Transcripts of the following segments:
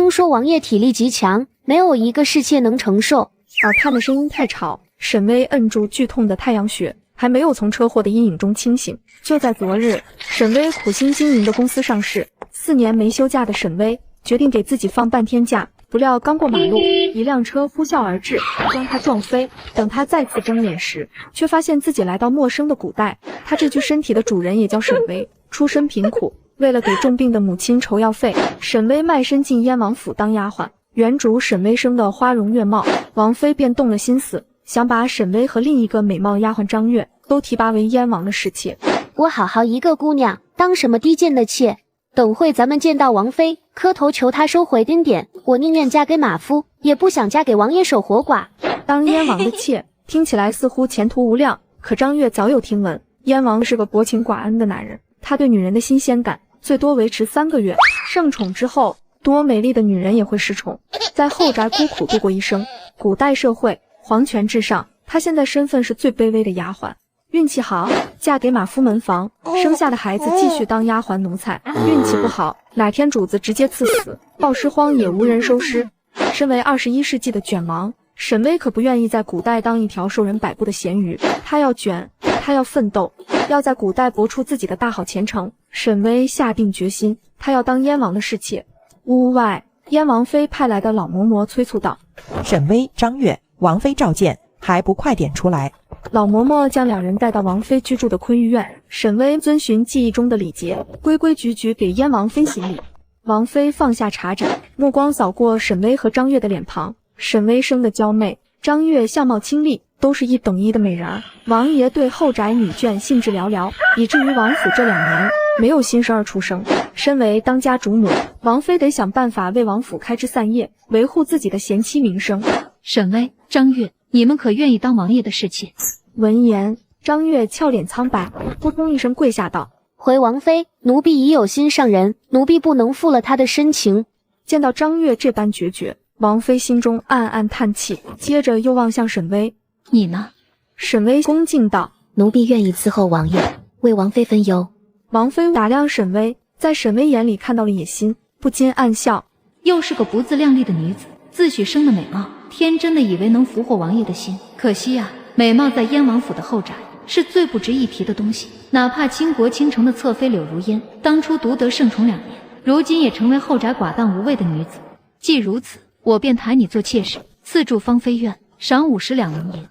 听说王爷体力极强，没有一个侍妾能承受。耳畔的声音太吵，沈巍摁住剧痛的太阳穴，还没有从车祸的阴影中清醒。就在昨日，沈巍苦心经营的公司上市，4年没休假的沈巍决定给自己放半天假。不料刚过马路，一辆车呼啸而至，将他撞飞。等他再次睁眼时，却发现自己来到陌生的古代。他这具身体的主人也叫沈巍，出身贫苦，为了给重病的母亲筹药费，沈巍卖身进燕王府当丫鬟。原主沈巍生的花容月貌，王妃便动了心思，想把沈巍和另一个美貌丫鬟张月都提拔为燕王的侍妾。我好好一个姑娘，当什么低贱的妾？等会咱们见到王妃，磕头求她收回恩典。我宁愿嫁给马夫，也不想嫁给王爷守活寡。当燕王的妾，听起来似乎前途无量，可张月早有听闻，燕王是个薄情寡恩的男人，他对女人的新鲜感最多维持3个月，盛宠之后，多美丽的女人也会失宠，在后宅孤苦度过一生。古代社会，皇权至上，她现在身份是最卑微的丫鬟。运气好，嫁给马夫门房，生下的孩子继续当丫鬟奴才；运气不好，哪天主子直接赐死，暴尸荒野无人收尸。身为21世纪的卷王，沈巍可不愿意在古代当一条受人摆布的咸鱼，他要卷，他要奋斗，要在古代搏出自己的大好前程。沈巍下定决心，他要当燕王的侍妾。屋外，燕王妃派来的老嬷嬷催促道：“沈巍、张月，王妃召见，还不快点出来？”老嬷嬷将2人带到王妃居住的坤玉院，沈巍遵循记忆中的礼节，规规矩矩给燕王妃行礼。王妃放下茶盏，目光扫过沈巍和张月的脸庞。沈巍生得娇媚，张月相貌清丽，都是1等1的美人。王爷对后宅女眷兴致寥寥，以至于王府这2年没有新生儿出生。身为当家主母，王妃得想办法为王府开枝散叶，维护自己的贤妻名声。沈巍、张月，你们可愿意当王爷的侍妾？闻言，张月俏脸苍白，扑通一声跪下道：“回王妃，奴婢已有心上人，奴婢不能负了他的深情。”见到张月这般决绝，王妃心中暗暗叹气，接着又望向沈巍：“你呢？”沈巍恭敬道：“奴婢愿意伺候王爷，为王妃分忧。”王妃打量沈巍，在沈巍眼里看到了野心，不禁暗笑：又是个不自量力的女子，自诩生的美貌，天真的以为能俘获王爷的心。可惜啊，美貌在燕王府的后宅是最不值一提的东西。哪怕倾国倾城的侧妃柳如烟，当初独得圣宠2年，如今也成为后宅寡淡无味的女子。既如此，我便抬你做妾室，赐住芳妃院，赏50两银银。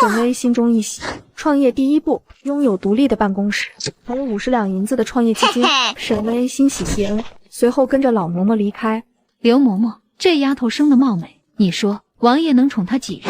沈巍心中一喜，创业第一步，拥有独立的办公室，还有50两银子的创业基金。沈巍欣喜谢恩，随后跟着老嬷嬷离开。刘嬷嬷，这丫头生得貌美，你说王爷能宠她几日？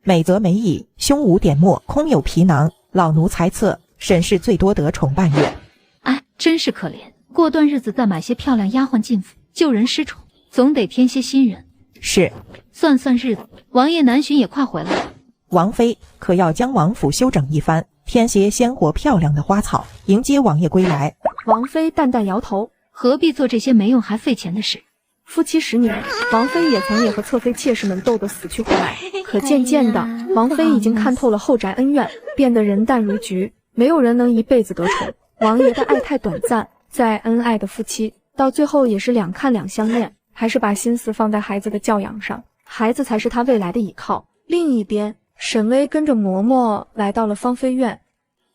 美则美矣，胸无点墨，空有皮囊。老奴猜测，沈氏最多得宠半月。哎，真是可怜。过段日子再买些漂亮丫鬟进府，救人失宠，总得添些新人。是。算算日子，王爷南巡也快回来了。王妃可要将王府修整一番，添些鲜活漂亮的花草，迎接王爷归来。王妃淡淡摇头：何必做这些没用还费钱的事？夫妻10年，王妃也曾和侧妃妾室们斗得死去活来。可渐渐的，王妃已经看透了后宅恩怨，变得人淡如菊。没有人能一辈子得宠，王爷的爱太短暂，再恩爱的夫妻，到最后也是两看两相厌，还是把心思放在孩子的教养上，孩子才是他未来的依靠。另一边，沈巍跟着嬷嬷来到了芳妃院。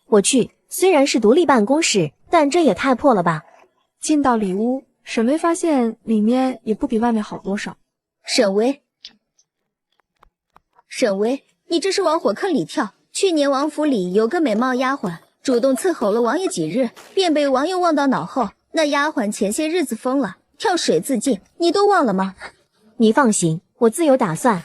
我去，虽然是独立办公室，但这也太破了吧。进到里屋，沈巍发现里面也不比外面好多少。沈巍，你这是往火坑里跳。去年王府里有个美貌丫鬟，主动伺候了王爷几日，便被王爷忘到脑后。那丫鬟前些日子疯了，跳水自尽，你都忘了吗？你放心，我自有打算。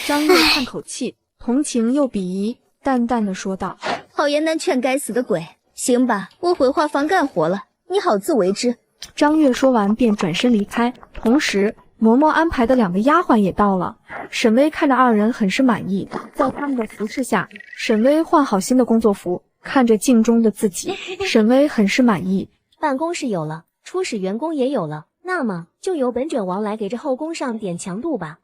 张月叹口气，同情又鄙夷，淡淡的说道：好言难劝该死的鬼。行吧，我回画房干活了，你好自为之。张月说完便转身离开，同时嬷嬷安排的2个丫鬟也到了。沈巍看着2人很是满意，在他们的服侍下，沈巍换好新的工作服，看着镜中的自己，沈巍很是满意。办公室有了，初始员工也有了，那么就由本卷王来给这后宫上点强度吧。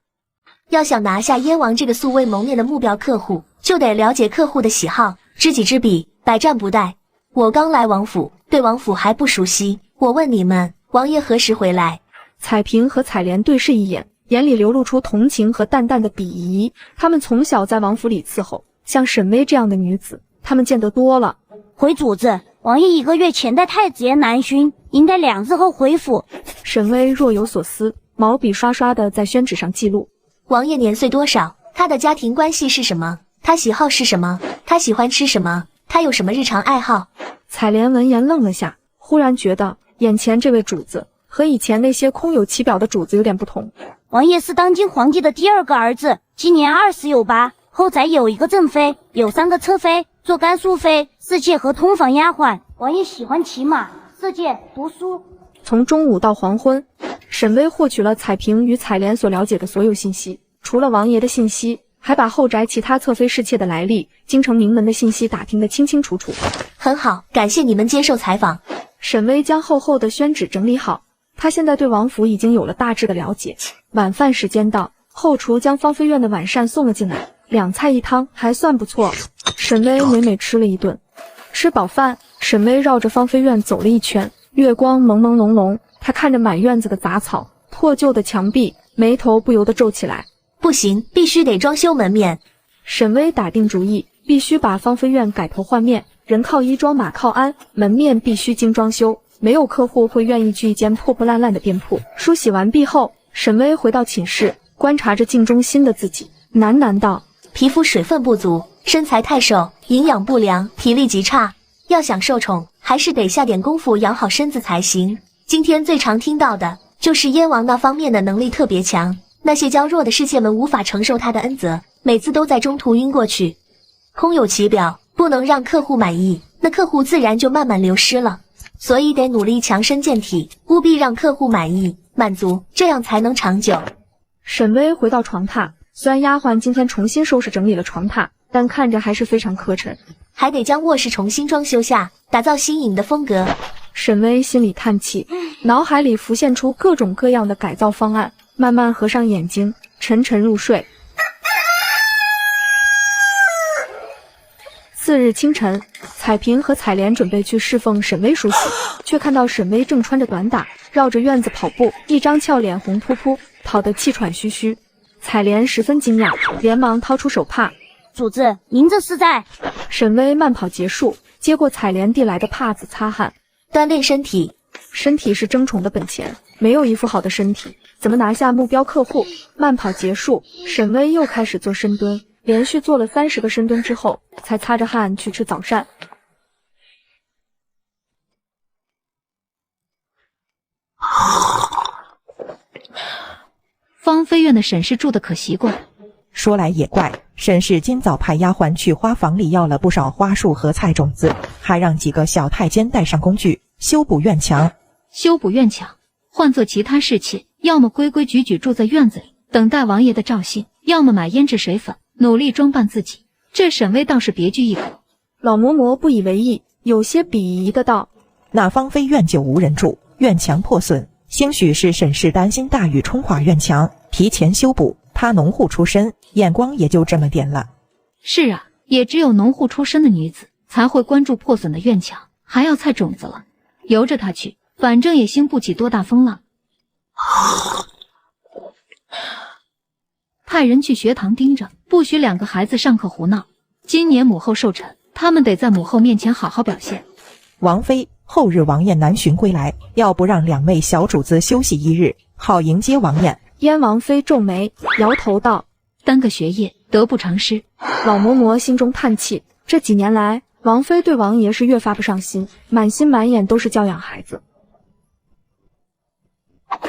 要想拿下燕王这个素未谋面的目标客户，就得了解客户的喜好，知己知彼，百战不殆。我刚来王府，对王府还不熟悉，我问你们，王爷何时回来？彩萍和彩莲对视一眼，眼里流露出同情和淡淡的鄙夷。他们从小在王府里伺候，像沈薇这样的女子，他们见得多了。回主子，王爷1个月前带太子爷南巡，应该2日后回府。沈薇若有所思，毛笔刷刷的在宣纸上记录。王爷年岁多少？他的家庭关系是什么？他喜好是什么？他喜欢吃什么？他有什么日常爱好？彩莲闻言愣了下，忽然觉得眼前这位主子和以前那些空有其表的主子有点不同。王爷是当今皇帝的第2个儿子，今年20有8，后宅有1个正妃，有3个侧妃，做甘肃妃、侍妾和通房丫鬟。王爷喜欢骑马、射箭、读书。从中午到黄昏，沈薇获取了彩萍与彩莲所了解的所有信息，除了王爷的信息，还把后宅其他侧妃侍妾的来历、京城名门的信息打听得清清楚楚。很好，感谢你们接受采访。沈薇将厚厚的宣纸整理好，她现在对王府已经有了大致的了解。晚饭时间到，后厨将芳菲苑的晚膳送了进来，2菜1汤，还算不错。沈薇美美吃了一顿，吃饱饭，沈薇绕着芳菲苑走了一圈，月光朦朦胧胧，她看着满院子的杂草、破旧的墙壁，眉头不由得皱起来。不行，必须得装修门面。沈薇打定主意，必须把芳菲苑改头换面，人靠衣装，马靠鞍，门面必须精装修。没有客户会愿意去一间破破烂烂的店铺。梳洗完毕后，沈薇回到寝室，观察着镜中新的自己，喃喃道：皮肤水分不足，身材太瘦，营养不良，体力极差。要想受宠，还是得下点功夫养好身子才行。今天最常听到的就是燕王那方面的能力特别强，那些娇弱的侍妾们无法承受他的恩泽，每次都在中途晕过去。空有其表，不能让客户满意，那客户自然就慢慢流失了。所以得努力强身健体，务必让客户满意、满足，这样才能长久。沈薇回到床榻，虽然丫鬟今天重新收拾整理了床榻，但看着还是非常磕碜。还得将卧室重新装修下，打造新颖的风格。沈薇心里叹气，脑海里浮现出各种各样的改造方案，慢慢合上眼睛，沉沉入睡。次日清晨，彩萍和彩莲准备去侍奉沈薇梳洗，却看到沈薇正穿着短打，绕着院子跑步，一张俏脸红扑扑，跑得气喘吁吁。彩莲十分惊讶，连忙掏出手帕：主子，您这是在……沈薇慢跑结束，接过彩莲递来的帕子擦汗，锻炼身体。身体是争宠的本钱，没有一副好的身体，怎么拿下目标客户？慢跑结束，沈薇又开始做深蹲，连续做了30个深蹲之后，才擦着汗去吃早膳。芳菲苑的沈氏住的可习惯。说来也怪，沈氏今早派丫鬟去花房里要了不少花束和菜种子，还让几个小太监带上工具修补院墙。修补院墙，换做其他侍妾，要么规规矩矩住在院子里，等待王爷的召信，要么买胭脂水粉，努力装扮自己。这沈薇倒是别具一格。老嬷嬷不以为意，有些鄙夷的道：那芳菲苑就无人住，院墙破损，兴许是沈氏担心大雨冲垮院墙，提前修补。她农户出身，眼光也就这么点了。是啊，也只有农户出身的女子才会关注破损的院墙，还要菜种子了。由着她去，反正也兴不起多大风浪。派人去学堂盯着，不许2个孩子上课胡闹。今年母后寿辰，他们得在母后面前好好表现。王妃，后日王爷南巡归来，要不让2位小主子休息1日，好迎接王爷。燕王妃皱眉，摇头道：单个学业，得不偿失。老嬷嬷心中叹气，这几年来，王妃对王爷是越发不上心，满心满眼都是教养孩子。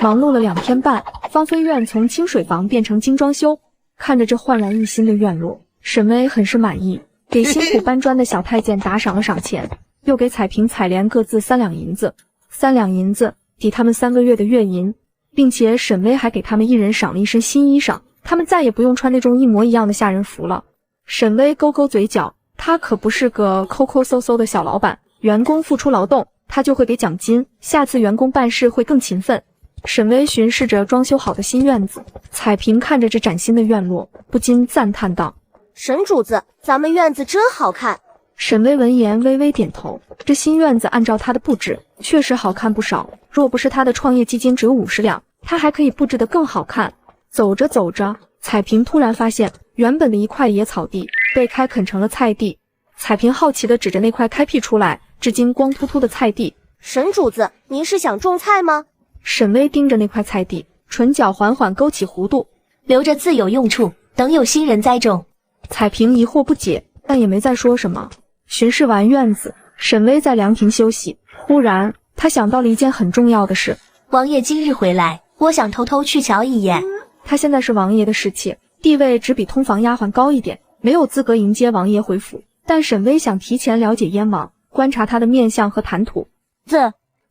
忙碌了2天半，芳菲苑从清水房变成精装修，看着这焕然一新的院落，沈薇很是满意，给辛苦搬砖的小太监打赏了赏钱，又给彩萍、彩莲各自3两银子，3两银子抵他们3个月的月银，并且沈薇还给他们1人赏了一身新衣裳，他们再也不用穿那种一模一样的下人服了。沈薇勾勾嘴角，她可不是个抠抠搜搜的小老板，员工付出劳动，她就会给奖金，下次员工办事会更勤奋。沈薇巡视着装修好的新院子，彩萍看着这崭新的院落，不禁赞叹道：沈主子，咱们院子真好看。沈薇闻言微微点头，这新院子按照她的布置，确实好看不少。若不是她的创业基金只有50两，它还可以布置得更好看。走着走着，彩萍突然发现，原本的一块野草地被开垦成了菜地。彩萍好奇地指着那块开辟出来至今光秃秃的菜地。沈主子，您是想种菜吗？沈巍盯着那块菜地，唇角缓缓勾起弧度，留着自有用处，等有新人栽种。彩萍疑惑不解，但也没再说什么。巡视完院子，沈巍在凉亭休息，忽然他想到了一件很重要的事。王爷今日回来，我想偷偷去瞧一眼。他现在是王爷的侍妾，地位只比通房丫鬟高一点，没有资格迎接王爷回府。但沈巍想提前了解燕王，观察他的面相和谈吐。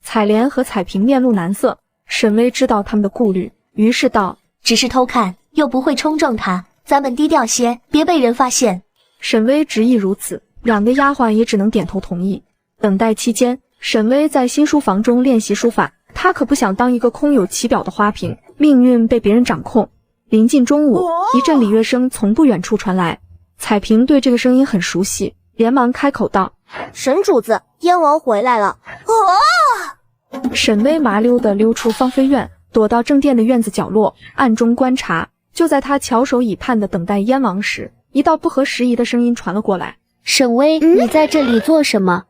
彩莲和彩萍面露难色，沈巍知道他们的顾虑，于是道：只是偷看，又不会冲撞他，咱们低调些，别被人发现。沈巍执意如此，两个丫鬟也只能点头同意。等待期间，沈巍在新书房中练习书法，他可不想当一个空有其表的花瓶，命运被别人掌控。临近中午，一阵礼乐声从不远处传来，彩萍对这个声音很熟悉，连忙开口道：沈主子，燕王回来了。沈巍麻溜地溜出芳菲院，躲到正殿的院子角落，暗中观察。就在他翘首以盼地等待燕王时，一道不合时宜的声音传了过来：沈巍，你在这里做什么？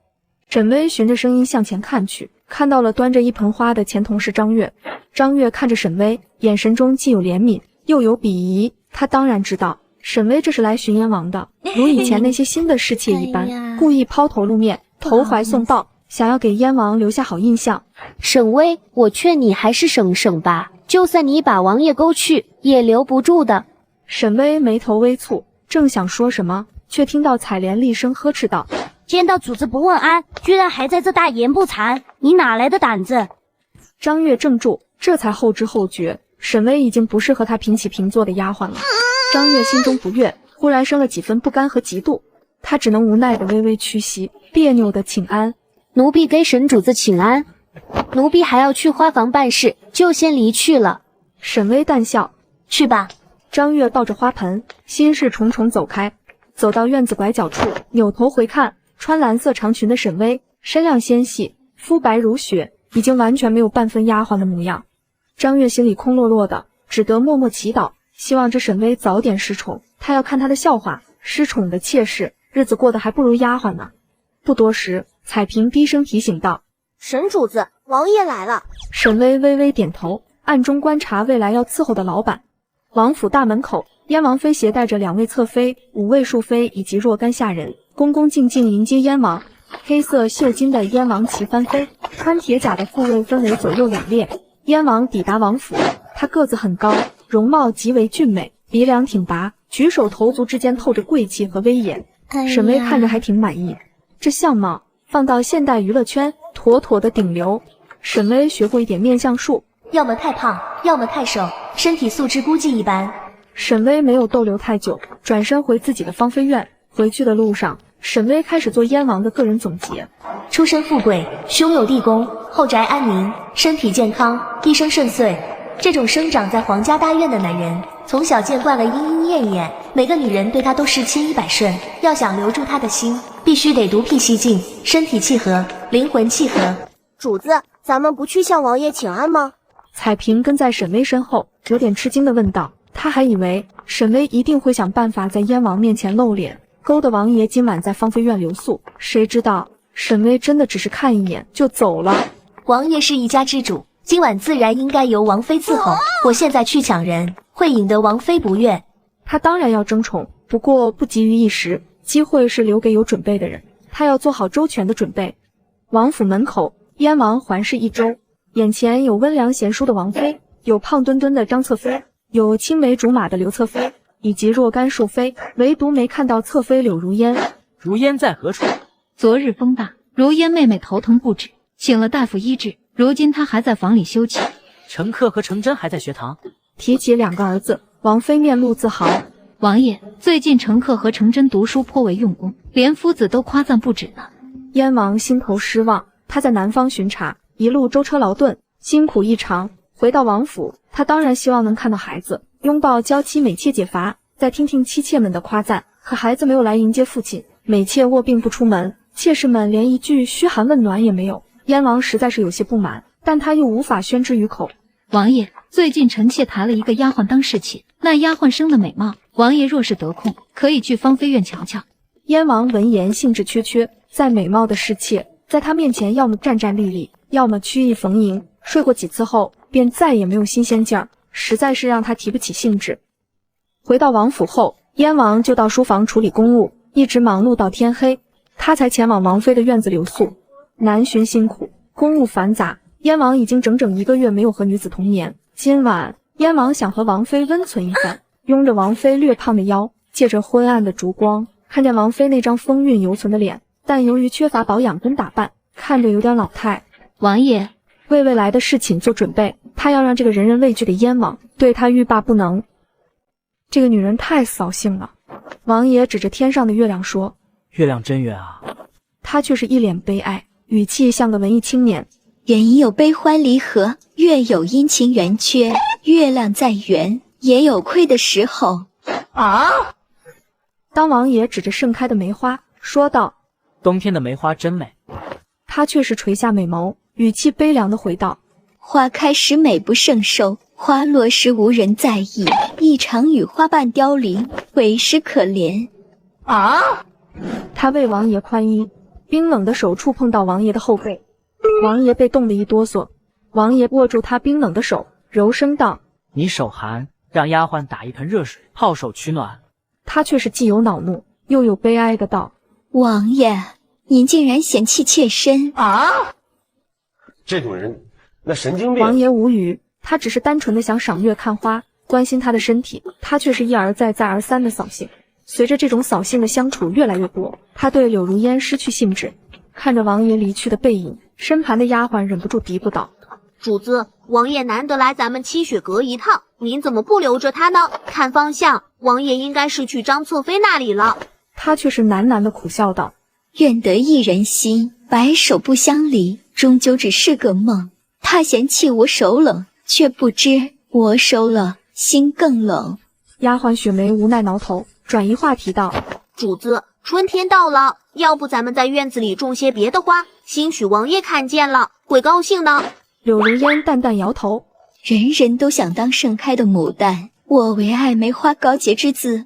沈巍循着声音向前看去，看到了端着一盆花的前同事张月。张月看着沈巍，眼神中既有怜悯又有鄙夷。他当然知道沈巍这是来寻燕王的，如以前那些新的侍妾一般，故意抛头露面，投怀送抱，想要给燕王留下好印象。沈巍，我劝你还是省省吧，就算你把王爷勾去，也留不住的。沈巍眉头微蹙，正想说什么，却听到彩莲厉声呵斥道：见到主子不问安，居然还在这大言不惭，你哪来的胆子？张月怔住，这才后知后觉，沈巍已经不是和他平起平坐的丫鬟了。张月心中不悦，忽然生了几分不甘和嫉妒，他只能无奈地微微屈膝，别扭地请安。奴婢给沈主子请安，奴婢还要去花房办事，就先离去了。沈巍淡笑：去吧。张月抱着花盆，心事重重走开，走到院子拐角处，扭头回看，穿蓝色长裙的沈巍，身量纤细，肤白如雪，已经完全没有半分丫鬟的模样。张月心里空落落的，只得默默祈祷，希望这沈巍早点失宠，他要看他的笑话。失宠的妾室，日子过得还不如丫鬟呢。不多时，彩萍低声提醒道：沈主子，王爷来了。沈巍微微点头，暗中观察未来要伺候的老板。王府大门口，燕王妃携带着2位侧妃、5位庶妃以及若干下人，恭恭敬敬迎接燕王。黑色绣金的燕王旗翻飞，穿铁甲的护卫分为左右2列。燕王抵达王府，他个子很高，容貌极为俊美，鼻梁挺拔，举手投足之间透着贵气和威严。沈巍看着还挺满意，这相貌放到现代娱乐圈，妥妥的顶流。沈巍学过一点面相术，要么太胖，要么太瘦，身体素质估计一般。沈巍没有逗留太久，转身回自己的芳菲院。回去的路上，沈巍开始做燕王的个人总结：出身富贵，兄友弟恭，后宅安宁，身体健康，一生顺遂。这种生长在皇家大院的男人，从小见惯了莺莺燕燕，每个女人对他都是千依百顺。要想留住他的心，必须得独辟蹊径，身体契合，灵魂契合。主子，咱们不去向王爷请安吗？彩萍跟在沈巍身后，有点吃惊地问道。他还以为沈巍一定会想办法在燕王面前露脸，勾得王爷今晚在芳菲院留宿，谁知道沈巍真的只是看一眼就走了。王爷是一家之主，今晚自然应该由王妃伺候。我现在去抢人，会引得王妃不悦。他当然要争宠，不过不急于一时，机会是留给有准备的人，他要做好周全的准备。王府门口，燕王环视一周，眼前有温良贤淑的王妃，有胖墩墩的张侧妃，有青梅竹马的刘侧妃，以及若干庶妃，唯独没看到侧妃柳如烟。如烟在何处？昨日风大，如烟妹妹头疼不止，请了大夫医治，如今她还在房里休憩。程克和程真还在学堂。提起2个儿子，王妃面露自豪。王爷，最近程克和程真读书颇为用功，连夫子都夸赞不止呢。燕王心头失望，他在南方巡查，一路舟车劳顿，辛苦异常。回到王府，他当然希望能看到孩子，拥抱娇妻美妾解乏，再听听妻妾们的夸赞。可孩子没有来迎接父亲，美妾卧病不出门，妾室们连一句嘘寒问暖也没有。燕王实在是有些不满，但他又无法宣之于口。王爷，最近臣妾抬了一个丫鬟当侍妾，那丫鬟生的美貌，王爷若是得空，可以去芳菲院瞧瞧。燕王闻言兴致缺缺，再美貌的侍妾，在他面前要么战战栗栗，要么曲意逢迎。睡过几次后，便再也没有新鲜劲儿，实在是让他提不起兴致。回到王府后，燕王就到书房处理公务，一直忙碌到天黑，他才前往王妃的院子留宿。南巡辛苦，公务繁杂，燕王已经整整1个月没有和女子同眠。今晚，燕王想和王妃温存一番，拥着王妃略胖的腰，借着昏暗的烛光，看见王妃那张风韵犹存的脸，但由于缺乏保养跟打扮，看着有点老态。王爷为未来的事情做准备，他要让这个人人畏惧的燕王对他欲罢不能。这个女人太扫兴了。王爷指着天上的月亮说：月亮真圆啊。他却是一脸悲哀，语气像个文艺青年。人有悲欢离合，月有阴晴圆缺，月亮再圆也有亏的时候啊。当王爷指着盛开的梅花说道：冬天的梅花真美。他却是垂下美眸，语气悲凉地回道：花开时美不胜收，花落时无人在意，一场雨花瓣凋零，为时可怜啊。他为王爷宽衣，冰冷的手触碰到王爷的后背，王爷被冻得一哆嗦。王爷握住他冰冷的手，柔声道：你手寒，让丫鬟打一盆热水泡手取暖。他却是既有恼怒又有悲哀的道：王爷，您竟然嫌弃妾身啊！这种人那神经病。王爷无语，他只是单纯的想赏月看花，关心她的身体，他却是一而再再而三的扫兴。随着这种扫兴的相处越来越多，他对柳如烟失去兴致。看着王爷离去的背影，身旁的丫鬟忍不住嘀咕道：主子，王爷难得来咱们七雪阁一趟，您怎么不留着他呢？看方向，王爷应该是去张侧妃那里了。他却是喃喃的苦笑道：愿得一人心，白首不相离，终究只是个梦。他嫌弃我手冷，却不知我手冷，心更冷。丫鬟雪梅无奈挠头，转移话题道：主子，春天到了，要不咱们在院子里种些别的花，兴许王爷看见了会高兴呢。柳如烟淡淡摇头：人人都想当盛开的牡丹，我为爱梅花高洁之姿。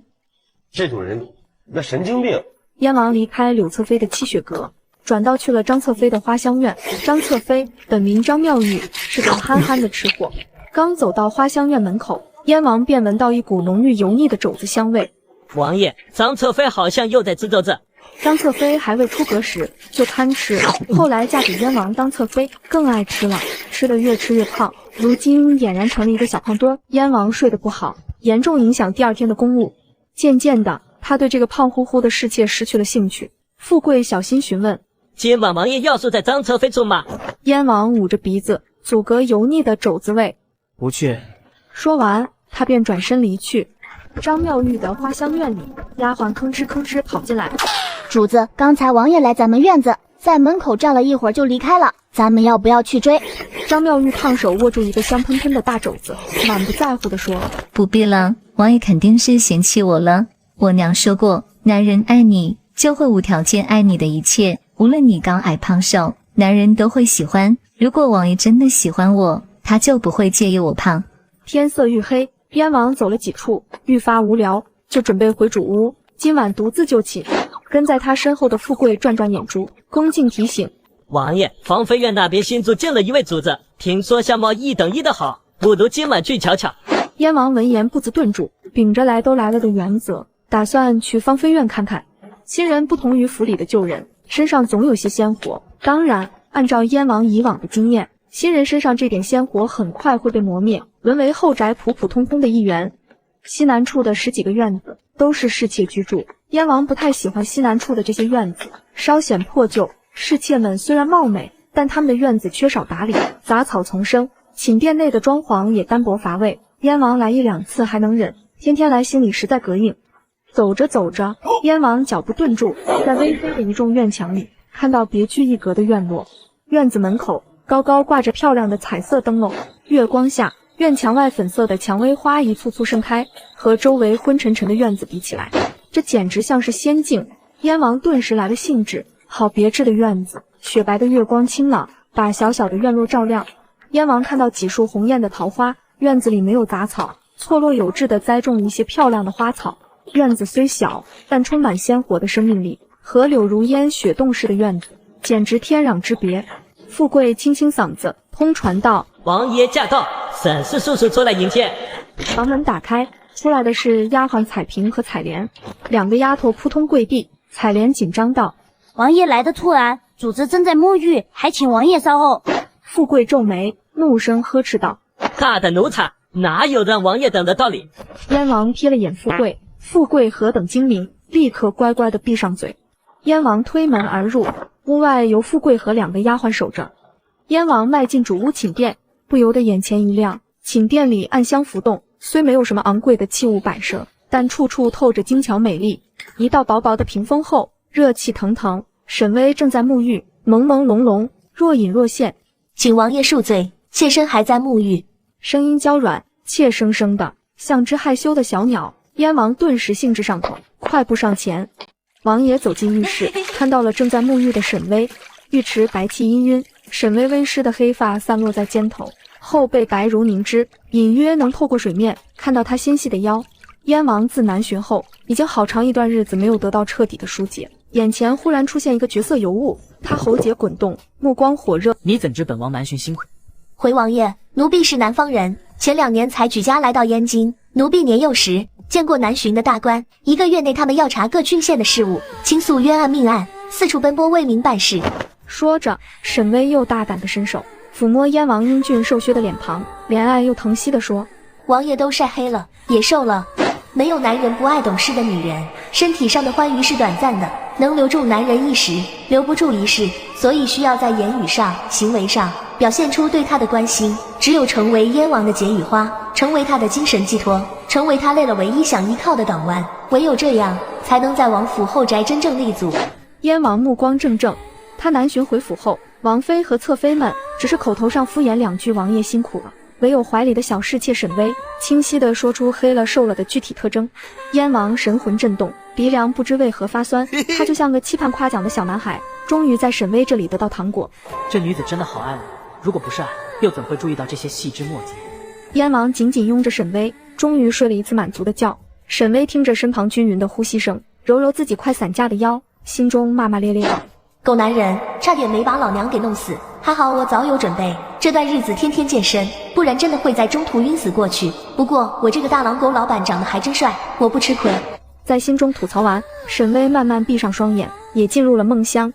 这种人那神经病。燕王离开柳侧妃的七雪阁，转到去了张侧妃的花香院。张侧妃本名张妙玉，是个憨憨的吃货。刚走到花香院门口，燕王便闻到一股浓郁油腻的肘子香味。王爷，张侧妃好像又在吃肘子。张侧妃还未出阁时就贪吃，后来嫁给燕王当侧妃更爱吃了，吃得越吃越胖，如今俨然成了一个小胖墩。燕王睡得不好，严重影响第二天的公务。渐渐的，他对这个胖乎乎的侍妾失去了兴趣。富贵小心询问：今晚王爷要住在张侧妃处吗？燕王捂着鼻子，阻隔油腻的肘子味：不去。说完，他便转身离去。张妙玉的花香院里，丫鬟吭哧吭哧跑进来：主子，刚才王爷来咱们院子，在门口站了一会儿就离开了，咱们要不要去追？张妙玉胖手握住一个香喷喷的大肘子，满不在乎地说：不必了，王爷肯定是嫌弃我了。我娘说过，男人爱你就会无条件爱你的一切，无论你高矮胖瘦，男人都会喜欢。如果王爷真的喜欢我，他就不会介意我胖。天色欲黑，燕王走了几处，愈发无聊，就准备回主屋，今晚独自就寝。跟在他身后的富贵转转眼珠，恭敬提醒：王爷，芳菲院那边新住进了一位主子，听说相貌1等1的好，不如今晚去瞧瞧。燕王闻言步子顿住，秉着来都来了的原则，打算去芳菲院看看。新人不同于府里的旧人，身上总有些鲜活，当然按照燕王以往的经验，新人身上这点鲜活很快会被磨灭，沦为后宅普普通通的一员。西南处的10几个院子都是侍妾居住，燕王不太喜欢西南处的这些院子，稍显破旧。侍妾们虽然貌美，但他们的院子缺少打理，杂草丛生，寝殿内的装潢也单薄乏味。燕王来1、2次还能忍，天天来心里实在膈应。走着走着，燕王脚步顿住，在微微的一众院墙里看到别具一格的院落。院子门口高高挂着漂亮的彩色灯笼，月光下院墙外粉色的蔷薇花一簇簇盛开，和周围昏沉沉的院子比起来，这简直像是仙境。燕王顿时来了兴致，好别致的院子，雪白的月光清朗，把小小的院落照亮。燕王看到几束红艳的桃花院子里没有杂草，错落有致地栽种一些漂亮的花草。院子虽小，但充满鲜活的生命力，和柳如烟雪洞式的院子简直天壤之别。富贵清清嗓子，通传道：“王爷驾到，沈氏叔叔出来迎接。”房门打开，出来的是丫鬟彩萍和彩莲，两个丫头扑通跪地。彩莲紧张道：“王爷来得突然，主子正在沐浴，还请王爷稍后。”富贵皱眉，怒声呵斥道：“大的奴才，哪有让王爷等的道理？”燕王瞥了眼富贵，富贵何等精明，立刻乖乖地闭上嘴。燕王推门而入，屋外由富贵和两个丫鬟守着。燕王迈进主屋寝殿，不由得眼前一亮。寝殿里暗香浮动，虽没有什么昂贵的器物摆设，但处处透着精巧美丽。一道薄薄的屏风后，热气腾腾，沈巍正在沐浴，朦朦胧胧，若隐若现。请王爷恕罪，妾身还在沐浴。声音娇软，怯生生的，像只害羞的小鸟。燕王顿时兴致上头，快步上前。王爷走进浴室，看到了正在沐浴的沈巍。浴池白气氤氲，沈巍微湿的黑发散落在肩头，后背白如凝脂，隐约能透过水面看到他纤细的腰。燕王自南巡后，已经好长一段日子没有得到彻底的疏解，眼前忽然出现一个绝色尤物，他喉结滚动，目光火热。你怎知本王南巡辛苦？回王爷，奴婢是南方人，前2年才举家来到燕京。奴婢年幼时见过南巡的大官，1个月内他们要查各郡县的事务，倾诉冤案命案，四处奔波为民办事。说着，沈巍又大胆地伸手抚摸燕王英俊瘦削的脸庞，怜爱又疼惜地说：“王爷都晒黑了，也瘦了。没有男人不爱懂事的女人，身体上的欢愉是短暂的，能留住男人一时，留不住一世，所以需要在言语上、行为上表现出对他的关心。只有成为燕王的解语花，成为他的精神寄托，成为他累了唯一想依靠的港湾，唯有这样，才能在王府后宅真正立足。”燕王目光怔怔，他南巡回府后，王妃和侧妃们只是口头上敷衍2句“王爷辛苦了”，唯有怀里的小侍妾沈巍清晰地说出黑了瘦了的具体特征。燕王神魂震动，鼻梁不知为何发酸，他就像个期盼夸奖的小男孩，终于在沈巍这里得到糖果。这女子真的好爱我，如果不是爱，又怎会注意到这些细枝末节？燕王紧紧拥着沈巍，终于睡了一次满足的觉。沈巍听着身旁均匀的呼吸声，揉揉自己快散架的腰，心中骂骂咧咧道：“狗男人，差点没把老娘给弄死，还好我早有准备，这段日子天天健身，不然真的会在中途晕死过去。不过我这个大狼狗老板长得还真帅，我不吃亏。”在心中吐槽完，沈巍慢慢闭上双眼，也进入了梦乡。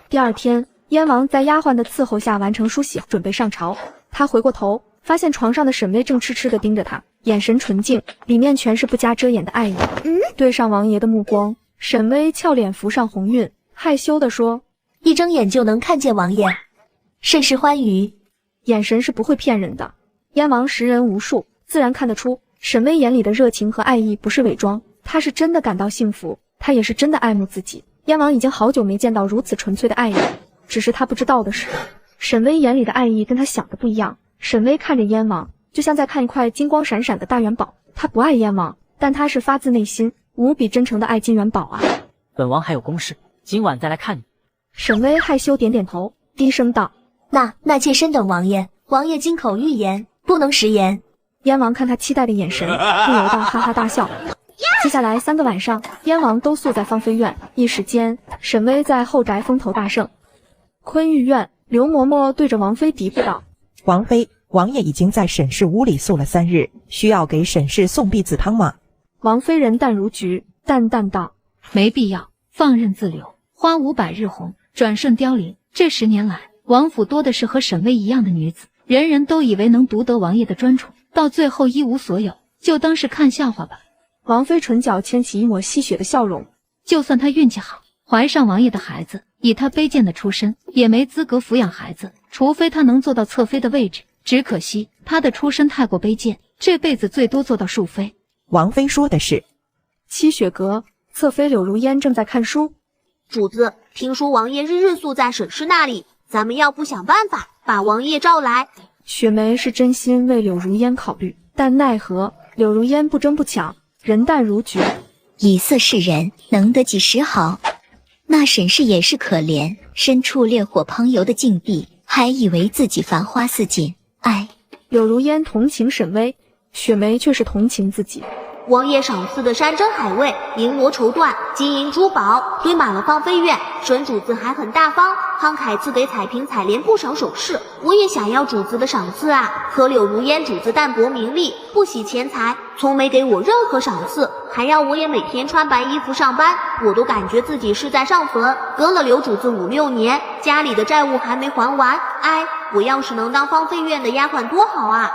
第2天，燕王在丫鬟的伺候下完成梳洗，准备上朝。他回过头，发现床上的沈巍正痴痴地盯着他，眼神纯净，里面全是不加遮掩的爱意。对上王爷的目光，沈巍俏脸浮上红晕，害羞地说：“一睁眼就能看见王爷，甚是欢愉。”眼神是不会骗人的。燕王识人无数，自然看得出沈巍眼里的热情和爱意不是伪装，他是真的感到幸福，他也是真的爱慕自己。燕王已经好久没见到如此纯粹的爱意，只是他不知道的是，沈巍眼里的爱意跟他想的不一样。沈巍看着燕王，就像在看一块金光闪闪的大元宝。他不爱燕王，但他是发自内心、无比真诚的爱金元宝啊。本王还有公事，今晚再来看你。沈巍害羞点点头，低声道：“那妾身等王爷。王爷金口玉言，不能食言。”燕王看他期待的眼神，不由得哈哈大笑。接下来3个晚上，燕王都宿在芳菲院，一时间沈巍在后宅风头大盛。坤玉院，刘嬷嬷对着王妃嘀咕道：“王妃，王爷已经在沈氏屋里宿了3日，需要给沈氏送避子汤吗？”王妃人淡如菊，淡淡道：“没必要，放任自流。花无百日红，转瞬凋零。这10年来，王府多的是和沈巍一样的女子，人人都以为能独得王爷的专宠，到最后一无所有，就当是看笑话吧。”王妃唇角牵起一抹戏谑的笑容。就算她运气好，怀上王爷的孩子，以她卑贱的出身，也没资格抚养孩子，除非她能做到侧妃的位置。只可惜她的出身太过卑贱，这辈子最多做到庶妃。王妃说的是。七雪阁，侧妃柳如烟正在看书。主子，听说王爷日日宿在沈氏那里，咱们要不想办法把王爷召来？雪梅是真心为柳如烟考虑，但奈何柳如烟不争不抢，人淡如菊。以色示人，能得几时好？那沈氏也是可怜，身处烈火烹油的境地，还以为自己繁花似锦。哎，柳如烟同情沈巍，雪梅却是同情自己。王爷赏赐的山珍海味、绫罗绸缎、金银珠宝堆满了芳菲院，沈主子还很大方，慷慨赐给彩萍、彩莲不少首饰。我也想要主子的赏赐啊，可柳如烟主子淡泊名利，不喜钱财，从没给我任何赏赐，还要我也每天穿白衣服上班，我都感觉自己是在上坟。隔了柳主子5、6年，家里的债务还没还完，哎，我要是能当芳菲院的丫鬟多好啊！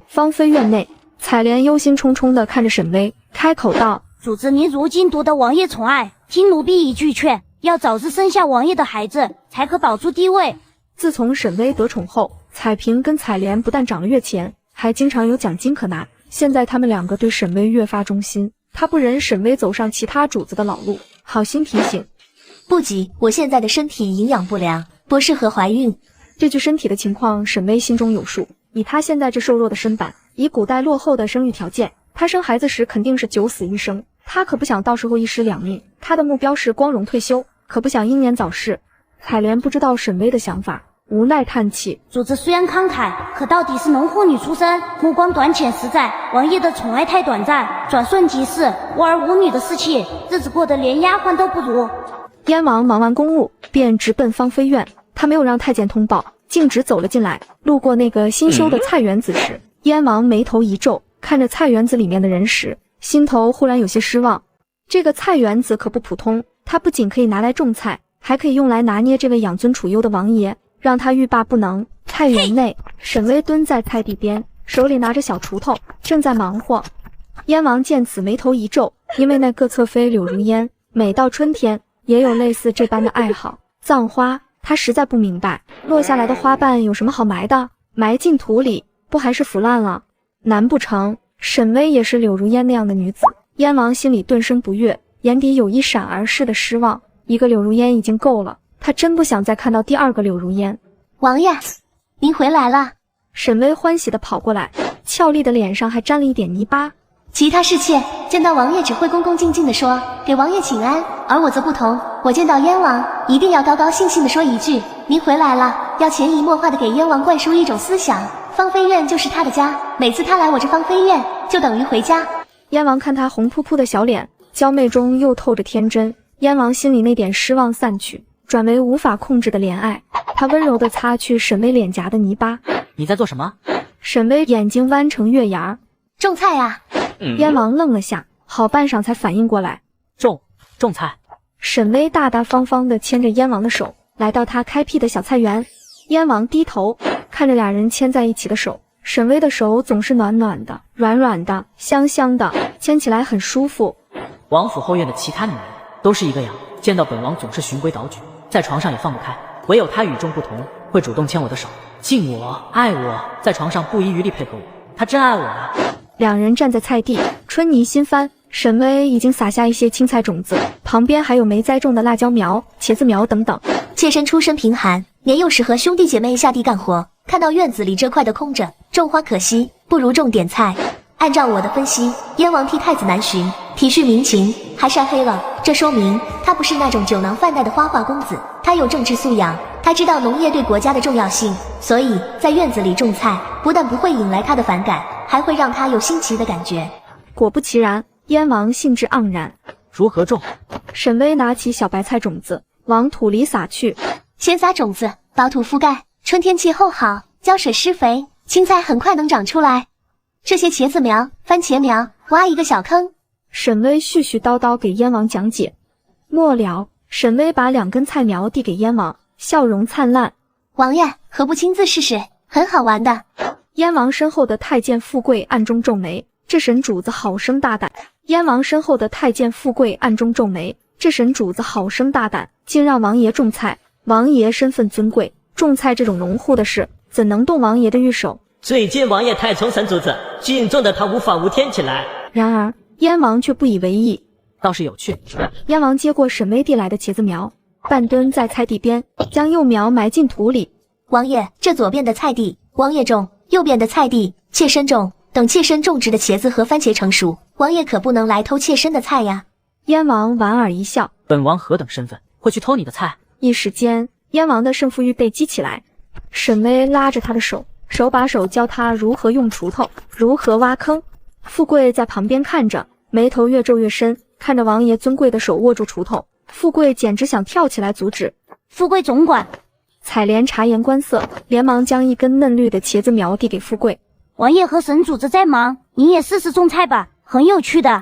芳菲院内，彩莲忧心忡忡地看着沈巍，开口道：“主子，您如今夺得王爷宠爱，听奴婢一句劝，要早日生下王爷的孩子，才可保住地位。”自从沈巍得宠后，彩萍跟彩莲不但涨了月钱，还经常有奖金可拿。现在他们两个对沈巍越发忠心，他不忍沈巍走上其他主子的老路，好心提醒：“不急，我现在的身体营养不良，不适合怀孕。”这具身体的情况，沈巍心中有数。以他现在这瘦弱的身板，以古代落后的生育条件，他生孩子时肯定是9死1生。他可不想到时候1尸2命。他的目标是光荣退休，可不想英年早逝。彩莲不知道沈巍的想法，无奈叹气：“主子虽然慷慨，可到底是农妇女出身，目光短浅实在。王爷的宠爱太短暂，转瞬即逝，无儿无女的侍妾，日子过得连丫鬟都不如。”燕王忙完公务，便直奔芳菲院。他没有让太监通报，径直走了进来。路过那个新修的菜园子时，燕王眉头一皱，看着菜园子里面的人时，心头忽然有些失望。这个菜园子可不普通，它不仅可以拿来种菜，还可以用来拿捏这位养尊处优的王爷，让他欲罢不能。菜园内，沈巍蹲在菜地边，手里拿着小锄头，正在忙活。燕王见此，眉头一皱，因为那个侧妃柳如烟，每到春天也有类似这般的爱好。葬花，他实在不明白，落下来的花瓣有什么好埋的？埋进土里，不还是腐烂了？难不成沈巍也是柳如烟那样的女子？燕王心里顿生不悦，眼底有一闪而逝的失望。一个柳如烟已经够了，他真不想再看到第二个柳如烟。王爷，您回来了。沈巍欢喜地跑过来，俏丽的脸上还沾了一点泥巴。其他侍妾见到王爷只会恭恭敬敬地说给王爷请安，而我则不同，我见到燕王一定要高高兴兴地说一句您回来了，要潜移默化地给燕王灌输一种思想，芳菲院就是他的家，每次他来我这芳菲院就等于回家。燕王看他红扑扑的小脸，娇媚中又透着天真，燕王心里那点失望散去，转为无法控制的怜爱。他温柔地擦去沈巍脸颊的泥巴。你在做什么？沈巍眼睛弯成月牙。种菜啊。燕王愣了下，好半晌才反应过来。种菜。沈巍大大方方地牵着燕王的手，来到他开辟的小菜园。燕王低头看着俩人牵在一起的手，沈巍的手总是暖暖的、软软的、香香的，牵起来很舒服。王府后院的其他女人都是一个样，见到本王总是循规蹈矩，在床上也放不开，唯有她与众不同，会主动牵我的手，敬我、爱我，在床上不遗余力配合我，她真爱我啊！两人站在菜地，春泥新翻，沈巍已经撒下一些青菜种子，旁边还有没栽种的辣椒苗、茄子苗等等。妾身出身贫寒，年幼时和兄弟姐妹下地干活，看到院子里这块的空着，种花可惜，不如种点菜。按照我的分析，燕王替太子南巡，体恤民情，还晒黑了，这说明他不是那种酒囊饭袋的花花公子，他有政治素养，他知道农业对国家的重要性，所以在院子里种菜，不但不会引来他的反感，还会让他有新奇的感觉。果不其然，燕王兴致盎然。如何种？沈巍拿起小白菜种子，往土里撒去。先撒种子，保土覆盖，春天气候好，浇水施肥，青菜很快能长出来。这些茄子苗、番茄苗，挖一个小坑。沈巍絮絮叨叨给燕王讲解。末了，沈巍把2根菜苗递给燕王，笑容灿烂。王爷，何不亲自试试？很好玩的。燕王身后的太监富贵暗中皱眉，这沈主子好生大胆。燕王身后的太监富贵暗中皱眉，这沈主子好生大胆，竟让王爷种菜。王爷身份尊贵，种菜这种农户的事，怎能动王爷的御手？最近王爷太宠沈主子，敬重的他无法无天起来。然而燕王却不以为意，倒是有趣。燕王接过沈巍递来的茄子苗，半蹲在菜地边，将幼苗埋进土里。王爷，这左边的菜地王爷种，右边的菜地妾身种，等妾身种植的茄子和番茄成熟，王爷可不能来偷妾身的菜呀。燕王莞尔一笑，本王何等身份，会去偷你的菜？一时间，燕王的胜负欲被激起来。沈巍拉着他的手，手把手教他如何用锄头，如何挖坑。富贵在旁边看着，眉头越皱越深，看着王爷尊贵的手握住锄头，富贵简直想跳起来阻止。富贵总管。采莲察言观色，连忙将一根嫩绿的茄子苗递给富贵。王爷和沈主子在忙，你也试试种菜吧，很有趣的。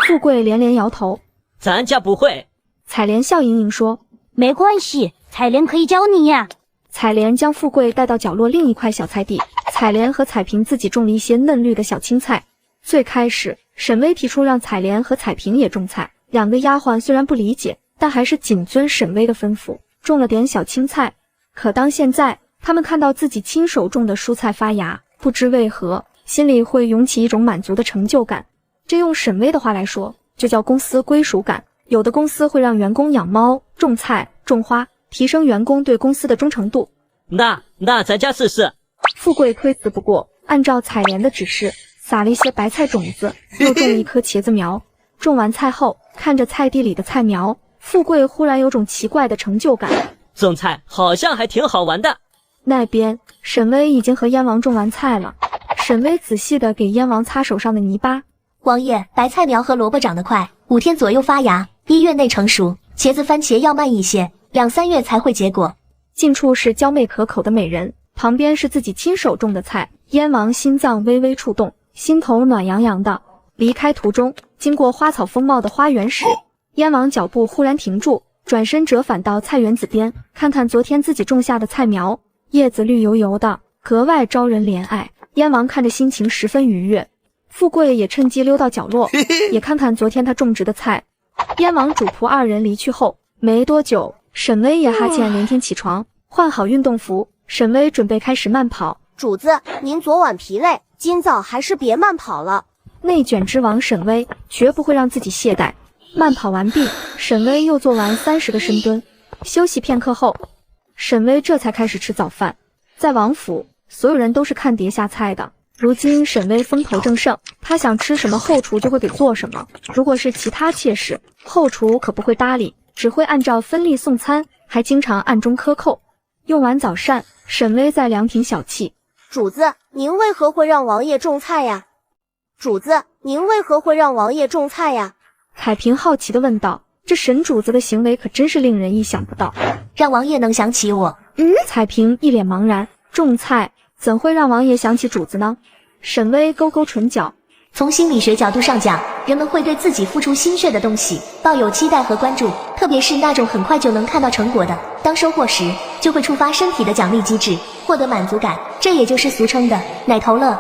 富贵连连摇头，咱家不会。采莲笑盈盈说，没关系，采莲可以教你呀。采莲将富贵带到角落另一块小菜地，采莲和彩萍自己种了一些嫩绿的小青菜。最开始沈巍提出让采莲和彩萍也种菜，两个丫鬟虽然不理解，但还是谨遵沈巍的吩咐，种了点小青菜。可当现在他们看到自己亲手种的蔬菜发芽，不知为何心里会涌起一种满足的成就感。这用沈巍的话来说，就叫公司归属感。有的公司会让员工养猫、种菜、种花，提升员工对公司的忠诚度。那咱家试试。富贵推辞不过，按照采莲的指示，撒了一些白菜种子，又种了一棵茄子苗。种完菜后，看着菜地里的菜苗，富贵忽然有种奇怪的成就感。种菜好像还挺好玩的。那边沈巍已经和燕王种完菜了，沈巍仔细地给燕王擦手上的泥巴。王爷，白菜苗和萝卜长得快，5天左右发芽，1月内成熟。茄子、番茄要慢一些，2、3月才会结果。近处是娇媚可口的美人，旁边是自己亲手种的菜。燕王心脏微微触动，心头暖洋洋的。离开途中，经过花草丰茂的花园时，燕王脚步忽然停住，转身折返到菜园子边，看看昨天自己种下的菜苗，叶子绿油油的，格外招人怜爱。燕王看着心情十分愉悦。富贵也趁机溜到角落，也看看昨天他种植的菜。燕王主仆2人离去后没多久，沈巍也哈欠连天起床，换好运动服，沈巍准备开始慢跑。主子，您昨晚疲累，今早还是别慢跑了。内卷之王沈巍绝不会让自己懈怠。慢跑完毕，沈巍又做完30个深蹲。休息片刻后，沈巍这才开始吃早饭。在王府，所有人都是看碟下菜的。如今沈巍风头正盛，他想吃什么后厨就会给做什么。如果是其他妾室，后厨可不会搭理，只会按照分例送餐，还经常暗中克扣。用完早膳，沈巍在凉亭小憩。主子，您为何会让王爷种菜呀？主子，您为何会让王爷种菜呀？彩萍好奇地问道。这沈主子的行为可真是令人意想不到，让王爷能想起我。彩萍一脸茫然，种菜怎会让王爷想起主子呢？沈巍勾勾唇角，从心理学角度上讲，人们会对自己付出心血的东西抱有期待和关注，特别是那种很快就能看到成果的，当收获时就会触发身体的奖励机制，获得满足感，这也就是俗称的奶头乐。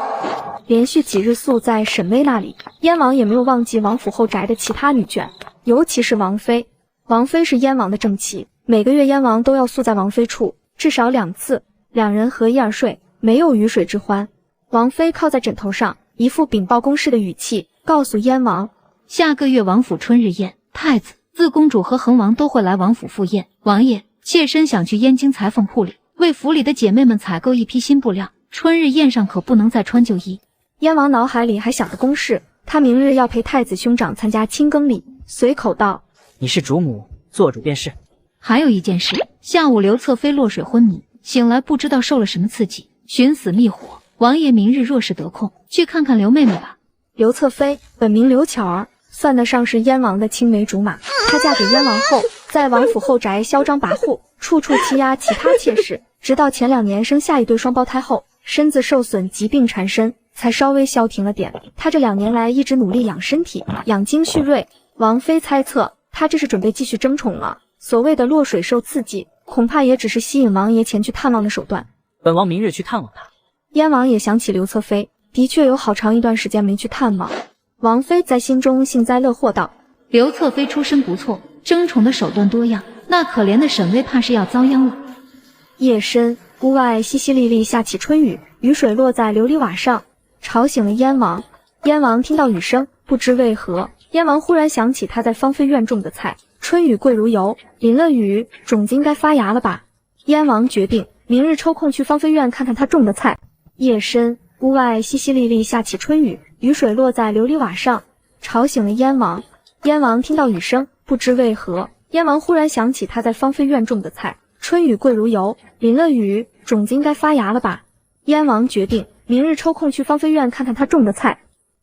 连续几日宿在沈巍那里，燕王也没有忘记王府后宅的其他女眷，尤其是王妃。王妃是燕王的正妻，每个月燕王都要宿在王妃处，至少2次，两人合衣而睡，没有鱼水之欢。王妃靠在枕头上，一副禀报公事的语气，告诉燕王，下个月王府春日宴，太子、四公主和恒王都会来王府赴宴。王爷，妾身想去燕京裁缝铺里为府里的姐妹们采购一批新布料，春日宴上可不能再穿旧衣。燕王脑海里还想着公事，他明日要陪太子兄长参加亲耕礼，随口道：你是主母，做主便是。还有一件事，下午刘侧妃落水昏迷，醒来不知道受了什么刺激，寻死觅活。王爷明日若是得空，去看看刘妹妹吧。刘侧妃本名刘巧儿，算得上是燕王的青梅竹马。她嫁给燕王后，在王府后宅嚣张跋扈，处处欺压其他妾室，直到前2年生下一对双胞胎后，身子受损，疾病缠身，才稍微消停了点。她这2年来一直努力养身体，养精蓄锐。王妃猜测，她这是准备继续争宠了。所谓的落水受刺激，恐怕也只是吸引王爷前去探望的手段。本王明日去探望她。燕王也想起刘侧妃，的确有好长一段时间没去探望。王妃在心中幸灾乐祸道：刘侧妃出身不错，争宠的手段多样，那可怜的沈巍怕是要遭殃了。夜深，屋外淅淅沥沥下起春雨，雨水落在琉璃瓦上，吵醒了燕王。燕王听到雨声，不知为何，燕王忽然想起他在芳菲院种的菜，春雨贵如油，淋了雨，种子应该发芽了吧。燕王决定明日抽空去芳菲院看看他种的菜。夜深，屋外淅淅沥沥下起春雨，雨水落在琉璃瓦上，吵醒了燕王。燕王听到雨声，不知为何，燕王忽然想起他在芳菲院种的菜，春雨贵如油，淋了雨，种子应该发芽了吧？燕王决定明日抽空去芳菲院看看他种的菜。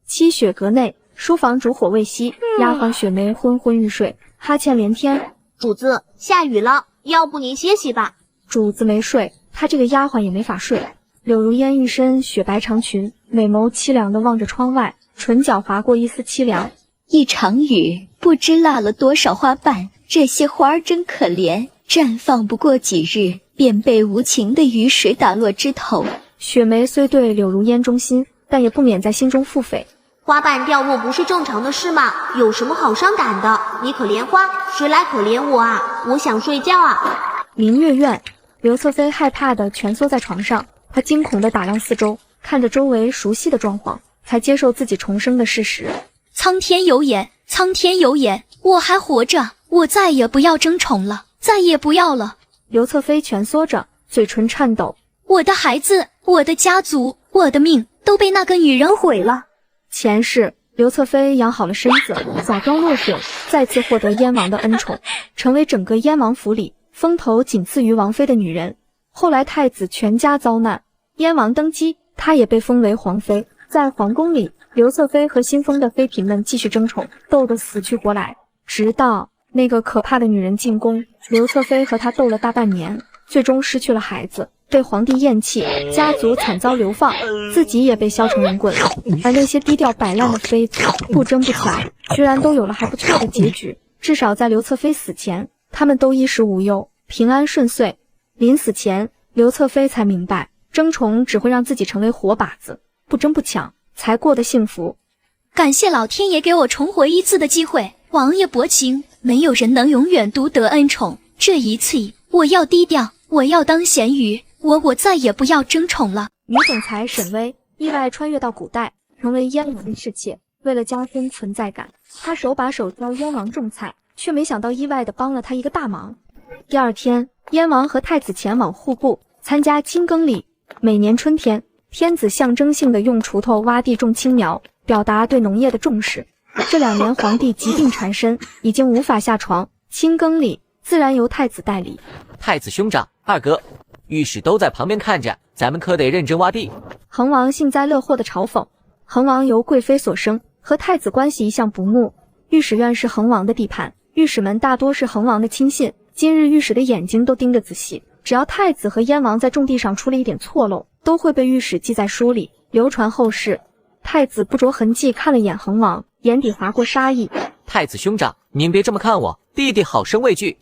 七雪阁内，书房烛火未熄，丫鬟雪梅昏昏欲睡，哈欠连天。主子，下雨了，要不您歇息吧。主子没睡，她这个丫鬟也没法睡。柳如烟一身雪白长裙，美眸凄凉地望着窗外，唇角划过一丝凄凉。一场雨，不知落了多少花瓣，这些花儿真可怜，绽放不过几日，便被无情的雨水打落枝头。雪梅虽对柳如烟忠心，但也不免在心中腹诽。花瓣掉落不是正常的事吗？有什么好伤感的？你可怜花，谁来可怜我啊？我想睡觉啊。明月院，刘侧妃害怕地蜷缩在床上，她惊恐地打量四周，看着周围熟悉的状况，才接受自己重生的事实。苍天有眼，苍天有眼，我还活着，我再也不要争宠了，再也不要了。刘侧妃蜷缩着，嘴唇颤抖。我的孩子，我的家族，我的命都被那个女人毁了。前世，刘侧妃养好了身子，假装落水，再次获得燕王的恩宠，成为整个燕王府里风头仅次于王妃的女人。后来太子全家遭难，燕王登基，她也被封为皇妃。在皇宫里，刘侧妃和新封的妃嫔们继续争宠，斗得死去活来，直到那个可怕的女人进宫，刘侧妃和她斗了大半年，最终失去了孩子，被皇帝厌弃，家族惨遭流放，自己也被削成人棍。而那些低调摆烂的妃子，不争不抢，居然都有了还不错的结局。至少在刘侧妃死前，他们都衣食无忧，平安顺遂。临死前，刘侧妃才明白，争宠只会让自己成为活靶子，不争不抢才过得幸福。感谢老天爷给我重活一次的机会，王爷薄情，没有人能永远独得恩宠。这一次，我要低调，我要当咸鱼，我再也不要争宠了。女总裁沈薇意外穿越到古代，成为燕王的侍妾。为了加分存在感，她手把手教燕王种菜，却没想到意外地帮了他一个大忙。第二天，燕王和太子前往户部参加青耕礼。每年春天，天子象征性地用锄头挖地种青苗，表达对农业的重视。这2年皇帝疾病缠身，已经无法下床，青耕礼自然由太子代理。太子兄长、二哥，御史都在旁边看着，咱们可得认真挖地。恒王幸灾乐祸的嘲讽。恒王由贵妃所生，和太子关系一向不睦。御史院是恒王的地盘，御史们大多是恒王的亲信。今日御史的眼睛都盯着仔细，只要太子和燕王在种地上出了一点错漏，都会被御史记在书里，流传后世。太子不着痕迹看了眼恒王，眼底划过杀意。太子兄长，您别这么看我，弟弟好生畏惧。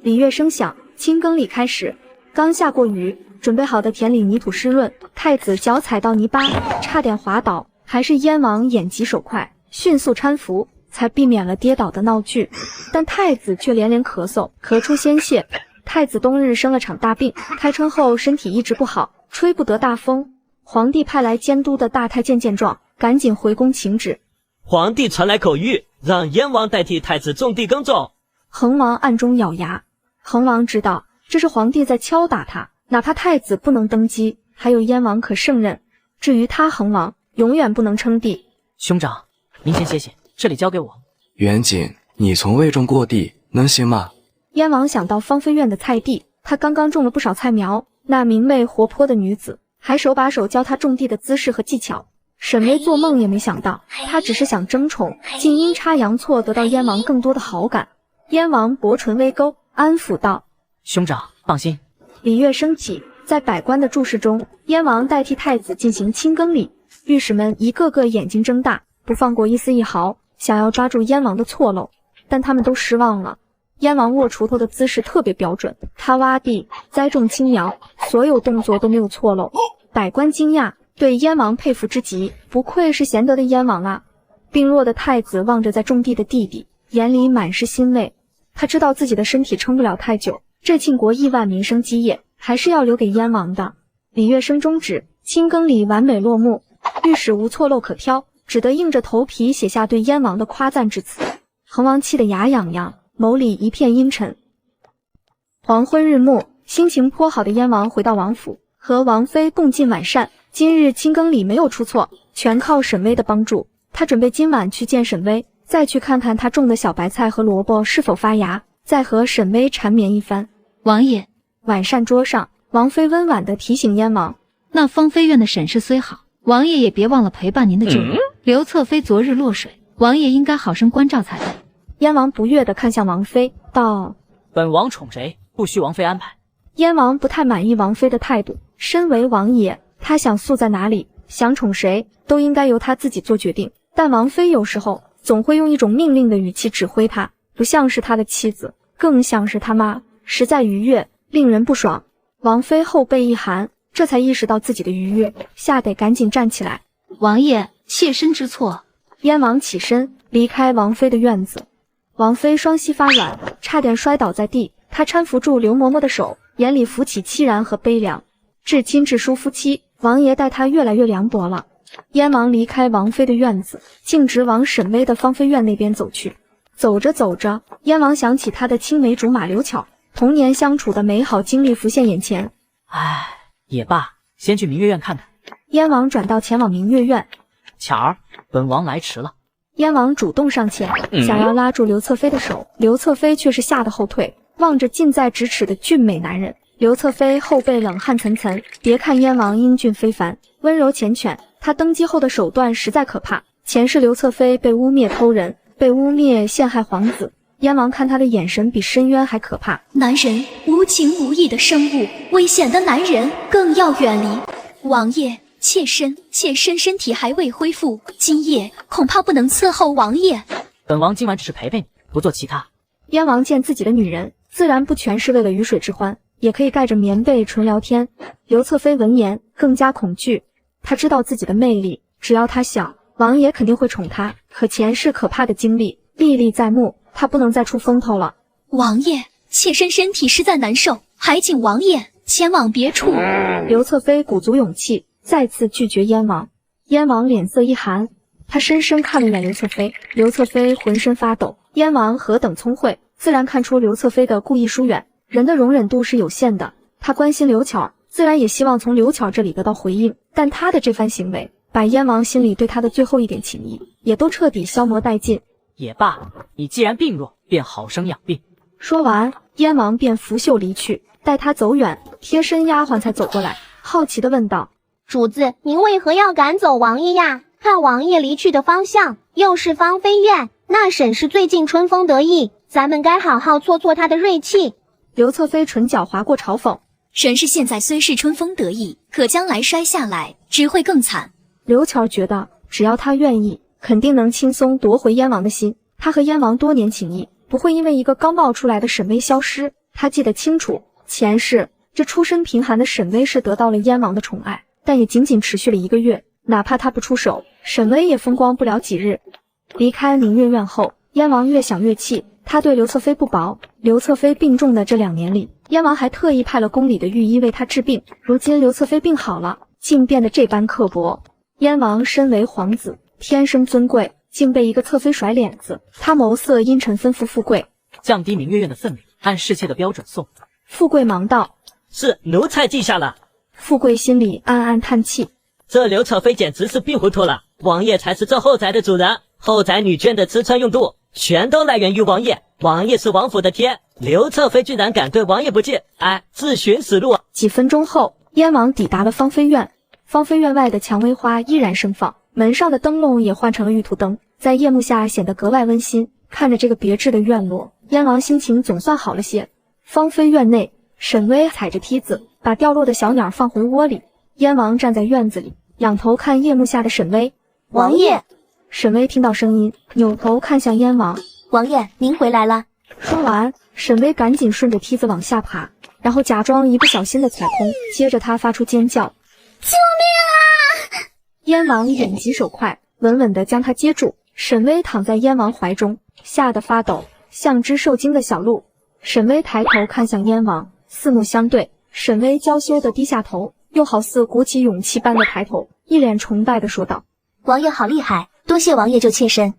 礼乐声响，青耕礼开始。刚下过雨，准备好的田里泥土湿润，太子脚踩到泥巴，差点滑倒，还是燕王眼疾手快，迅速搀扶，才避免了跌倒的闹剧。但太子却连连咳嗽，咳出鲜血。太子冬日生了场大病，开春后身体一直不好，吹不得大风。皇帝派来监督的大太监见状，赶紧回宫请旨。皇帝传来口谕，让燕王代替太子种地耕种。恒王暗中咬牙。恒王知道这是皇帝在敲打他，哪怕太子不能登基，还有燕王可胜任。至于他恒王，永远不能称帝。兄长，您先歇歇，这里交给我。远景，你从未种过地，能行吗？燕王想到芳菲院的菜地，他刚刚种了不少菜苗，那明媚活泼的女子还手把手教他种地的姿势和技巧。沈巍做梦也没想到，他只是想争宠，竟阴差阳错得到燕王更多的好感。燕王薄唇微勾，安抚道：兄长放心。礼乐升起，在百官的注视中，燕王代替太子进行青耕礼。御史们一个个眼睛睁大，不放过一丝一毫，想要抓住燕王的错漏，但他们都失望了。燕王握锄头的姿势特别标准，他挖地、栽种青苗，所有动作都没有错漏。百官惊讶，对燕王佩服之极，不愧是贤德的燕王啊。病弱的太子望着在种地的弟弟，眼里满是欣慰。他知道自己的身体撑不了太久，这庆国亿万民生基业还是要留给燕王的。礼乐声终止，青耕礼完美落幕。御史无错漏可挑，只得硬着头皮写下对燕王的夸赞之词。恒王气得牙痒痒，眸里一片阴沉。黄昏日暮，心情颇好的燕王回到王府，和王妃共进晚膳。今日青耕礼没有出错，全靠沈巍的帮助。他准备今晚去见沈巍，再去看看他种的小白菜和萝卜是否发芽，再和沈巍缠绵一番。王爷，晚膳桌上，王妃温婉地提醒燕王，那芳妃院的审视虽好，王爷也别忘了陪伴您的旧人刘侧妃昨日落水，王爷应该好生关照才对。燕王不悦地看向王妃，道：本王宠谁，不需王妃安排。燕王不太满意王妃的态度，身为王爷，他想宿在哪里，想宠谁，都应该由他自己做决定。但王妃有时候总会用一种命令的语气指挥他，不像是他的妻子，更像是他妈，实在逾越，令人不爽。王妃后背一寒，这才意识到自己的逾越，吓得赶紧站起来。王爷，妾身知错。燕王起身离开王妃的院子，王妃双膝发软，差点摔倒在地。她搀扶住刘嬷嬷的手，眼里浮起凄然和悲凉。至亲至疏夫妻，王爷待她越来越凉薄了。燕王离开王妃的院子，径直往沈巍的芳妃院那边走去。走着走着，燕王想起他的青梅竹马刘巧，童年相处的美好经历浮现眼前。唉，也罢，先去明月院看看。燕王转道前往明月院。巧儿，本王来迟了。燕王主动上前，想要拉住刘侧妃的手，刘侧妃却是吓得后退，望着近在咫尺的俊美男人。刘侧妃后背冷汗涔涔，别看燕王英俊非凡，温柔缱绻，他登基后的手段实在可怕。前世刘侧妃被污蔑偷人，被污蔑陷害皇子，燕王看他的眼神比深渊还可怕。男人无情无义的生物，危险的男人更要远离。王爷，妾身身体还未恢复，今夜恐怕不能伺候王爷。本王今晚只是陪陪你，不做其他。燕王见自己的女人，自然不全是为了鱼水之欢，也可以盖着棉被纯聊天。刘侧妃闻言更加恐惧，她知道自己的魅力，只要她想，王爷肯定会宠她。可前世可怕的经历历历在目，她不能再出风头了。王爷，妾身身体实在难受，还请王爷前往别处。刘侧妃鼓足勇气，再次拒绝燕王。燕王脸色一寒，他深深看了眼刘侧妃，刘侧妃浑身发抖。燕王何等聪慧，自然看出刘侧妃的故意疏远。人的容忍度是有限的，他关心刘巧，自然也希望从刘巧这里得到回应。但他的这番行为，把燕王心里对他的最后一点情谊也都彻底消磨殆尽。也罢，你既然病弱，便好生养病。说完，燕王便拂袖离去。待他走远，贴身丫鬟才走过来，好奇地问道：主子，您为何要赶走王爷呀？看王爷离去的方向，又是芳妃院，那沈氏最近春风得意，咱们该好好挫挫他的锐气。刘侧妃唇角划过嘲讽：沈氏现在虽是春风得意，可将来摔下来，只会更惨。刘巧觉得，只要他愿意，肯定能轻松夺回燕王的心。他和燕王多年情谊，不会因为一个刚冒出来的沈巍消失。他记得清楚，前世这出身贫寒的沈巍是得到了燕王的宠爱，但也仅仅持续了1个月。哪怕他不出手，沈巍也风光不了几日。离开明月院后，燕王越想越气，他对刘侧妃不薄。刘侧妃病重的这2年里，燕王还特意派了宫里的御医为她治病。如今刘侧妃病好了，竟变得这般刻薄。燕王身为皇子，天生尊贵，竟被一个侧妃甩脸子。他眸色阴沉，吩咐富贵降低明月院的分量，按侍妾的标准送。富贵忙道：是奴才记下了。富贵心里暗暗叹气，这刘侧妃简直是病糊涂了。王爷才是这后宅的主人，后宅女眷的吃穿用度全都来源于王爷。王爷是王府的天，刘侧妃居然敢对王爷不敬，自寻死路。几分钟后，燕王抵达了芳妃院。芳妃院外的蔷薇花依然盛放，门上的灯笼也换成了玉兔灯，在夜幕下显得格外温馨。看着这个别致的院落，燕王心情总算好了些。芳妃院内，沈巍踩着梯子，把掉落的小鸟放回窝里。燕王站在院子里，仰头看夜幕下的沈巍。王爷！沈巍听到声音，扭头看向燕王。王爷，您回来了。说完，沈巍赶紧顺着梯子往下爬，然后假装一不小心的踩空，接着他发出尖叫：救命啊！燕王眼疾手快，稳稳地将他接住。沈巍躺在燕王怀中，吓得发抖，像只受惊的小鹿。沈巍抬头看向燕王，四目相对。沈巍娇羞地低下头，又好似鼓起勇气般的抬头，一脸崇拜地说道：王爷好厉害，多谢王爷救妾身。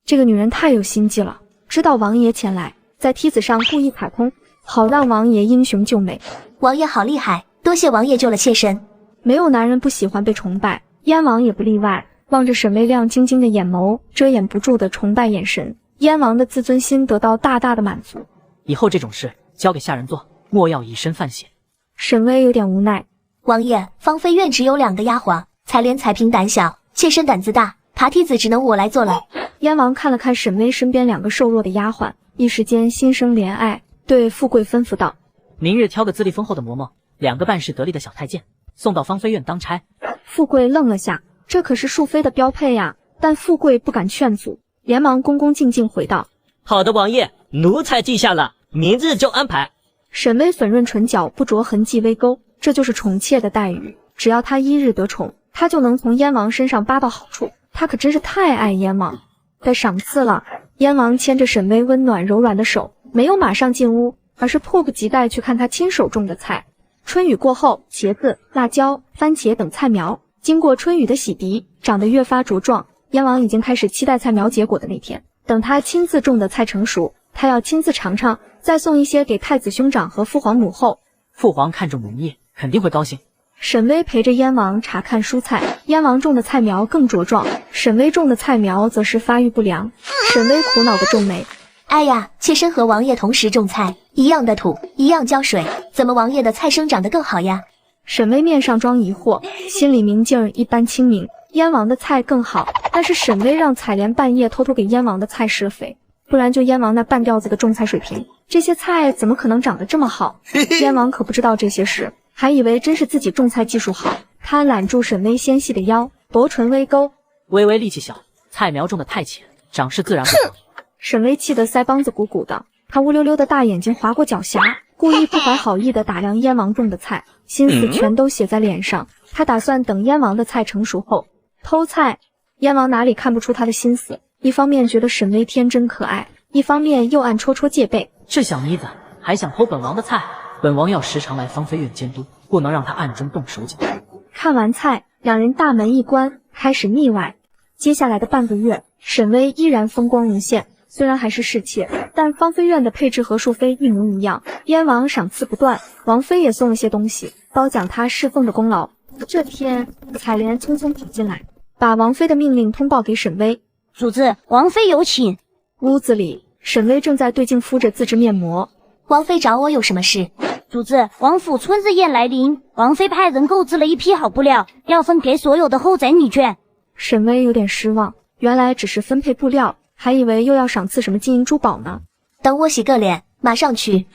这个女人太有心计了，知道王爷前来，在梯子上故意踩空，好让王爷英雄救美。王爷好厉害，多谢王爷救了妾身。没有男人不喜欢被崇拜，燕王也不例外。望着沈巍亮晶晶的眼眸，遮掩不住的崇拜眼神，燕王的自尊心得到大大的满足。以后这种事交给下人做，莫要以身犯险。沈巍有点无奈。王爷，芳菲院只有2个丫鬟，采莲、彩萍胆小，妾身胆子大，爬梯子只能我来做了。燕王看了看沈巍身边2个瘦弱的丫鬟，一时间心生怜爱，对富贵吩咐道：明日挑个资历丰厚的嬷嬷，2个办事得力的小太监，送到芳菲院当差。富贵愣了下，这可是淑妃的标配呀，但富贵不敢劝阻，连忙恭恭敬敬回道：好的，王爷，奴才记下了，明日就安排。沈巍粉润唇角，不着痕迹微勾，这就是宠妾的待遇。只要他一日得宠，他就能从燕王身上扒到好处。他可真是太爱燕王。该赏赐了。燕王牵着沈巍温暖柔软的手，没有马上进屋，而是迫不及待去看他亲手种的菜。春雨过后，茄子、辣椒、番茄等菜苗经过春雨的洗涤，长得越发茁壮。燕王已经开始期待菜苗结果的那天。等他亲自种的菜成熟，他要亲自尝尝，再送一些给太子兄长和父皇母后。父皇看中母孽，肯定会高兴。沈巍陪着燕王查看蔬菜，燕王种的菜苗更茁壮，沈巍种的菜苗则是发育不良。沈巍苦恼地皱眉：哎呀，妾身和王爷同时种菜，一样的土，一样浇水，怎么王爷的菜生长得更好呀？沈巍面上装疑惑，心里明镜一般清明。燕王的菜更好，但是沈巍让采莲半夜偷偷给燕王的菜施了肥，不然就燕王那半吊子的种菜水平，这些菜怎么可能长得这么好？燕王可不知道这些事，还以为真是自己种菜技术好。他揽住沈巍纤细的腰，薄唇微勾：微微力气小，菜苗种得太浅，长势自然不好。沈巍气得腮帮子鼓鼓的，他乌溜溜的大眼睛划过狡黠，故意不怀好意的打量燕王种的菜，心思全都写在脸上。他打算等燕王的菜成熟后偷菜。燕王哪里看不出他的心思，一方面觉得沈巍天真可爱，一方面又暗戳戳戒备。这小妮子还想偷本王的菜，本王要时常来芳菲院监督，不能让他暗中动手脚。看完菜，两人大门一关，开始腻歪。接下来的半个月，沈巍依然风光无限。虽然还是侍妾，但芳菲院的配置和淑妃一模一样。燕王赏赐不断，王妃也送了些东西，褒奖他侍奉的功劳。这天，采莲匆匆跑进来，把王妃的命令通报给沈巍。主子，王妃有请。屋子里，沈巍正在对镜敷着自制面膜。王妃找我有什么事？主子，王府春日宴来临，王妃派人购置了一批好布料，要分给所有的后宅女眷。沈巍有点失望，原来只是分配布料，还以为又要赏赐什么金银珠宝呢。等我洗个脸，马上去。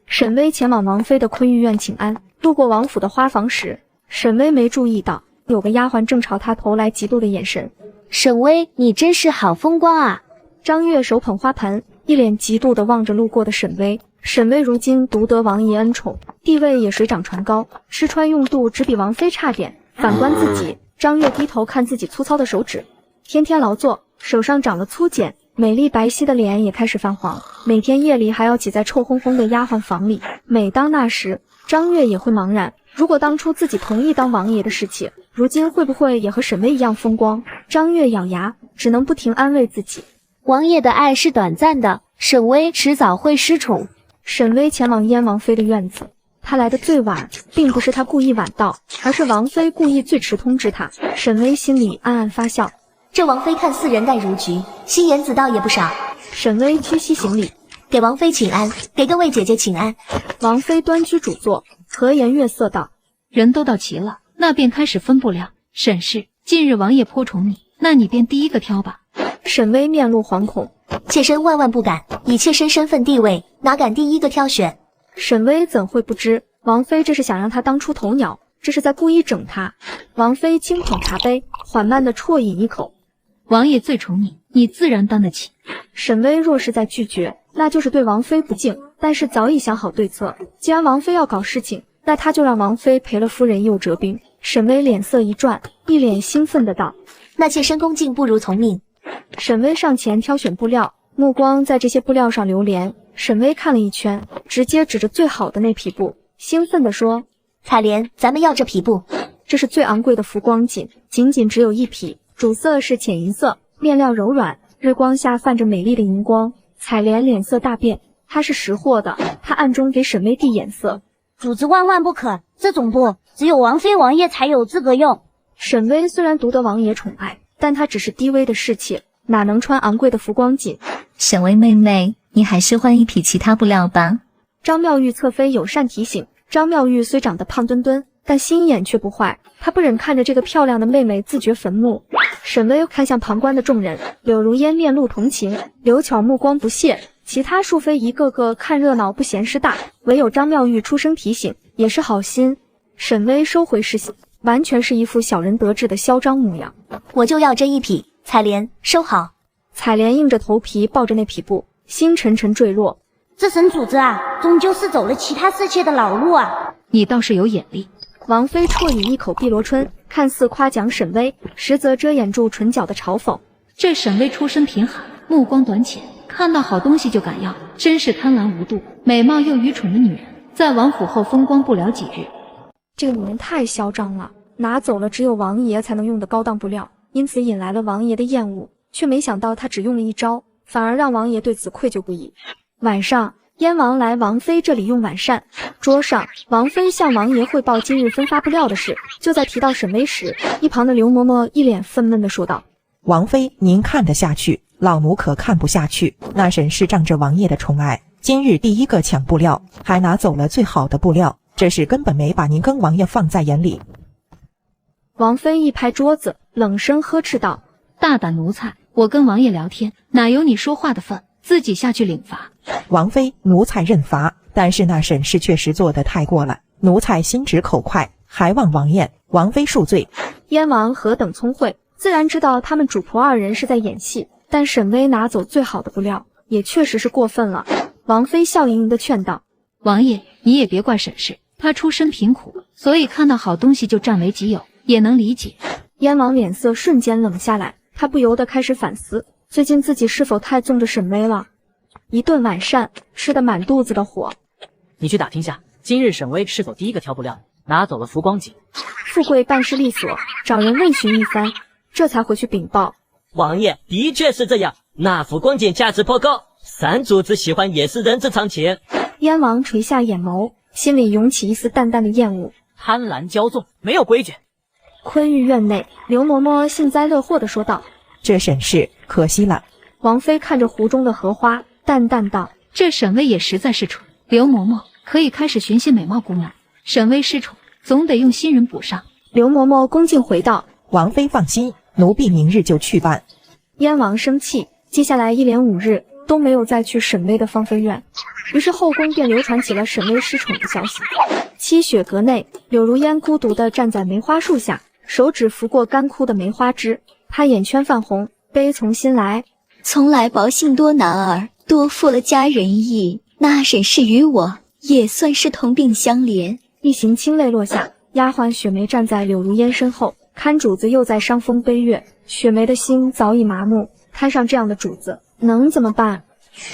沈巍前往王妃的昆玉院请安，路过王府的花房时，沈巍没注意到有个丫鬟正朝他投来嫉妒的眼神。沈巍，你真是好风光啊！张月手捧花盆，一脸嫉妒地望着路过的沈巍。沈巍如今独得王爷恩宠，地位也水涨船高，吃穿用度只比王妃差点。反观自己，张月低头看自己粗糙的手指，天天劳作，手上长了粗茧，美丽白皙的脸也开始泛黄。每天夜里还要挤在臭烘烘的丫鬟房里。每当那时，张月也会茫然，如果当初自己同意当王爷的侍妾，如今会不会也和沈巍一样风光？张月咬牙，只能不停安慰自己。王爷的爱是短暂的，沈巍迟早会失宠。沈巍前往燕王妃的院子，他来的最晚，并不是他故意晚到，而是王妃故意最迟通知他。沈巍心里暗暗发笑，这王妃看似人淡如菊，心眼子倒也不少。沈巍屈膝行礼，给王妃请安，给各位姐姐请安。王妃端居主座，和颜悦色道：人都到齐了，那便开始分布了。沈氏，近日王爷颇宠你，那你便第一个挑吧。沈巍面露惶恐，妾身万万不敢，以妾身身份地位，哪敢第一个挑选？沈巍怎会不知，王妃这是想让他当出头鸟，这是在故意整他。王妃轻捧茶杯，缓慢地啜饮一口。王爷最宠你，你自然担得起。沈巍若是再拒绝，那就是对王妃不敬，但是早已想好对策。既然王妃要搞事情，那他就让王妃赔了夫人又折兵。沈巍脸色一转，一脸兴奋的道：那妾身恭敬不如从命。沈巍上前挑选布料，目光在这些布料上流连。沈巍看了一圈，直接指着最好的那匹布，兴奋地说：采莲，咱们要这匹布。这是最昂贵的浮光锦，仅仅只有一匹，主色是浅银色，面料柔软，日光下泛着美丽的荧光。采莲脸色大变，她是识货的，她暗中给沈巍递眼色。主子万万不可，这种布只有王妃王爷才有资格用。沈巍虽然独得王爷宠爱，但她只是低微的侍妾，哪能穿昂贵的浮光锦？沈巍妹妹，你还是换一匹其他布料吧。张妙玉侧妃友善提醒，张妙玉虽长得胖墩墩，但心眼却不坏，她不忍看着这个漂亮的妹妹自掘坟墓。沈巍看向旁观的众人，柳如烟面露同情，刘巧目光不屑，其他淑妃一个个看热闹不嫌事大，唯有张妙玉出声提醒，也是好心。沈巍收回视线，完全是一副小人得志的嚣张模样。我就要这一匹，采莲收好。采莲硬着头皮抱着那匹布，心沉沉坠落。这沈主子啊，终究是走了其他侍妾的老路啊。你倒是有眼力。王妃啜饮一口碧螺春，看似夸奖沈巍，实则遮掩住唇角的嘲讽。这沈巍出身贫寒，目光短浅，看到好东西就敢要，真是贪婪无度、美貌又愚蠢的女人，在王府后风光不了几日。这个女人太嚣张了，拿走了只有王爷才能用的高档布料，因此引来了王爷的厌恶，却没想到她只用了一招，反而让王爷对此愧疚不已。晚上，燕王来王妃这里用晚膳，桌上王妃向王爷汇报今日分发布料的事。就在提到沈巍时，一旁的刘嬷嬷一脸愤懑地说道：王妃您看得下去，老奴可看不下去。那沈是仗着王爷的宠爱，今日第一个抢布料，还拿走了最好的布料，这事根本没把您跟王爷放在眼里。王妃一拍桌子，冷声呵斥道：大胆奴才，我跟王爷聊天，哪有你说话的份？自己下去领罚。王妃，奴才认罚，但是那沈氏确实做得太过了，奴才心直口快，还望王爷王妃恕罪。燕王何等聪慧，自然知道他们主仆二人是在演戏，但沈巍拿走最好的布料，也确实是过分了。王妃笑盈盈地劝道：王爷，你也别怪沈氏，她出身贫苦，所以看到好东西就占为己有，也能理解。燕王脸色瞬间冷下来，他不由得开始反思，最近自己是否太纵着沈巍了。一顿晚膳吃得满肚子的火。你去打听下，今日沈巍是否第一个挑布料，拿走了浮光锦。富贵办事利索，找人问询一番，这才回去禀报。王爷的确是这样，那浮光锦价值颇高，三主子喜欢也是人之常情。燕王垂下眼眸，心里涌起一丝淡淡的厌恶。贪婪骄纵，没有规矩。坤玉院内，刘嬷嬷幸灾乐祸地说道：这沈氏可惜了。王妃看着湖中的荷花，淡淡道：这沈巍也实在是蠢。刘嬷嬷可以开始寻些美貌姑娘，沈巍失宠，总得用新人补上。刘嬷嬷恭敬回道：王妃放心，奴婢明日就去办。燕王生气，接下来一连5日都没有再去沈巍的芳菲院，于是后宫便流传起了沈巍失宠的消息。七雪阁内，柳如烟孤独地站在梅花树下，手指拂过干枯的梅花枝，她眼圈泛红，悲从心来。从来薄幸多男儿，多负了佳人意。那沈氏与我也算是同病相怜。一行清泪落下，丫鬟雪梅站在柳如烟身后，看主子又在伤风悲月。雪梅的心早已麻木，摊上这样的主子能怎么办？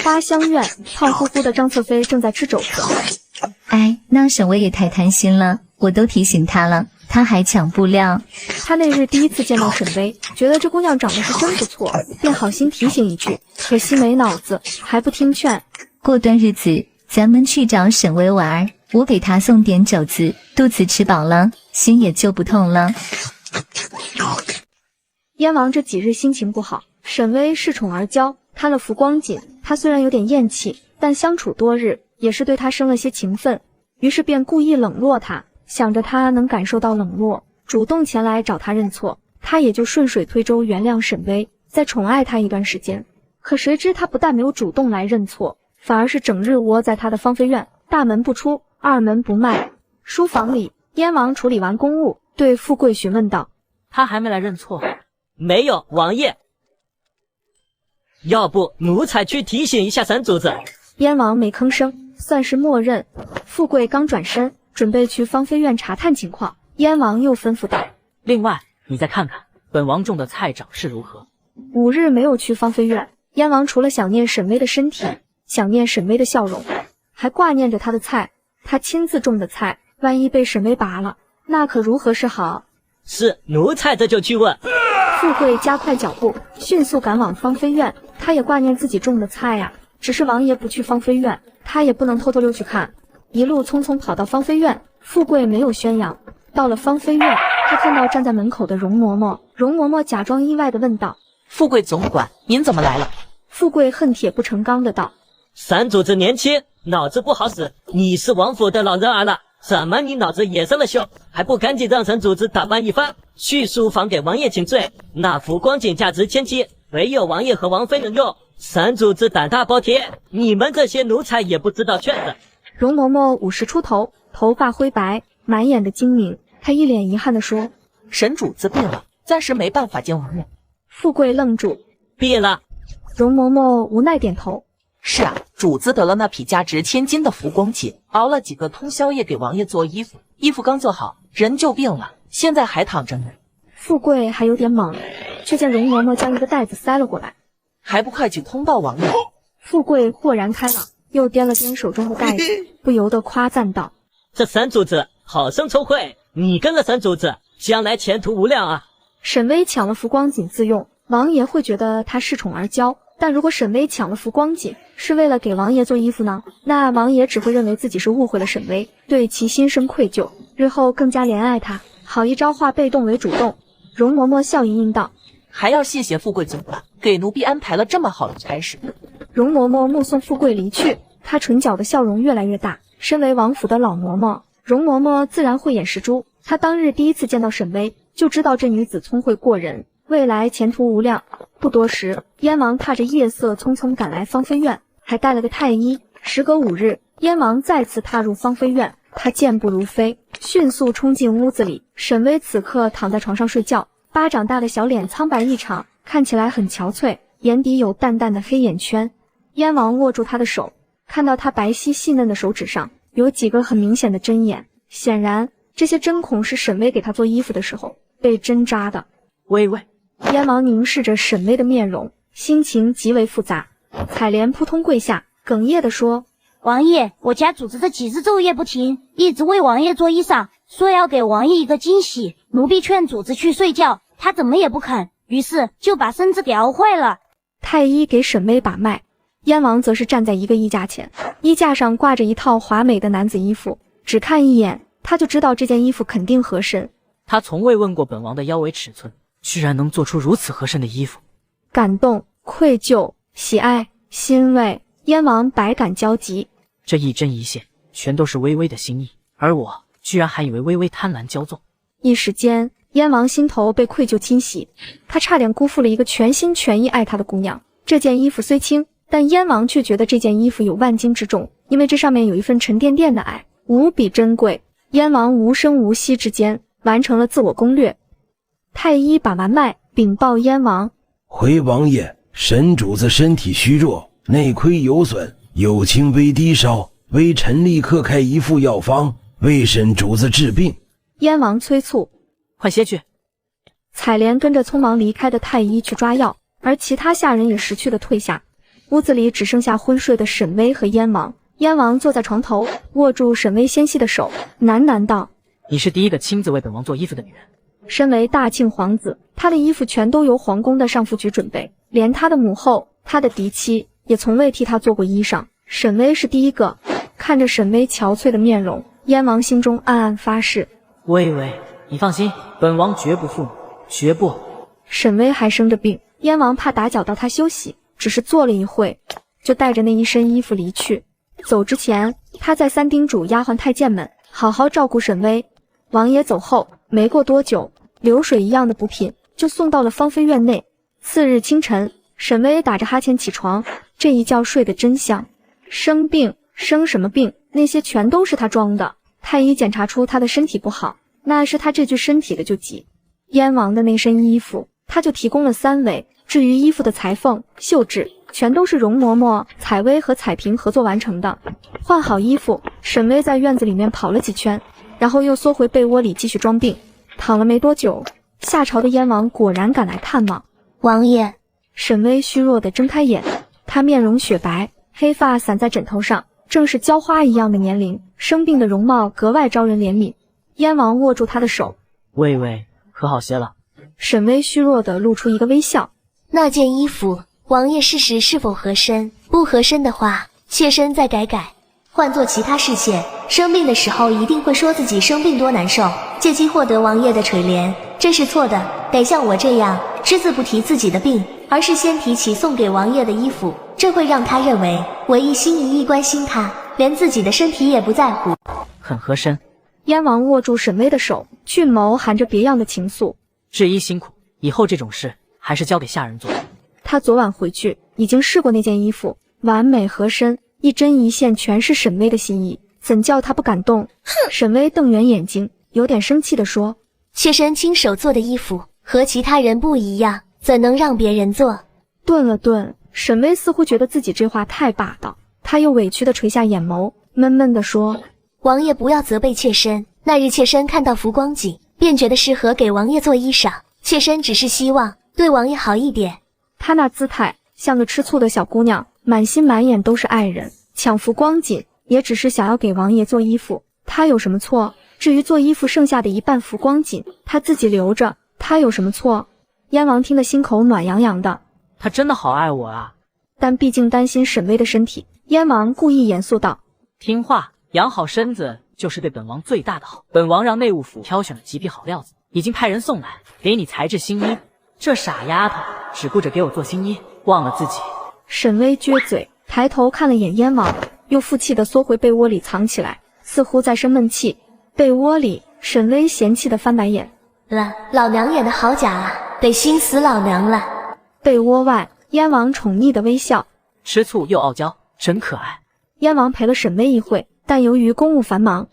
花香院，胖乎乎的张侧妃正在吃肘子。哎，那沈巍也太贪心了，我都提醒他了，他还抢布料。他那日第一次见到沈巍，觉得这姑娘长得是真不错，便好心提醒一句，可惜没脑子，还不听劝。过段日子咱们去找沈巍玩，我给他送点肘子，肚子吃饱了，心也就不痛了。燕王这几日心情不好，沈巍恃宠而骄，贪了浮光锦，他虽然有点厌弃，但相处多日，也是对他生了些情分，于是便故意冷落他，想着他能感受到冷落，主动前来找他认错，他也就顺水推舟原谅沈巍，再宠爱他一段时间。可谁知他不但没有主动来认错，反而是整日窝在他的芳菲院，大门不出，二门不迈。书房里，燕王处理完公务，对富贵询问道：他还没来认错？没有，王爷。要不奴才去提醒一下三主子。燕王没吭声，算是默认。富贵刚转身，准备去芳菲院查探情况，燕王又吩咐道：另外，你再看看本王种的菜长势如何。5日没有去芳菲院，燕王除了想念沈巍的身体，想念沈巍的笑容，还挂念着他的菜。他亲自种的菜，万一被沈巍拔了，那可如何是好？是，奴才这就去问。富贵加快脚步，迅速赶往芳菲院。他也挂念自己种的菜呀，只是王爷不去芳菲院，他也不能偷偷溜去看。一路匆匆跑到芳菲院，富贵没有宣扬。到了芳菲院，他看到站在门口的容嬷嬷，容嬷嬷假装意外地问道：富贵总管，您怎么来了？富贵恨铁不成钢的道：三主子年轻，脑子不好使，你是王府的老人儿了，怎么你脑子也这么秀，还不赶紧让沈主子打扮一番，去书房给王爷请罪？那幅光景价值千金，唯有王爷和王妃能用。沈主子胆大包天，你们这些奴才也不知道劝子。容嬷嬷50出头，头发灰白，满眼的精明。她一脸遗憾地说：“沈主子病了，暂时没办法见王爷。”富贵愣住，病了。容嬷嬷无奈点头：“是啊，主子得了那匹价值千金的浮光锦，熬了几个通宵夜给王爷做衣服，衣服刚做好，人就病了，现在还躺着呢。”富贵还有点懵，却见容嬷嬷将一个袋子塞了过来，还不快去通报王爷？富贵豁然开朗，又掂了掂手中的袋子，不由得夸赞道：“这沈主子好生聪慧，你跟了沈主子，将来前途无量啊！”沈巍抢了浮光锦自用，王爷会觉得他恃宠而骄；但如果沈巍抢了浮光锦是为了给王爷做衣服呢，那王爷只会认为自己是误会了沈巍，对其心生愧疚，日后更加怜爱他。好一招化被动为主动。容嬷嬷笑盈盈道：“还要谢谢富贵总管，给奴婢安排了这么好的差事。”容嬷嬷目送富贵离去，她唇角的笑容越来越大。身为王府的老嬷嬷，容嬷嬷自然慧眼识珠。她当日第一次见到沈巍，就知道这女子聪慧过人，未来前途无量。不多时，燕王踏着夜色匆匆赶来芳菲院，还带了个太医。时隔5日，燕王再次踏入芳菲院，他健步如飞，迅速冲进屋子里。沈巍此刻躺在床上睡觉，巴掌大的小脸苍白异常，看起来很憔悴，眼底有淡淡的黑眼圈。燕王握住他的手，看到他白皙细嫩的手指上有几个很明显的针眼，显然这些针孔是沈巍给他做衣服的时候被针扎的。微微，燕王凝视着沈巍的面容，心情极为复杂。采莲扑通跪下，哽咽地说：“王爷，我家主子这几日昼夜不停，一直为王爷做衣裳，说要给王爷一个惊喜。奴婢劝主子去睡觉，他怎么也不肯，于是就把身子给熬坏了。”太医给沈巍把脉，燕王则是站在一个衣架前，衣架上挂着一套华美的男子衣服，只看一眼他就知道这件衣服肯定合身。他从未问过本王的腰围尺寸，居然能做出如此合身的衣服。感动、愧疚、喜爱、欣慰，燕王百感交集。这一针一线全都是微微的心意，而我居然还以为微微贪婪骄纵。一时间，燕王心头被愧疚侵袭，他差点辜负了一个全心全意爱他的姑娘。这件衣服虽轻，但燕王却觉得这件衣服有万斤之重，因为这上面有一份沉甸甸的爱，无比珍贵。燕王无声无息之间完成了自我攻略。太医把完脉，禀报燕王：“回王爷，沈主子身体虚弱，内亏有损，有轻微低烧，微臣立刻开一副药方，为沈主子治病。”燕王催促：“快些去！”采莲跟着匆忙离开的太医去抓药，而其他下人也识趣的退下。屋子里只剩下昏睡的沈巍和燕王。燕王坐在床头，握住沈巍纤细的手，喃喃道：“你是第一个亲自为本王做衣服的女人。”身为大庆皇子，他的衣服全都由皇宫的上服局准备，连他的母后、他的嫡妻也从未替他做过衣裳。沈巍是第一个。看着沈巍憔悴的面容，燕王心中暗暗发誓：“微微，你放心，本王绝不负你，绝不。”沈巍还生着病，燕王怕打搅到他休息，只是坐了一会，就带着那一身衣服离去。走之前，他再三叮嘱丫鬟太监们好好照顾沈巍。王爷走后，没过多久，流水一样的补品就送到了芳菲院内。次日清晨，沈巍打着哈欠起床，这一觉睡得真香。生病，生什么病？那些全都是他装的。太医检查出他的身体不好，那是他这具身体的救急。燕王的那身衣服，他就提供了3尾。至于衣服的裁缝、绣制，全都是容嬷嬷、采薇和彩萍合作完成的。换好衣服，沈巍在院子里面跑了几圈，然后又缩回被窝里继续装病。躺了没多久，下朝的燕王果然赶来探望。王爷，沈巍虚弱地睁开眼，他面容雪白，黑发散在枕头上，正是娇花一样的年龄，生病的容貌格外招人怜悯。燕王握住他的手：“微微，可好些了？”沈巍虚弱地露出一个微笑：“那件衣服，王爷试试是否合身，不合身的话，妾身再改改。换做其他侍妾，生病的时候一定会说自己生病多难受，借机获得王爷的垂怜，这是错的。得像我这样，只字不提自己的病，而是先提起送给王爷的衣服，这会让他认为我一心一意关心他，连自己的身体也不在乎。”很合身，燕王握住沈巍的手，俊眸含着别样的情愫。志一辛苦，以后这种事还是交给下人做。他昨晚回去已经试过那件衣服，完美合身，一针一线全是沈巍的心意，怎叫他不感动？沈巍瞪圆眼睛，有点生气地说：“妾身亲手做的衣服和其他人不一样，怎能让别人做？”顿了顿，沈巍似乎觉得自己这话太霸道，他又委屈地垂下眼眸，闷闷地说：“王爷不要责备妾身，那日妾身看到浮光锦，便觉得适合给王爷做衣裳。妾身只是希望对王爷好一点。”他那姿态像个吃醋的小姑娘，满心满眼都是爱人，抢浮光锦也只是想要给王爷做衣服，他有什么错？至于做衣服剩下的一半浮光锦，他自己留着，他有什么错？燕王听得心口暖洋洋的，他真的好爱我啊！但毕竟担心沈巍的身体，燕王故意严肃道：“听话，养好身子就是对本王最大的好。本王让内务府挑选了几匹好料子，已经派人送来，给你裁制新衣。这傻丫头只顾着给我做新衣，忘了自己。”沈巍撅嘴，抬头看了眼燕王，又负气地缩回被窝里藏起来，似乎在生闷气。被窝里，沈巍嫌弃地翻白眼：“老娘演的好假啊，得熏死老娘了。”被窝外，燕王宠溺的微笑，吃醋又傲娇，真可爱。燕王陪了沈巍一会，但由于公务繁忙，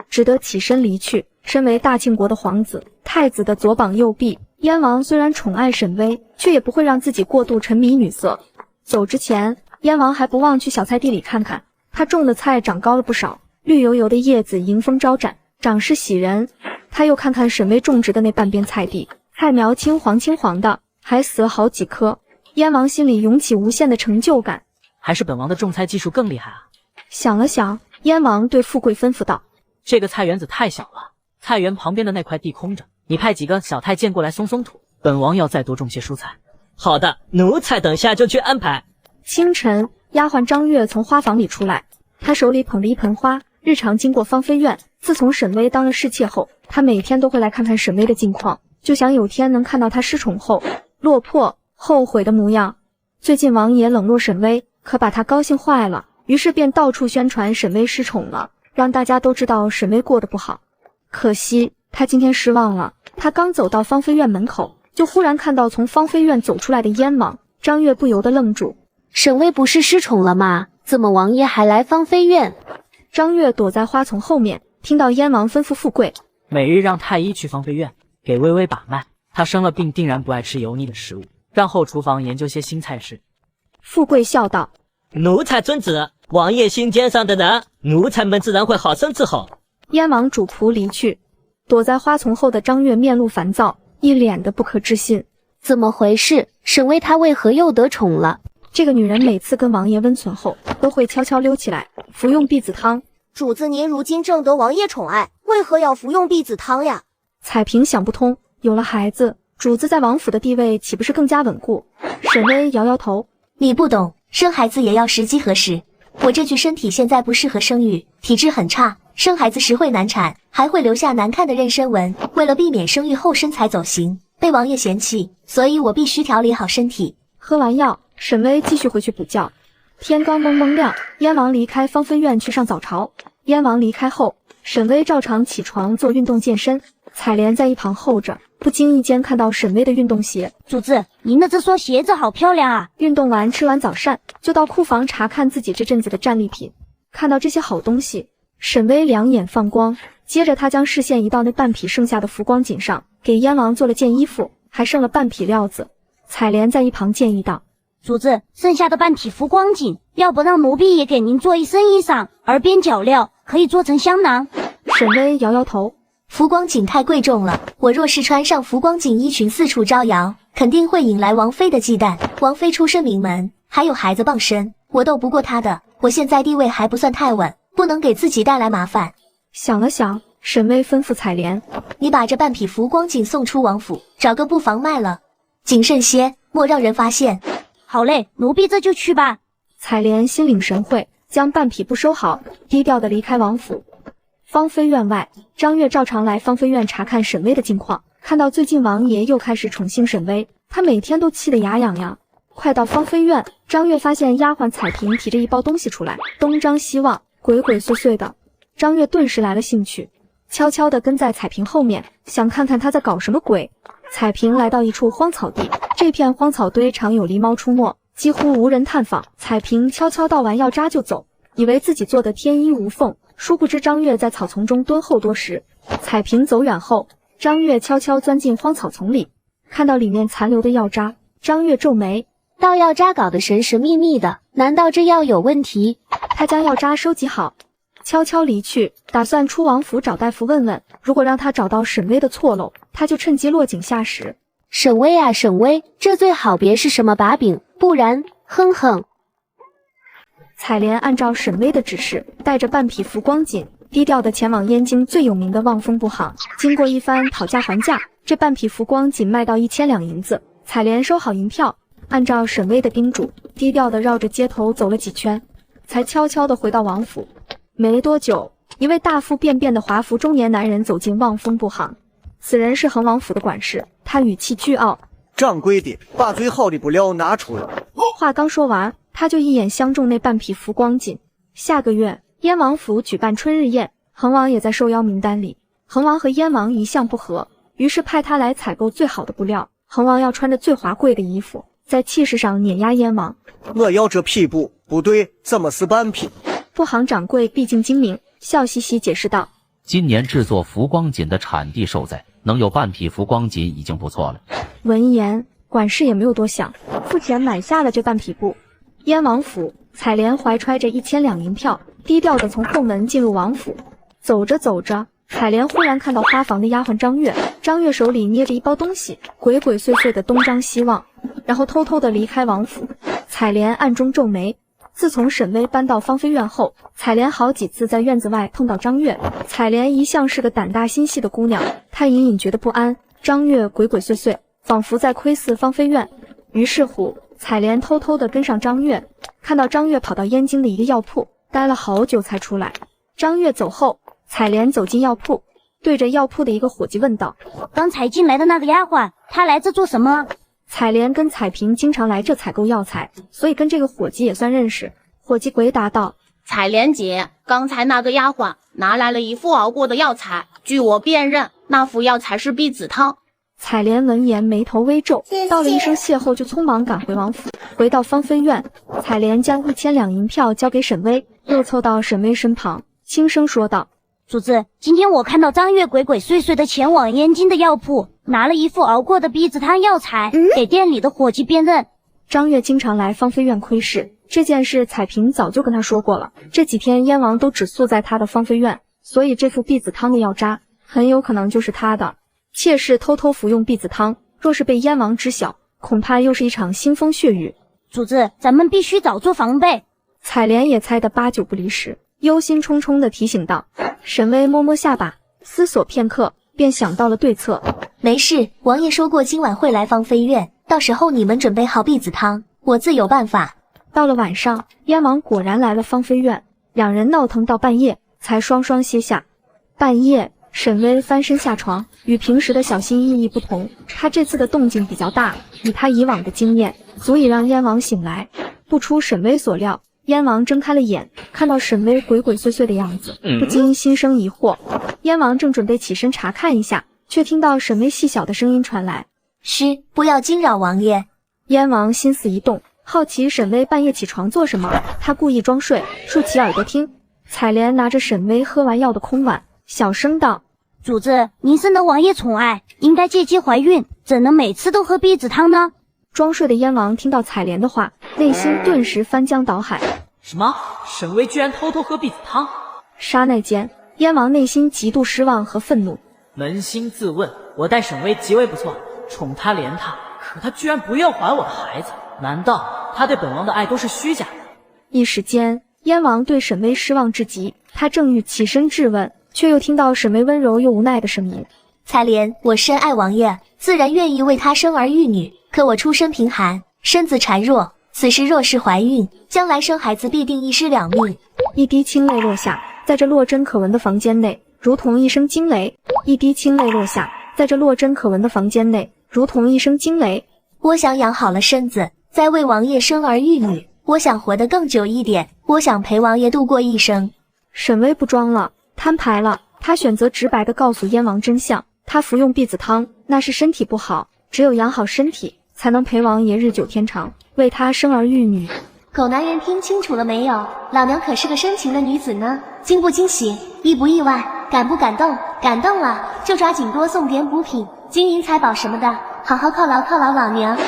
只得起身离去。身为大庆国的皇子，太子的左膀右臂，燕王虽然宠爱沈巍，却也不会让自己过度沉迷女色。走之前，燕王还不忘去小菜地里看看，他种的菜长高了不少，绿油油的叶子迎风招展，长势喜人。他又看看沈巍种植的那半边菜地，菜苗青黄的，还死了好几棵。燕王心里涌起无限的成就感，还是本王的种菜技术更厉害啊！想了想，燕王对富贵吩咐道：“这个菜园子太小了，菜园旁边的那块地空着，你派几个小太监过来松松土，本王要再多种些蔬菜。”好的，奴才等下就去安排。清晨，丫鬟张月从花房里出来，她手里捧着一盆花。日常经过芳菲院，自从沈巍当了侍妾后，她每天都会来看看沈巍的近况，就想有天能看到他失宠后落魄后悔的模样。最近王爷冷落沈巍，可把他高兴坏了，于是便到处宣传沈巍失宠了，让大家都知道沈巍过得不好。可惜他今天失望了，他刚走到芳菲院门口，就忽然看到从芳菲院走出来的燕王。张月不由得愣住，沈巍不是失宠了吗？怎么王爷还来芳菲院？张月躲在花丛后面，听到燕王吩咐富贵，每日让太医去芳菲院给微微把脉，她生了病定然不爱吃油腻的食物，让后厨房研究些新菜式。富贵笑道：“奴才遵旨，王爷心尖上的人，奴才们自然会好生伺候。”燕王主仆离去，躲在花丛后的张月面露烦躁，一脸的不可置信。怎么回事？沈巍他为何又得宠了？这个女人每次跟王爷温存后，都会悄悄溜起来服用婢子汤。主子您如今正得王爷宠爱，为何要服用婢子汤呀？彩萍想不通，有了孩子，主子在王府的地位岂不是更加稳固？沈巍摇摇头：“你不懂，生孩子也要时机合适。我这具身体现在不适合生育，体质很差，生孩子时会难产，还会留下难看的妊娠纹。为了避免生育后身材走形，被王爷嫌弃，所以我必须调理好身体。”喝完药，沈巍继续回去补觉。天刚蒙蒙亮，燕王离开芳菲院去上早朝。燕王离开后，沈巍照常起床做运动健身。采莲在一旁候着，不经意间看到沈巍的运动鞋。主子，您的这双鞋子好漂亮啊！运动完吃完早膳，就到库房查看自己这阵子的战利品。看到这些好东西，沈巍两眼放光，接着他将视线移到那半匹剩下的浮光锦上，给燕王做了件衣服，还剩了半匹料子。采莲在一旁建议道：“主子，剩下的半匹浮光锦，要不让奴婢也给您做一身衣裳，而边角料可以做成香囊。”沈巍摇摇头：“浮光锦太贵重了，我若是穿上浮光锦衣裙四处招摇，肯定会引来王妃的忌惮。王妃出身名门，还有孩子傍身，我斗不过她的。我现在地位还不算太稳，不能给自己带来麻烦。”想了想，沈巍吩咐采莲：“你把这半匹浮光锦送出王府，找个布房卖了，谨慎些，莫让人发现。”好嘞，奴婢这就去吧。采莲心领神会，将半匹布收好，低调地离开王府。芳菲院外，张月照常来芳菲院查看沈巍的近况，看到最近王爷又开始宠幸沈巍，他每天都气得牙痒痒。快到芳菲院，张月发现丫鬟彩萍提着一包东西出来，东张西望，鬼鬼祟祟的。张月顿时来了兴趣，悄悄地跟在彩萍后面，想看看她在搞什么鬼。彩萍来到一处荒草地，这片荒草堆常有狸猫出没，几乎无人探访。彩萍悄悄倒完药渣就走，以为自己做的天衣无缝，殊不知张月在草丛中蹲候多时。彩萍走远后，张月悄悄钻进荒草丛里，看到里面残留的药渣，张月皱眉，倒药渣搞得神神秘秘的，难道这药有问题？他将药渣收集好，悄悄离去，打算出王府找大夫问问，如果让他找到沈巍的错漏，他就趁机落井下石。沈巍啊沈巍，这最好别是什么把柄，不然，哼哼。采莲按照沈巍的指示，带着半匹浮光锦，低调地前往燕京最有名的望风布行。经过一番讨价还价，这半匹浮光锦卖到1000两银子。采莲收好银票，按照沈巍的叮嘱，低调地绕着街头走了几圈，才悄悄地回到王府。没多久，一位大腹便便的华服中年男人走进望风布行。此人是恒王府的管事，他语气倨傲：“掌柜的，把最好的布料拿出来。”话刚说完，他就一眼相中那半匹浮光锦。下个月，燕王府举办春日宴，恒王也在受邀名单里。恒王和燕王一向不和，于是派他来采购最好的布料。恒王要穿着最华贵的衣服，在气势上碾压燕王。我要这匹布，不对，怎么是半匹？布行掌柜毕竟精明，笑嘻嘻解释道：“今年制作浮光锦的产地受灾，能有半匹浮光锦已经不错了。”闻言，管事也没有多想，付钱买下了这半匹布。燕王府，采莲怀揣着1000两银票，低调地从后门进入王府。走着走着，采莲忽然看到花房的丫鬟张月，张月手里捏着一包东西，鬼鬼祟祟地东张西望，然后偷偷地离开王府。采莲暗中皱眉。自从沈巍搬到芳菲院后，采莲好几次在院子外碰到张月。采莲一向是个胆大心细的姑娘，她隐隐觉得不安。张月鬼鬼祟祟，仿佛在窥伺芳菲院。于是乎，采莲偷偷地跟上张月，看到张月跑到燕京的一个药铺，待了好久才出来。张月走后，采莲走进药铺，对着药铺的一个伙计问道：“刚才进来的那个丫鬟，她来这做什么？”采莲跟彩萍经常来这采购药材，所以跟这个伙计也算认识。伙计回答道：“采莲姐，刚才那个丫鬟拿来了一副熬过的药材，据我辨认，那副药材是避子汤。”采莲闻言眉头微皱，道了一声谢后就匆忙赶回王府。回到芳菲院，采莲将1000两银票交给沈巍，又凑到沈巍身旁，轻声说道：“主子，今天我看到张月鬼鬼祟祟的前往燕京的药铺，拿了一副熬过的避子汤药材，给店里的伙计辨认。”张月经常来芳菲院窥视，这件事彩萍早就跟他说过了。这几天燕王都只宿在他的芳菲院，所以这副避子汤的药渣很有可能就是他的。妾室偷偷服用避子汤，若是被燕王知晓，恐怕又是一场腥风血雨。主子，咱们必须早做防备。采莲也猜得8九不离10，忧心忡忡地提醒道。沈巍摸摸下巴，思索片刻，便想到了对策。没事，王爷说过今晚会来芳菲院，到时候你们准备好避子汤，我自有办法。到了晚上，燕王果然来了芳菲院，两人闹腾到半夜，才双双歇下。半夜，沈巍翻身下床，与平时的小心翼翼不同，他这次的动静比较大，以他以往的经验，足以让燕王醒来。不出沈巍所料，燕王睁开了眼，看到沈巍鬼鬼祟祟的样子，不禁心生疑惑。燕王正准备起身查看一下，却听到沈巍细小的声音传来：“嘘，不要惊扰王爷。”燕王心思一动，好奇沈巍半夜起床做什么，他故意装睡，竖起耳朵听。采莲拿着沈巍喝完药的空碗，小声道：“主子，您深得王爷宠爱，应该借机怀孕，怎能每次都喝避子汤呢？”装睡的燕王听到采莲的话，内心顿时翻江倒海。什么？沈巍居然偷偷喝避子汤？刹那间，燕王内心极度失望和愤怒。扪心自问，我待沈巍极为不错，宠他怜他，可他居然不愿还我的孩子，难道他对本王的爱都是虚假的？一时间，燕王对沈巍失望至极，他正欲起身质问，却又听到沈巍温柔又无奈的声音：“采莲，我深爱王爷，自然愿意为他生儿育女。可我出身贫寒，身子孱弱，此时若是怀孕，将来生孩子必定一尸两命。”一滴清泪落下，在这落针可闻的房间内，如同一声惊雷。一滴清泪落下，在这落针可闻的房间内，如同一声惊雷。我想养好了身子，再为王爷生儿育女。我想活得更久一点，我想陪王爷度过一生。沈巍不装了，摊牌了，他选择直白地告诉燕王真相，他服用婢子汤那是身体不好，只有养好身体，才能陪王爷日久天长，为他生儿育女。狗男人听清楚了没有？老娘可是个深情的女子呢，惊不惊喜，意不意外，感不感动？感动了就抓紧多送点补品，金银财宝什么的，好好犒劳老娘。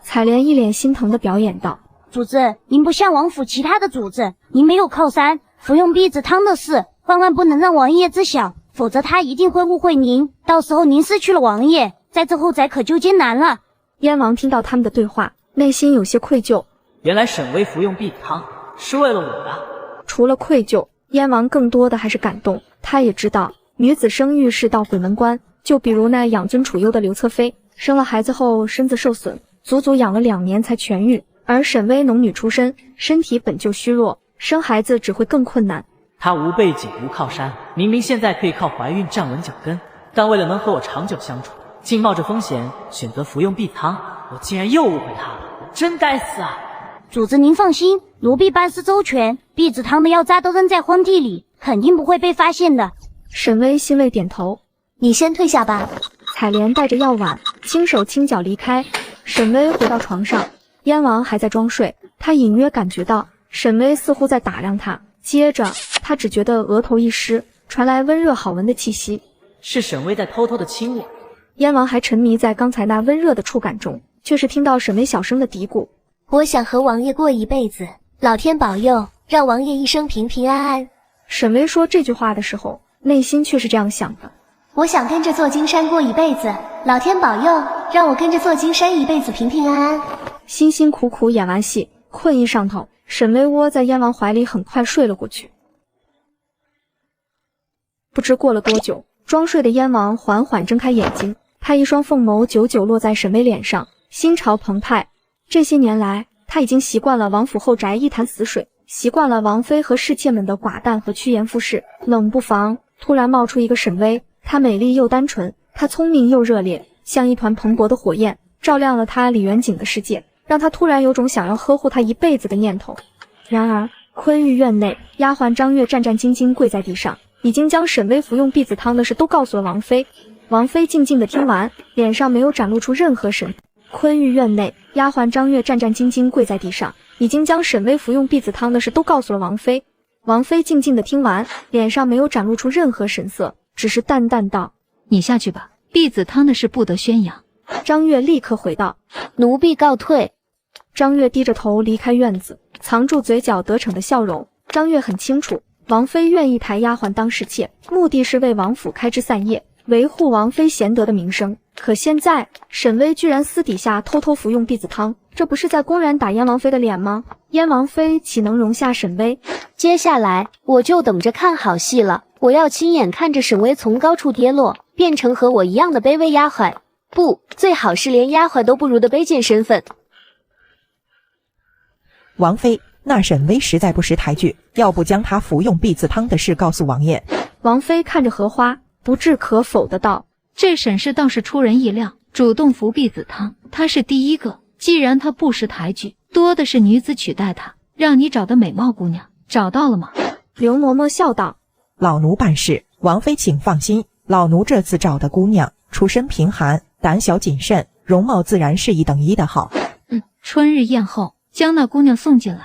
采莲一脸心疼地表演道：主子，您不像王府其他的主子，您没有靠山，服用婢子汤的事万万不能让王爷知晓，否则他一定会误会您，到时候您失去了王爷，在这后宅可就艰难了。燕王听到他们的对话，内心有些愧疚。原来沈巍服用婢子汤是为了我的。除了愧疚，燕王更多的还是感动。他也知道女子生育是道鬼门关，就比如那养尊处优的刘侧妃，生了孩子后身子受损，足足养了2年才痊愈，而沈巍农女出身，身体本就虚弱，生孩子只会更困难。她无背景无靠山，明明现在可以靠怀孕站稳脚跟，但为了能和我长久相处，竟冒着风险选择服用婢汤，我竟然又误会她了，真该死啊！主子您放心，奴婢办事周全，婢子汤的药渣都扔在荒地里，肯定不会被发现的。沈巍欣慰点头，你先退下吧。采莲带着药碗，轻手轻脚离开。沈巍回到床上，燕王还在装睡，他隐约感觉到沈巍似乎在打量他，接着他只觉得额头一湿，传来温热好闻的气息，是沈巍在偷偷的亲我。燕王还沉迷在刚才那温热的触感中，却是听到沈巍小声的嘀咕：我想和王爷过一辈子，老天保佑，让王爷一生平平安安。沈巍说这句话的时候，内心却是这样想的：我想跟着坐金山过一辈子，老天保佑，让我跟着坐金山一辈子平平安安。辛辛苦苦演完戏，困意上头，沈巍窝在燕王怀里，很快睡了过去。不知过了多久，装睡的燕王缓缓睁开眼睛，他一双凤眸久久落在沈巍脸上，心潮澎湃。这些年来，他已经习惯了王府后宅一潭死水，习惯了王妃和侍妾们的寡淡和趋炎附势。冷不防突然冒出一个沈巍，她美丽又单纯，她聪明又热烈，像一团蓬勃的火焰，照亮了他李元景的世界，让他突然有种想要呵护她一辈子的念头。然而坤玉院内，丫鬟张月战战兢兢跪在地上，已经将沈巍服用婢子汤的事都告诉了王妃。王妃静静地听完，脸上没有展露出任何神。坤玉院内，丫鬟张月战战兢兢跪在地上，已经将沈巍服用婢子汤的事都告诉了王妃。王妃静静地听完，脸上没有展露出任何神色，只是淡淡道：你下去吧，婢子汤的事不得宣扬。张月立刻回道：奴婢告退。张月低着头离开院子，藏住嘴角得逞的笑容。张月很清楚，王妃愿意抬丫鬟当侍妾，目的是为王府开枝散叶，维护王妃贤德的名声。可现在沈巍居然私底下偷偷服用婢子汤，这不是在公然打燕王妃的脸吗？燕王妃岂能容下沈巍？接下来我就等着看好戏了，我要亲眼看着沈巍从高处跌落，变成和我一样的卑微丫鬟，不，最好是连丫鬟都不如的卑贱身份。王妃，那沈巍实在不识抬举，要不将他服用婢子汤的事告诉王爷。王妃看着荷花，不置可否的道：这沈氏倒是出人意料，主动服婢子汤，他是第一个。既然他不识抬举，多的是女子取代他，让你找的美貌姑娘，找到了吗？刘嬷嬷笑道：老奴办事，王妃请放心，老奴这次找的姑娘出身贫寒，胆小谨慎，容貌自然是1等1的好。春日宴后将那姑娘送进来。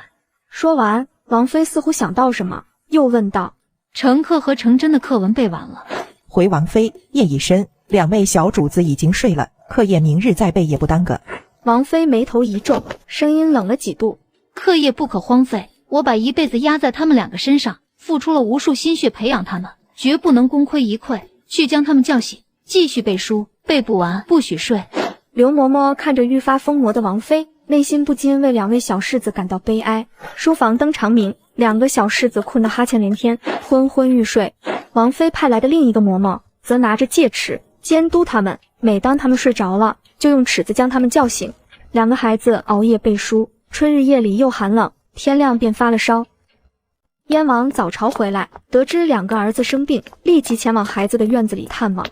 说完，王妃似乎想到什么，又问道：程克和程真的课文背完了？回王妃，夜已深，2位小主子已经睡了，课业明日再背也不耽搁。王妃眉头一皱，声音冷了几度：课业不可荒废，我把一辈子压在他们2个身上，付出了无数心血培养他们，绝不能功亏一篑。去将他们叫醒，继续背书，背不完不许睡。刘嬷嬷看着愈发疯魔的王妃，内心不禁为2位小世子感到悲哀。书房灯长明，2个小世子困得哈欠连天，昏昏欲睡。王妃派来的另一个嬷嬷则拿着戒尺监督他们，每当他们睡着了，就用尺子将他们叫醒。2个孩子熬夜背书，春日夜里又寒冷，天亮便发了烧。燕王早朝回来，得知2个儿子生病，立即前往孩子的院子里探望。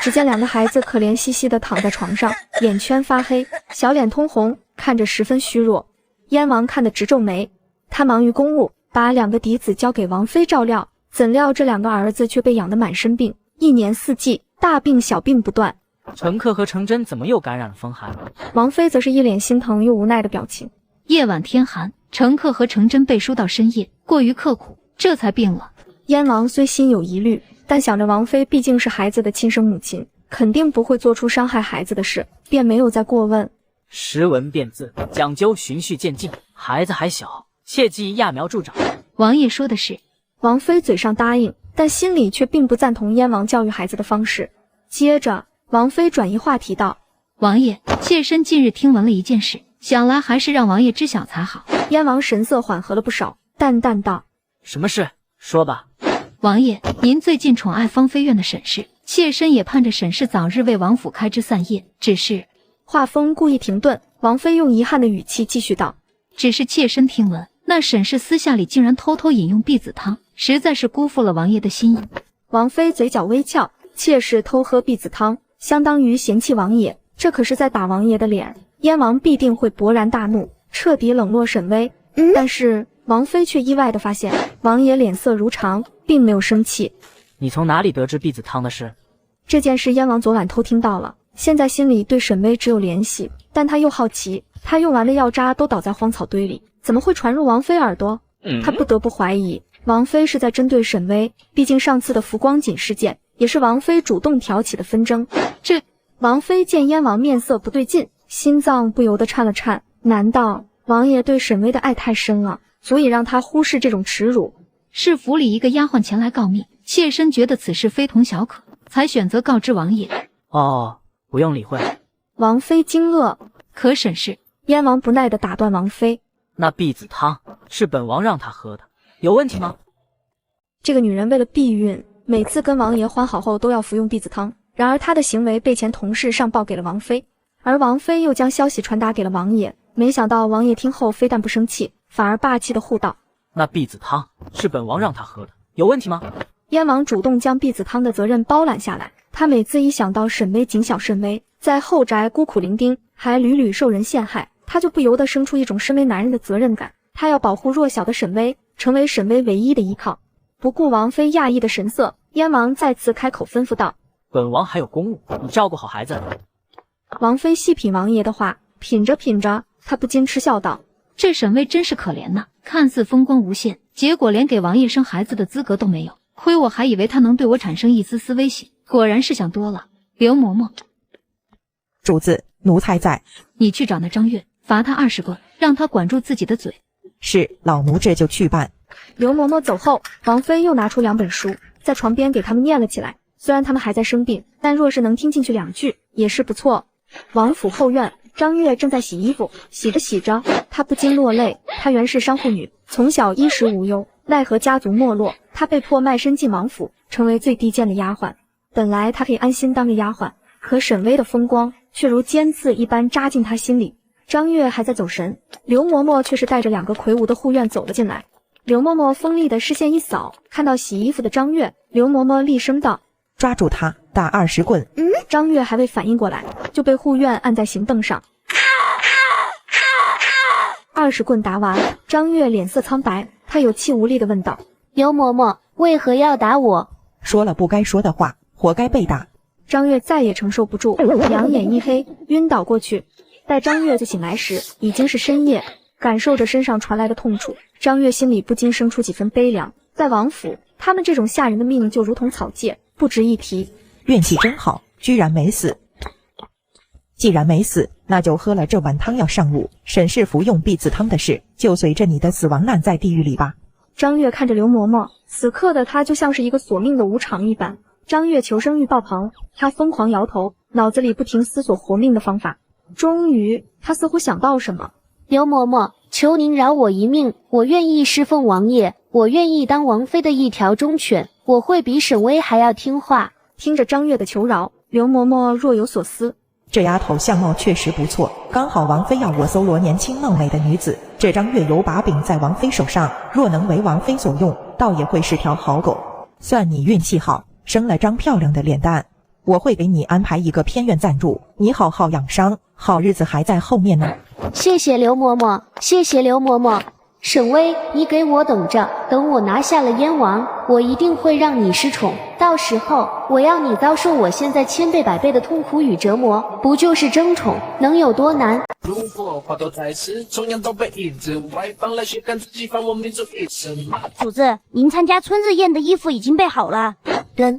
只见2个孩子可怜兮兮地躺在床上，眼圈发黑，小脸通红，看着十分虚弱。燕王看得直皱眉，他忙于公务，把2个嫡子交给王妃照料，怎料这2个儿子却被养得满身病，一年4季大病小病不断。陈克和程真怎么又感染了风寒？王妃则是一脸心疼又无奈的表情。夜晚天寒，程克和程真被输到深夜，过于刻苦，这才病了。燕王虽心有疑虑，但想着王妃毕竟是孩子的亲生母亲，肯定不会做出伤害孩子的事，便没有再过问。识文辨字，讲究循序渐进，孩子还小，切忌揠苗助长。王爷说的是。王妃嘴上答应，但心里却并不赞同燕王教育孩子的方式。接着王妃转移话题道：王爷，妾身近日听闻了一件事，想来还是让王爷知晓才好。燕王神色缓和了不少，淡淡道：什么事？说吧。王爷，您最近宠爱芳菲院的沈氏，妾身也盼着沈氏早日为王府开枝散叶，只是……话锋故意停顿，王妃用遗憾的语气继续道：只是妾身听闻，那沈氏私下里竟然偷偷饮用婢子汤，实在是辜负了王爷的心意。王妃嘴角微翘，妾室偷喝婢子汤，相当于嫌弃王爷，这可是在打王爷的脸。燕王必定会勃然大怒，彻底冷落沈薇。但是王妃却意外地发现，王爷脸色如常，并没有生气。你从哪里得知婢子汤的事？这件事燕王昨晚偷听到了，现在心里对沈薇只有怜惜，但他又好奇，他用完的药渣都倒在荒草堆里，怎么会传入王妃耳朵？他不得不怀疑王妃是在针对沈薇，毕竟上次的浮光锦事件也是王妃主动挑起的纷争。王妃见燕王面色不对劲，心脏不由得颤了颤。难道王爷对沈薇的爱太深了，足以让他忽视这种耻辱？是府里一个丫鬟前来告密，妾身觉得此事非同小可，才选择告知王爷。哦，不用理会。王妃惊愕，可沈氏……燕王不耐地打断王妃：那婢子汤是本王让她喝的，有问题吗？这个女人为了避孕，每次跟王爷欢好后都要服用婢子汤。然而她的行为被前同事上报给了王妃，而王妃又将消息传达给了王爷。没想到王爷听后非但不生气，反而霸气地护道：那婢子汤是本王让她喝的，有问题吗？燕王主动将婢子汤的责任包揽下来。他每次一想到沈薇谨小慎微，在后宅孤苦伶仃，还屡屡受人陷害，他就不由得生出一种身为男人的责任感。他要保护弱小的沈薇，成为沈薇唯一的依靠。不顾王妃讶异的神色，燕王再次开口吩咐道：本王还有公务，你照顾好孩子。王妃细品王爷的话，品着品着，她不禁嗤笑道：这沈薇真是可怜呐，看似风光无限，结果连给王爷生孩子的资格都没有。亏我还以为他能对我产生一丝丝威胁，果然是想多了。刘嬷嬷，主子，奴才在。你去找那张月，罚他20棍，让他管住自己的嘴。是，老奴这就去办。刘嬷嬷走后，王妃又拿出2本书，在床边给他们念了起来。虽然他们还在生病，但若是能听进去2句，也是不错。王府后院，张月正在洗衣服，洗着洗着，她不禁落泪。她原是商户女，从小衣食无忧，奈何家族没落，她被迫卖身进王府，成为最低贱的丫鬟。本来她可以安心当个丫鬟，可沈薇的风光却如尖刺一般扎进她心里。张月还在走神，刘嬷嬷却是带着2个魁梧的护院走了进来。刘嬷嬷锋利的视线一扫，看到洗衣服的张月，刘嬷嬷厉声道：抓住他，打20棍。张月还未反应过来，就被护院按在行凳上。20棍打完，张月脸色苍白，她有气无力地问道：刘嬷嬷，为何要打我？说了不该说的话，活该被打。张月再也承受不住，两眼一黑，晕倒过去。待张月醒来时，已经是深夜。感受着身上传来的痛楚，张月心里不禁生出几分悲凉。在王府，他们这种下人的命就如同草芥，不值一提。运气真好，居然没死。既然没死，那就喝了这碗汤药上路。沈氏服用婢子汤的事，就随着你的死亡烂在地狱里吧。张月看着刘嬷嬷，此刻的她就像是一个索命的无常一般。张月求生欲爆棚，她疯狂摇头，脑子里不停思索活命的方法。终于，她似乎想到什么。刘嬷嬷，求您饶我一命，我愿意侍奉王爷，我愿意当王妃的一条忠犬，我会比沈薇还要听话。听着张月的求饶，刘嬷嬷若有所思。这丫头相貌确实不错，刚好王妃要我搜罗年轻貌美的女子，这张月有把柄在王妃手上，若能为王妃所用，倒也会是条好狗。算你运气好，生了张漂亮的脸蛋。我会给你安排一个偏院暂住，你好好养伤，好日子还在后面呢。谢谢刘嬷嬷，谢谢刘嬷嬷。沈薇，你给我等着，等我拿下了燕王，我一定会让你失宠，到时候我要你遭受我现在千倍百倍的痛苦与折磨，不就是争宠，能有多难？如果花朵再次同样都被一直外放来血干自己，放我民族一生。主子，您参加春日宴的衣服已经备好了。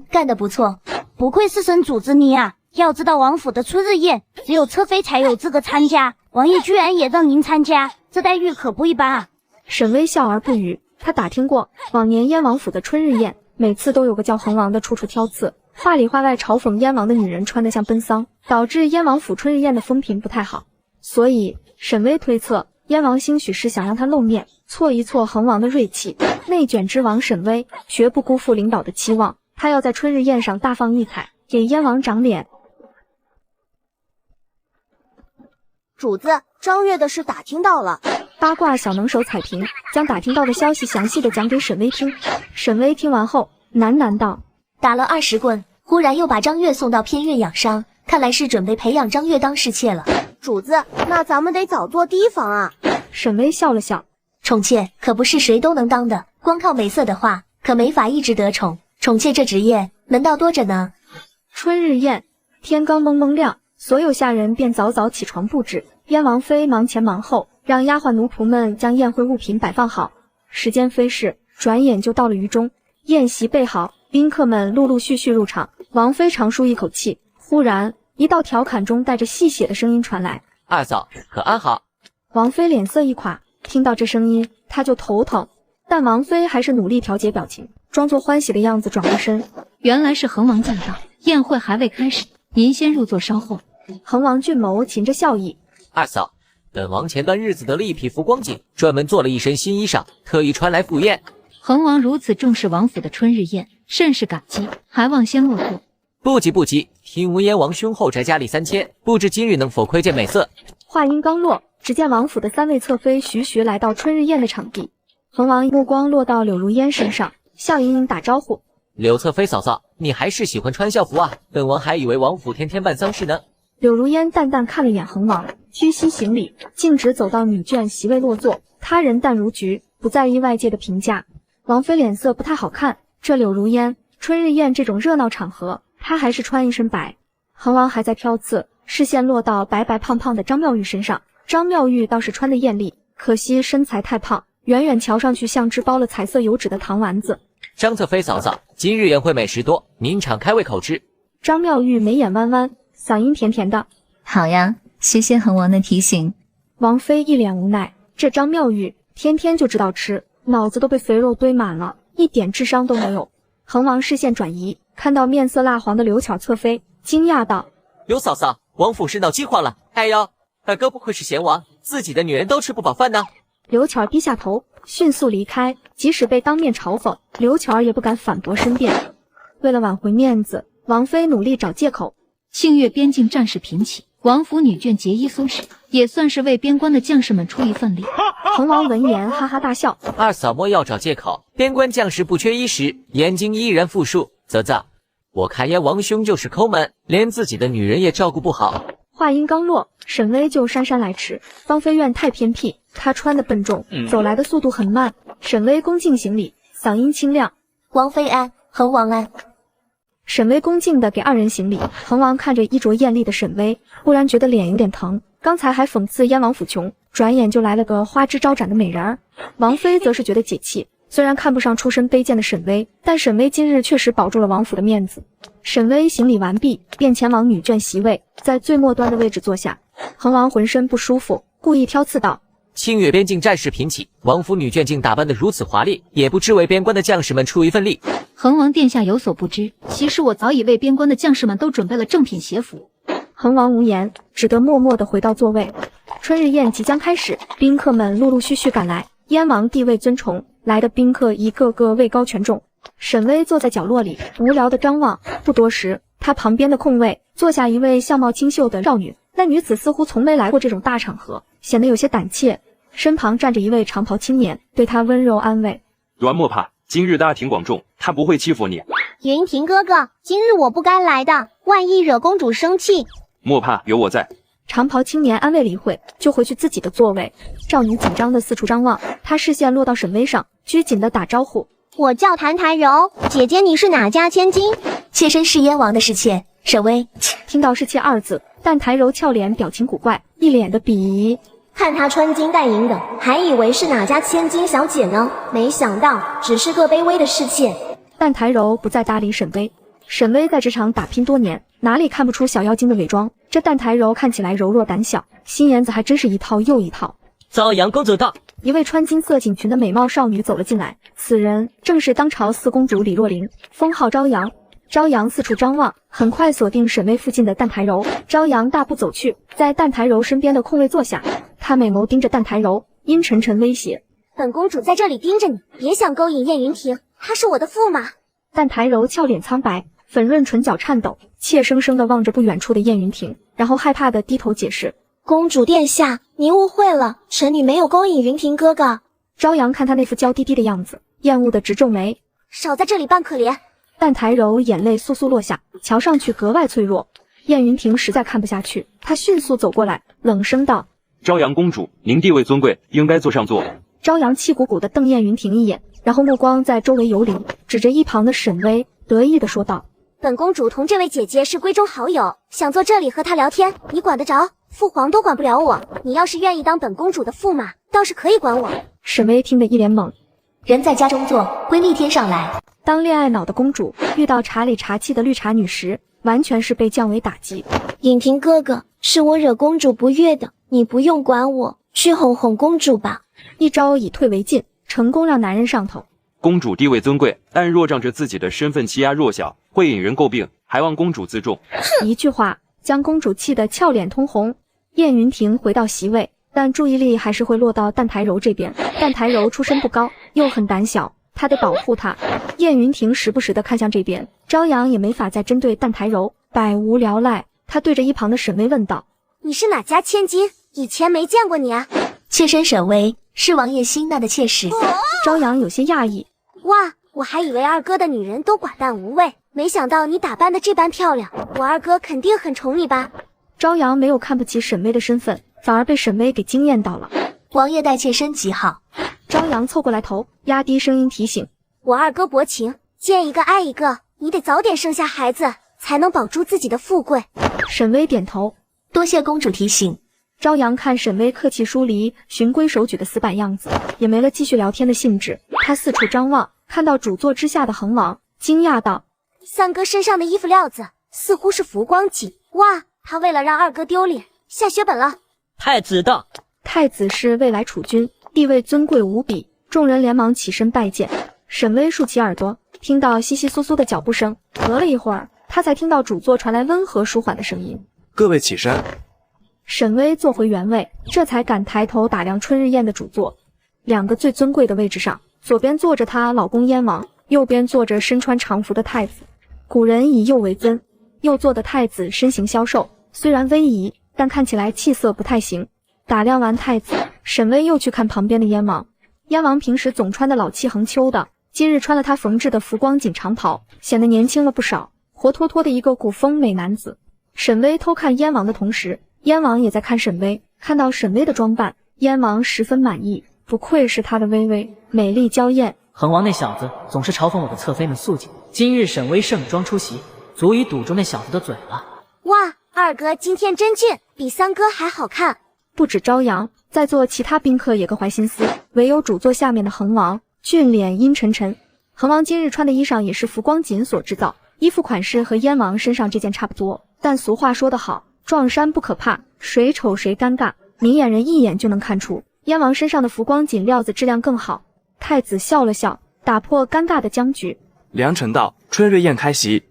干得不错，不愧是神主子你啊！要知道王府的春日宴只有侧妃才有资格参加，王爷居然也让您参加，这待遇可不一般啊！沈巍笑而不语。他打听过往年燕王府的春日宴，每次都有个叫恒王的处处挑刺，话里话外嘲讽燕王的女人穿得像奔丧，导致燕王府春日宴的风评不太好。所以沈巍推测，燕王兴许是想让他露面，挫一挫恒王的锐气。内卷之王沈巍绝不辜负领导的期望，他要在春日宴上大放异彩，给燕王长脸。主子，张月的事打听到了。八卦小能手彩屏将打听到的消息详细的讲给沈巍听。沈巍听完后喃喃道：打了20棍，忽然又把张月送到偏院养伤，看来是准备培养张月当侍妾了。主子，那咱们得早做提防啊。沈巍笑了笑，宠妾可不是谁都能当的，光靠美色的话可没法一直得宠，宠妾这职业门道多着呢。春日宴，天刚蒙蒙亮，所有下人便早早起床布置，燕王妃忙前忙后，让丫鬟奴仆们将宴会物品摆放好。时间飞逝，转眼就到了余中，宴席备好，宾客们陆陆续续入场。王妃长舒一口气，忽然一道调侃中带着戏谑的声音传来：二嫂可安好？王妃脸色一垮，听到这声音她就头疼，但王妃还是努力调节表情，装作欢喜的样子转过身。原来是恒王驾到，宴会还未开始，您先入座稍后。恒王俊眸噙着笑意：二嫂，本王前段日子得了一匹浮光锦，专门做了一身新衣裳，特意穿来赴宴。恒王如此重视王府的春日宴，甚是感激，还望先落座。不急不急，听闻燕王兄后宅佳丽3000，不知今日能否窥见美色。话音刚落，只见王府的3位侧妃徐徐来到春日宴的场地。恒王目光落到柳如烟身上，笑盈盈打招呼：柳侧妃嫂嫂，你还是喜欢穿校服啊？本王还以为王府天天办丧事呢。柳如烟淡淡看了眼恒王，屈膝行礼，径直走到女眷席位落座。他人淡如菊，不在意外界的评价。王妃脸色不太好看，这柳如烟，春日宴这种热闹场合，她还是穿一身白。恒王还在挑刺，视线落到白白胖胖的张妙玉身上。张妙玉倒是穿得艳丽，可惜身材太胖，远远瞧上去像只包了彩色油脂的糖丸子。张侧妃嫂嫂，今日宴会美食多，您敞开胃口吃。张妙玉眉眼弯弯，嗓音甜甜的：好呀，谢谢恒王的提醒。王妃一脸无奈，这张妙玉天天就知道吃，脑子都被肥肉堆满了，一点智商都没有。恒王视线转移，看到面色蜡黄的刘巧侧妃，惊讶道：刘嫂嫂，王府是闹饥荒了。哎呦，二哥不愧是贤王，自己的女人都吃不饱饭呢。刘巧低下头，迅速离开，即使被当面嘲讽，刘巧也不敢反驳申辩。为了挽回面子，王妃努力找借口。庆月边境战事频起，王府女眷节衣缩食，也算是为边关的将士们出一份力。恒王闻言哈哈大笑：二嫂莫要找借口，边关将士不缺衣食，燕京依然富庶。啧啧，我看燕王兄就是抠门，连自己的女人也照顾不好。话音刚落，沈巍就姗姗来迟。芳妃院太偏僻，她穿得笨重，走来的速度很慢。沈巍恭敬行礼，嗓音清亮：王妃安，恒王安。沈巍恭敬地给二人行礼。恒王看着衣着艳丽的沈巍，忽然觉得脸有点疼。刚才还讽刺燕王府穷，转眼就来了个花枝招展的美人儿。王妃则是觉得解气，虽然看不上出身卑贱的沈巍，但沈巍今日确实保住了王府的面子。沈巍行礼完毕，便前往女眷席位，在最末端的位置坐下。恒王浑身不舒服，故意挑刺道：清月边境战事频起，王府女眷竟打扮得如此华丽，也不知为边关的将士们出一份力。恒王殿下有所不知，其实我早已为边关的将士们都准备了正品鞋服。恒王无言，只得默默地回到座位。春日宴即将开始，宾客们陆陆续续赶来，燕王地位尊崇，来的宾客一个个位高权重。沈巍坐在角落里，无聊地张望。不多时，他旁边的空位坐下一位相貌清秀的少女，那女子似乎从没来过这种大场合，显得有些胆怯。身旁站着一位长袍青年，对他温柔安慰：栾莫怕，今日大庭广众，他不会欺负你。云婷哥哥，今日我不该来的，万一惹公主生气。莫怕，有我在。长袍青年安慰了一会，就回去自己的座位。少女紧张地四处张望，她视线落到沈巍上，拘谨地打招呼：我叫谭台柔，姐姐你是哪家千金？妾身是燕王的侍妾沈薇。听到侍妾二字，但台柔俏脸表情古怪，一脸的鄙夷。看她穿金戴银的，还以为是哪家千金小姐呢，没想到只是个卑微的侍妾。但台柔不再搭理沈薇。沈薇在职场打拼多年，哪里看不出小妖精的伪装？这但台柔看起来柔弱胆小，心眼子还真是一套又一套。朝阳公主到。一位穿金色锦裙的美貌少女走了进来，此人正是当朝四公主李若琳，封号朝阳。朝阳四处张望，很快锁定沈薇附近的但台柔。朝阳大步走去，在但台柔身边的空位坐下，他美眸盯着但台柔，阴沉沉威胁：本公主在这里盯着你，别想勾引燕云婷，她是我的驸马。但台柔俏脸苍白，粉润唇角颤抖，怯生生地望着不远处的燕云婷，然后害怕地低头解释：公主殿下，您误会了，臣女没有勾引云婷哥哥。朝阳看他那副娇滴滴的样子，厌恶地直皱眉，少在这里扮可怜。但台柔眼泪簌簌落下，瞧上去格外脆弱。燕云婷实在看不下去，她迅速走过来，冷声道：朝阳公主，您地位尊贵，应该坐上座。朝阳气鼓鼓地瞪燕云婷一眼，然后目光在周围游离，指着一旁的沈薇，得意地说道：本公主同这位姐姐是闺中好友，想坐这里和她聊天，你管得着？父皇都管不了我，你要是愿意当本公主的驸马，倒是可以管我。沈薇听得一脸懵，人在家中坐，闺蜜天上来。当恋爱脑的公主遇到茶里茶气的绿茶女时，完全是被降为打击。尹婷哥哥，是我惹公主不悦的，你不用管我，去哄哄公主吧。一招以退为进，成功让男人上头。公主地位尊贵，但若仗着自己的身份欺压弱小，会引人诟病，还望公主自重。一句话将公主气得俏脸通红。燕云婷回到席位，但注意力还是会落到但台柔这边。但台柔出身不高，又很胆小，她得保护她。燕云婷时不时地看向这边，朝阳也没法再针对但台柔，百无聊赖。他对着一旁的沈薇问道：你是哪家千金？以前没见过你啊。妾身沈薇，是王爷心纳的妾室。朝阳有些讶异，哇，我还以为二哥的女人都寡淡无味，没想到你打扮得这般漂亮，我二哥肯定很宠你吧？朝阳没有看不起沈薇的身份，反而被沈薇给惊艳到了。王爷待妾身极好。朝阳凑过来头，压低声音提醒：我二哥薄情，见一个爱一个，你得早点生下孩子，才能保住自己的富贵。沈薇点头，多谢公主提醒。朝阳看沈薇客气疏离、循规守矩的死板样子，也没了继续聊天的兴致。他四处张望，看到主座之下的恒王，惊讶道：三哥身上的衣服料子似乎是浮光锦，哇，他为了让二哥丢脸，下血本了。太子到。太子是未来储君，地位尊贵无比，众人连忙起身拜见。沈薇竖起耳朵，听到窸窸窣窣的脚步声，隔了一会儿，他才听到主座传来温和舒缓的声音：各位起身。沈薇坐回原位，这才敢抬头打量春日宴的主座。两个最尊贵的位置上，左边坐着她老公燕王，右边坐着身穿长服的太子。古人以右为尊，右座的太子身形消瘦，虽然威仪，但看起来气色不太行。打量完太子，沈薇又去看旁边的燕王。燕王平时总穿的老气横秋的，今日穿了他缝制的浮光锦长袍，显得年轻了不少，活脱脱的一个古风美男子。沈薇偷看燕王的同时，燕王也在看沈薇，看到沈薇的装扮，燕王十分满意，不愧是他的薇薇，美丽娇艳。恒王那小子总是嘲讽我的侧妃们素净，今日沈薇盛装出席，足以堵住那小子的嘴了。哇，二哥今天真俊，比三哥还好看。不止朝阳，在座其他宾客也各怀心思，唯有主座下面的恒王俊脸阴沉沉。恒王今日穿的衣裳也是浮光锦所制造，衣服款式和燕王身上这件差不多，但俗话说得好，撞衫不可怕，谁丑谁尴尬，明眼人一眼就能看出燕王身上的浮光锦料子质量更好。太子笑了笑，打破尴尬的僵局。良辰到，春瑞宴开席。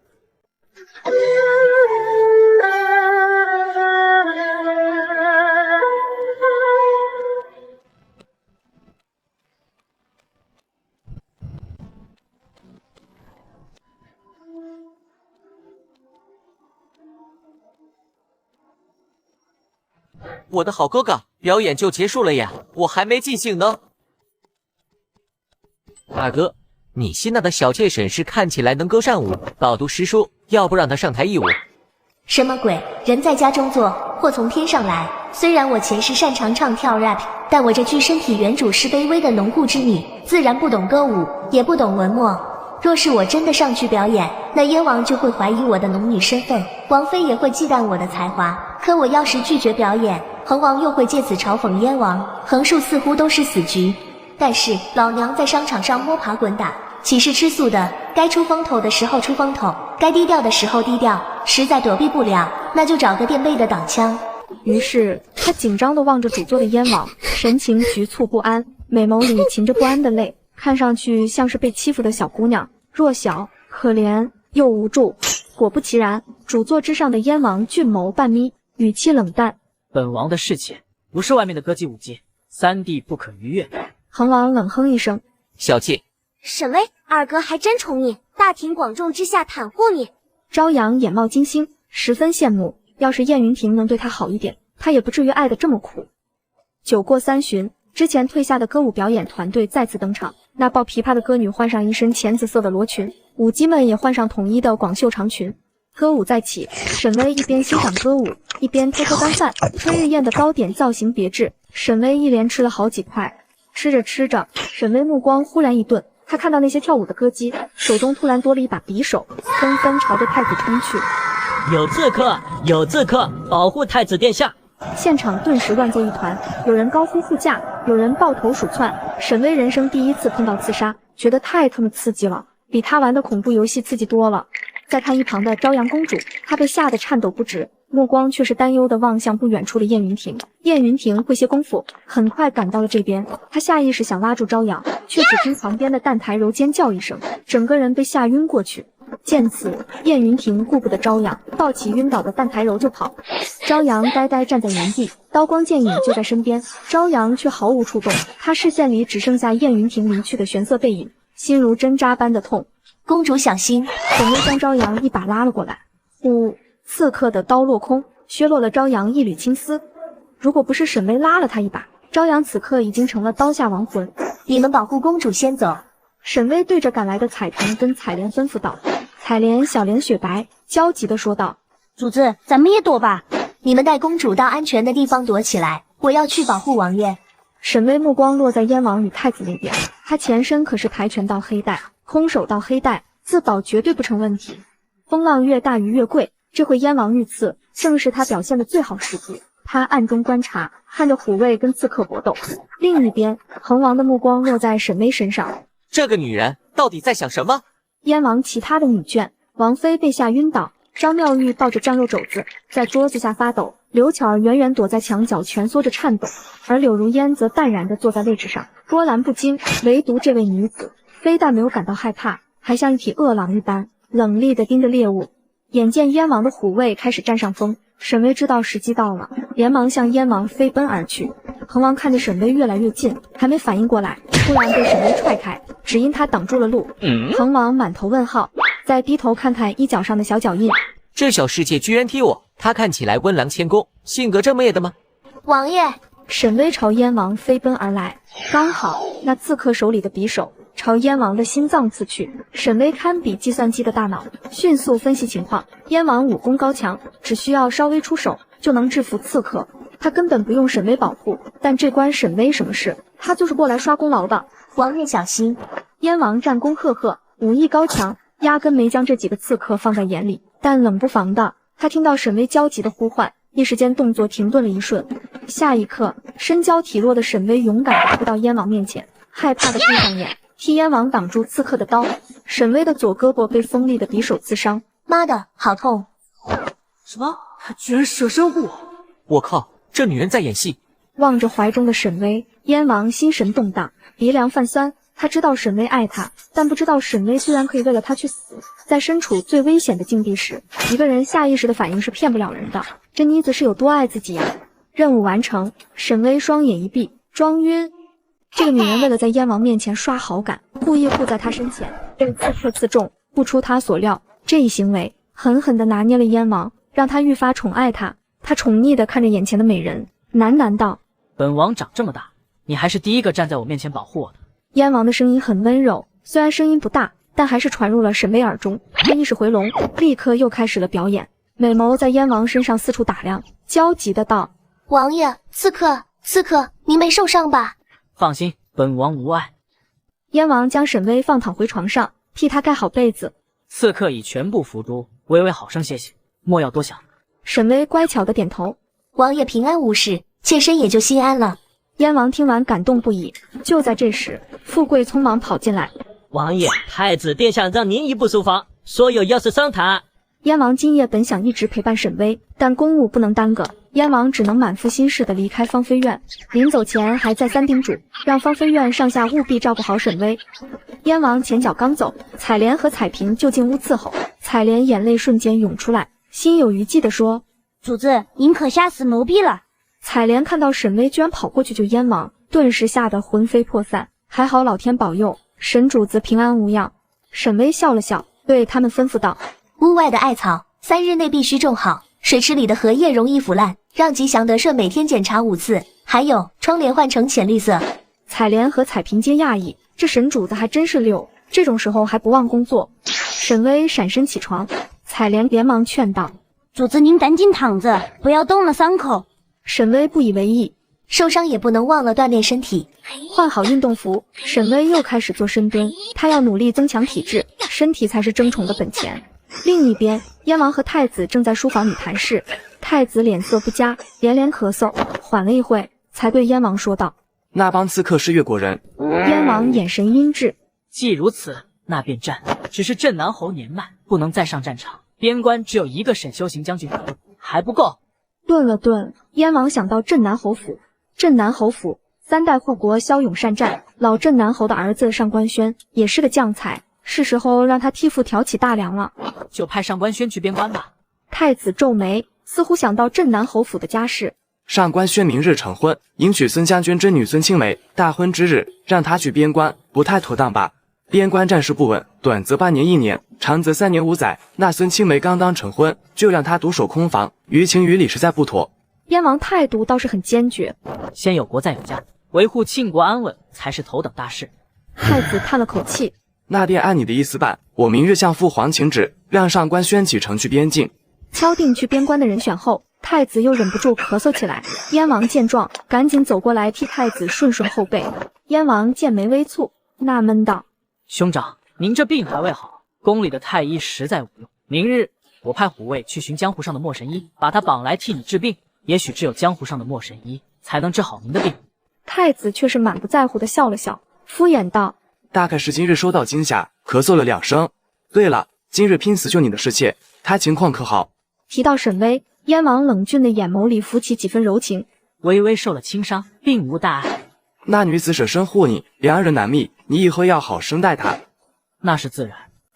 我的好哥哥，表演就结束了呀，我还没尽兴呢。大哥，你新纳的小妾沈氏看起来能歌善舞，饱读诗书，要不让她上台一舞？什么鬼？人在家中坐，祸从天上来。虽然我前世擅长唱跳 rap， 但我这具身体原主是卑微的农户之女，自然不懂歌舞，也不懂文墨。若是我真的上去表演，那燕王就会怀疑我的农女身份，王妃也会忌惮我的才华。可我要是拒绝表演，恒王又会借此嘲讽燕王，横竖似乎都是死局。但是老娘在商场上摸爬滚打，岂是吃素的？该出风头的时候出风头，该低调的时候低调，实在躲避不了，那就找个垫背的挡枪。于是他紧张地望着主座的燕王，神情局促不安，美眸里噙着不安的泪，看上去像是被欺负的小姑娘，弱小、可怜又无助。果不其然，主座之上的燕王俊眸半眯，语气冷淡：“本王的侍妾不是外面的歌姬舞姬，三弟不可逾越。”恒王冷哼一声：“小妾。”沈巍，二哥还真宠你，大庭广众之下袒护你。朝阳眼冒金星，十分羡慕。要是燕云婷能对他好一点，他也不至于爱得这么苦。酒过三巡，之前退下的歌舞表演团队再次登场。那抱琵琶的歌女换上一身浅紫色的罗裙，舞姬们也换上统一的广袖长裙。歌舞再起，沈巍一边欣赏歌舞，一边偷偷干饭。春日宴的糕点造型别致，沈巍一连吃了好几块。吃着吃着，沈巍目光忽然一顿，他看到那些跳舞的歌姬手中突然多了一把匕首，纷纷朝着太子冲去。有刺客，有刺客，保护太子殿下！现场顿时乱作一团，有人高呼护驾，有人抱头鼠窜。沈巍人生第一次碰到刺杀，觉得太他妈刺激了，比他玩的恐怖游戏刺激多了。再看一旁的朝阳公主，她被吓得颤抖不止，目光却是担忧地望向不远处的燕云婷。燕云婷会些功夫，很快赶到了这边。她下意识想拉住朝阳，却只听旁边的蛋台柔尖叫一声，整个人被吓晕过去。见此，燕云婷顾不得朝阳，抱起晕倒的蛋台柔就跑。朝阳呆呆站在原地，刀光剑影就在身边，朝阳却毫无触动。他视线里只剩下燕云婷离去的玄色背影，心如针扎般的痛。公主小心！沈巍将朝阳一把拉了过来。呼！刺客的刀落空，削落了朝阳一缕青丝。如果不是沈巍拉了他一把，朝阳此刻已经成了刀下亡魂。你们保护公主先走。沈巍对着赶来的彩萍跟彩莲吩咐道。彩莲小脸雪白，焦急地说道：“主子，咱们也躲吧。你们带公主到安全的地方躲起来，我要去保护王爷。”沈巍目光落在燕王与太子那边，他前身可是跆拳道黑带，空手道黑带，自保绝对不成问题。风浪越大鱼越贵，这回燕王遇刺，正是他表现的最好时机。他暗中观察，看着虎卫跟刺客搏斗。另一边，恒王的目光落在沈巍身上，这个女人到底在想什么？燕王其他的女眷，王妃被吓晕倒，张妙玉抱着酱肉肘子在桌子下发抖，刘巧儿远远躲在墙角蜷缩着颤抖，而柳如烟则淡然地坐在位置上，波澜不惊。唯独这位女子非但没有感到害怕，还像一匹饿狼一般冷厉地盯着猎物。眼见燕王的虎卫开始占上风，沈巍知道时机到了，连忙向燕王飞奔而去。恒王看着沈巍越来越近，还没反应过来，突然被沈巍踹开，只因他挡住了路。恒王满头问号，再低头看看衣角上的小脚印，这小世界居然踢我，他看起来温良谦恭，性格这么野的吗？王爷！沈巍朝燕王飞奔而来，刚好那刺客手里的匕首朝燕王的心脏刺去。沈巍堪比计算机的大脑，迅速分析情况。燕王武功高强，只需要稍微出手就能制服刺客，他根本不用沈巍保护。但这关沈巍什么事？他就是过来刷功劳的。王爷小心！燕王战功赫赫，武艺高强，压根没将这几个刺客放在眼里。但冷不防的，他听到沈巍焦急的呼唤，一时间动作停顿了一瞬。下一刻，身娇体弱的沈巍勇敢地扑到燕王面前，害怕地闭上眼，替燕王挡住刺客的刀。沈巍的左胳膊被锋利的匕首刺伤，妈的，好痛！什么？他居然舍身护我！我靠，这女人在演戏！望着怀中的沈巍，燕王心神动荡，鼻梁泛酸。他知道沈巍爱他，但不知道沈巍居然可以为了他去死。在身处最危险的境地时，一个人下意识的反应是骗不了人的。这妮子是有多爱自己呀？任务完成，沈巍双眼一闭，装晕。这个女人为了在燕王面前刷好感，故意护在他身前，被刺客刺中。不出他所料，这一行为狠狠地拿捏了燕王，让他愈发宠爱他。他宠溺地看着眼前的美人，喃喃道：“本王长这么大，你还是第一个站在我面前保护我的。”燕王的声音很温柔，虽然声音不大，但还是传入了沈巍耳中。他意识回笼，立刻又开始了表演。美眸在燕王身上四处打量，焦急的道：“王爷，刺客，您没受伤吧？”放心，本王无碍。燕王将沈巍放躺回床上，替他盖好被子。刺客已全部伏诛，微微好生歇息，莫要多想。沈巍乖巧的点头。王爷平安无事，妾身也就心安了。燕王听完感动不已。就在这时，富贵匆忙跑进来：“王爷，太子殿下让您移步书房，说有要事商谈。”燕王今夜本想一直陪伴沈巍，但公务不能耽搁，燕王只能满腹心事地离开芳菲院。临走前还再三叮嘱，让芳菲院上下务必照顾好沈巍。燕王前脚刚走，采莲和彩萍就进屋伺候。采莲眼泪瞬间涌出来，心有余悸地说：“主子，您可吓死奴婢了。”采莲看到沈巍居然跑过去救燕王，顿时吓得魂飞魄散。还好老天保佑，沈主子平安无恙。沈巍笑了笑，对他们吩咐道：“屋外的艾草3日内必须种好，水池里的荷叶容易腐烂，让吉祥得舍每天检查5次。还有，窗帘换成浅绿色。”采莲和彩萍皆讶异，这沈主子还真是溜，这种时候还不忘工作。沈巍闪身起床，采莲连忙劝道：“主子您赶紧躺着，不要动了伤口。”沈巍不以为意，受伤也不能忘了锻炼身体。换好运动服，沈巍又开始做深蹲，他要努力增强体质，身体才是争宠的本钱。另一边，燕王和太子正在书房里谈事，太子脸色不佳，连连咳嗽，缓了一会，才对燕王说道：“那帮刺客是越国人。”燕王眼神阴鸷：“既如此，那便战。只是镇南侯年迈，不能再上战场。边关只有一个沈修行将军，还不够。”顿了顿，燕王想到镇南侯府。镇南侯府3代护国骁勇善战，老镇南侯的儿子上官轩也是个将才，是时候让他替父挑起大梁了。就派上官轩去边关吧。太子皱眉，似乎想到镇南侯府的家事。上官轩明日成婚，迎娶孙将军之女孙青梅，大婚之日让他去边关，不太妥当吧？边关战事不稳，短则8年1年，长则3年5载。那孙青梅刚当成婚，就让他独守空房，于情于理实在不妥。燕王态度倒是很坚决，先有国再有家，维护庆国安稳才是头等大事。太子叹了口气：“那便按你的意思办，我明日向父皇请旨，让上官轩启程去边境。”敲定去边关的人选后，太子又忍不住咳嗽起来。燕王见状，赶紧走过来替太子顺顺后背。燕王剑眉微蹙，纳闷道：“兄长，您这病还未好，宫里的太医实在无用。明日我派虎卫去寻江湖上的莫神医，把他绑来替你治病。也许只有江湖上的莫神医才能治好您的病。”太子却是满不在乎的笑了笑，敷衍道：“大概是今日受到惊吓，咳嗽了2声。对了，今日拼死救你的侍妾，她情况可好？”提到沈巍，燕王冷峻的眼眸里浮起几分柔情：“微微受了轻伤，并无大碍。那女子舍身护你，2人难觅，你以后要好生待她。”那是自然。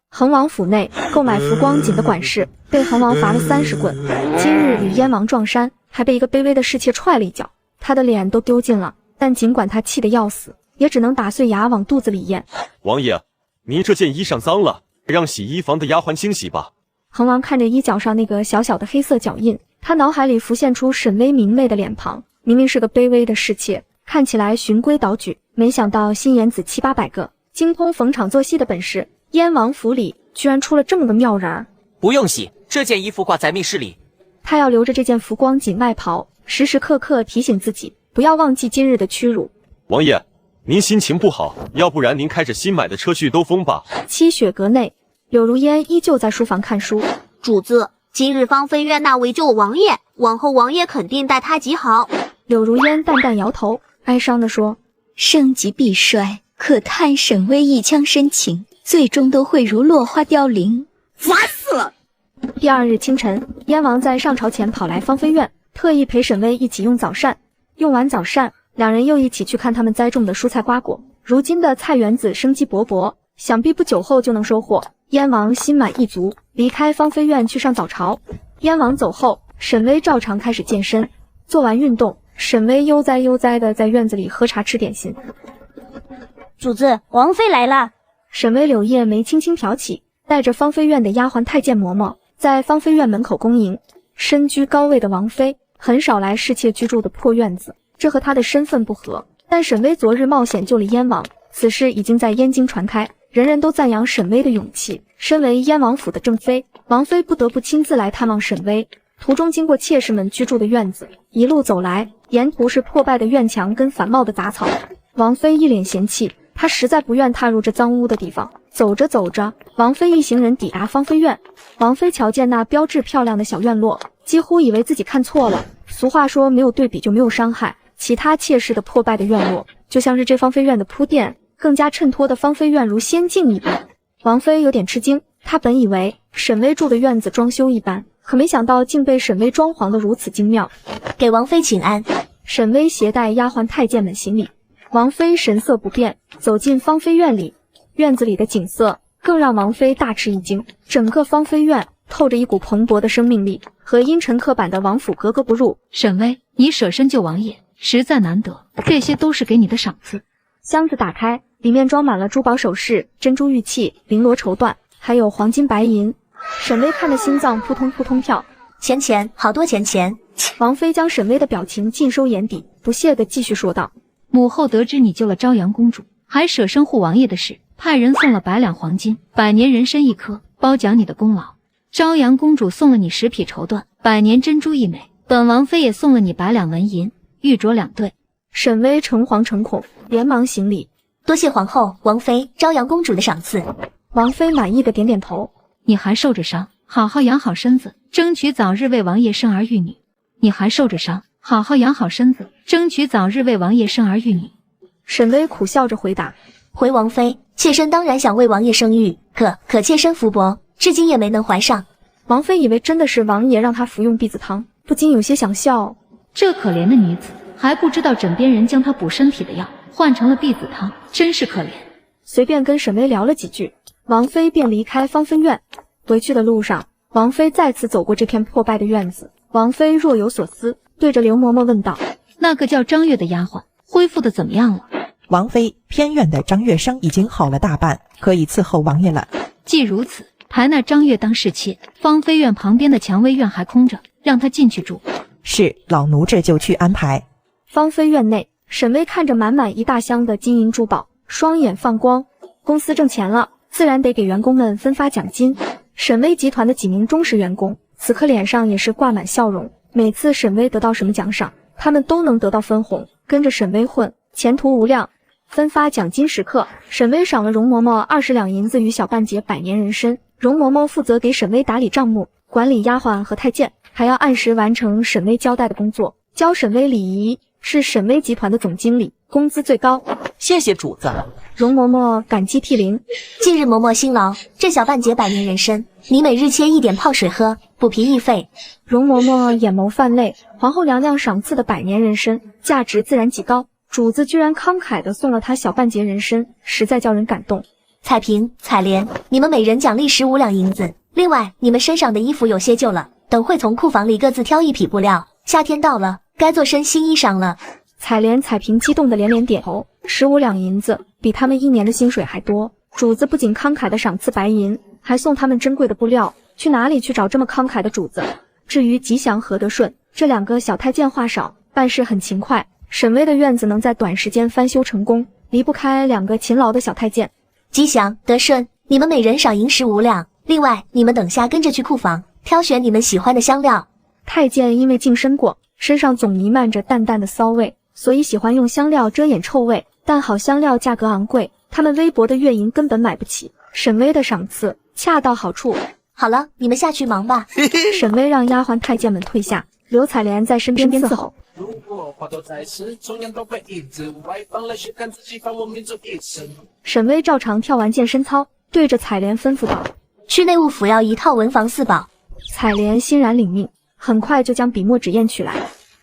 恒王府内，购买浮光锦的管事被恒王罚了30棍，今日与燕王撞衫，还被一个卑微的侍妾踹了一脚，他的脸都丢尽了。但尽管他气得要死，也只能打碎牙往肚子里咽。王爷，您这件衣裳脏了，让洗衣房的丫鬟清洗吧。恒王看着衣角上那个小小的黑色脚印，他脑海里浮现出沈巍明媚的脸庞，明明是个卑微的侍妾，看起来循规蹈矩，没想到心眼子700、800个，精通逢场作戏的本事。燕王府里居然出了这么个妙人。不用洗，这件衣服挂在密室里。他要留着这件浮光锦外袍，时时刻刻提醒自己，不要忘记今日的屈辱。王爷，您心情不好，要不然您开着新买的车去兜风吧。七雪阁内，柳如烟依旧在书房看书。主子，今日芳菲院那位救王爷，往后王爷肯定待他极好。柳如烟淡淡摇头，哀伤地说：“盛极必衰，可叹沈巍一腔深情，最终都会如落花凋零，烦死了。”第2日清晨，燕王在上朝前跑来芳菲院，特意陪沈巍一起用早膳。用完早膳，两人又一起去看他们栽种的蔬菜瓜果。如今的菜园子生机勃勃，想必不久后就能收获。燕王心满意足，离开芳菲院去上早朝。燕王走后，沈巍照常开始健身。做完运动，沈巍悠哉悠哉的在院子里喝茶吃点心。主子，王妃来了。沈巍柳叶眉轻轻挑起，带着芳菲院的丫鬟太监嬷嬷在芳菲院门口恭迎。身居高位的王妃很少来侍妾居住的破院子，这和她的身份不合。但沈巍昨日冒险救了燕王，此事已经在燕京传开，人人都赞扬沈巍的勇气。身为燕王府的正妃，王妃不得不亲自来探望沈巍。途中经过妾室们居住的院子，一路走来，沿途是破败的院墙跟繁茂的杂草。王妃一脸嫌弃，她实在不愿踏入这脏污的地方。走着走着，王妃一行人抵达芳菲院。王妃瞧见那标致漂亮的小院落，几乎以为自己看错了。俗话说，没有对比就没有伤害。其他妾室的破败的院落，就像是这芳菲院的铺垫，更加衬托的芳菲院如仙境一般。王妃有点吃惊，她本以为沈巍住的院子装修一般，可没想到竟被沈巍装潢得如此精妙。给王妃请安。沈巍携带丫鬟太监们行礼。王妃神色不变，走进芳菲院里。院子里的景色更让王妃大吃一惊，整个芳菲院透着一股蓬勃的生命力，和阴沉刻板的王府格格不入。沈巍，你舍身救王爷，实在难得，这些都是给你的赏赐。箱子打开，里面装满了珠宝首饰、珍珠玉器、绫罗绸缎，还有黄金白银。沈巍看得心脏扑通扑通跳，钱，好多钱。王妃将沈巍的表情尽收眼底，不屑地继续说道：母后得知你救了朝阳公主，还舍身护王爷的事，派人送了100两黄金、100年人参1颗，褒奖你的功劳。朝阳公主送了你10匹绸缎、100年珍珠1枚，本王妃也送了你100两纹银、玉镯2对。沈巍诚惶诚恐，连忙行礼：多谢皇后、王妃、朝阳公主的赏赐。王妃满意的点点头：你还受着伤，好好养好身子，争取早日为王爷生儿育女。你还受着伤，好好养好身子，争取早日为王爷生儿育女。沈巍苦笑着回答：回王妃，妾身当然想为王爷生育，可妾身福薄，至今也没能怀上。王妃以为真的是王爷让她服用避子汤，不禁有些想笑。这可怜的女子，还不知道枕边人将她补身体的药换成了避子汤，真是可怜。随便跟沈巍聊了几句，王妃便离开芳芬院。回去的路上，王妃再次走过这片破败的院子。王妃若有所思，对着刘嬷嬷问道：那个叫张月的丫鬟恢复的怎么样了？王妃，偏院的张月生已经好了大半，可以伺候王爷了。既如此，排那张月当侍妾。芳菲院旁边的蔷薇院还空着，让她进去住。是，老奴这就去安排。芳菲院内，沈巍看着满满一大箱的金银珠宝，双眼放光。公司挣钱了，自然得给员工们分发奖金。沈巍集团的几名忠实员工此刻脸上也是挂满笑容，每次沈巍得到什么奖赏，他们都能得到分红，跟着沈巍混，前途无量。分发奖金时刻，沈巍赏了容嬷嬷20两银子与小半截100年人参。容嬷嬷负责给沈巍打理账目，管理丫鬟和太监，还要按时完成沈巍交代的工作，教沈巍礼仪，是沈巍集团的总经理，工资最高。谢谢主子。容嬷嬷感激涕零。近日嬷嬷辛劳，这小半截100年人参，你每日切1点泡水喝，补脾益肺。容嬷嬷眼眸泛泪，皇后娘娘赏赐的100年人参，价值自然极高，主子居然慷慨地送了她小半截人参，实在叫人感动。彩萍、彩莲，你们每人奖励15两银子。另外，你们身上的衣服有些旧了，等会从库房里各自挑1匹布料。夏天到了，该做身新衣裳了。彩莲、彩萍激动的连连点头。15两银子比他们1年的薪水还多，主子不仅慷慨的赏赐白银，还送他们珍贵的布料。去哪里去找这么慷慨的主子？至于吉祥和德顺，这2个小太监话少，办事很勤快。沈巍的院子能在短时间翻修成功，离不开2个勤劳的小太监。吉祥、德顺，你们每人赏银15两。另外，你们等下跟着去库房，挑选你们喜欢的香料。太监因为净身过，身上总弥漫着淡淡的骚味，所以喜欢用香料遮掩臭味。但好香料价格昂贵，他们微薄的月银根本买不起。沈巍的赏赐恰到好处。好了，你们下去忙吧。沈巍让丫鬟太监们退下，刘彩莲在身边伺候。如果话都在此，同样都被一直外放了，谁敢自己放我民族一生。沈巍照常跳完健身操，对着彩莲吩咐道：去内务府要1套文房4宝。彩莲欣然领命，很快就将笔墨纸砚取来。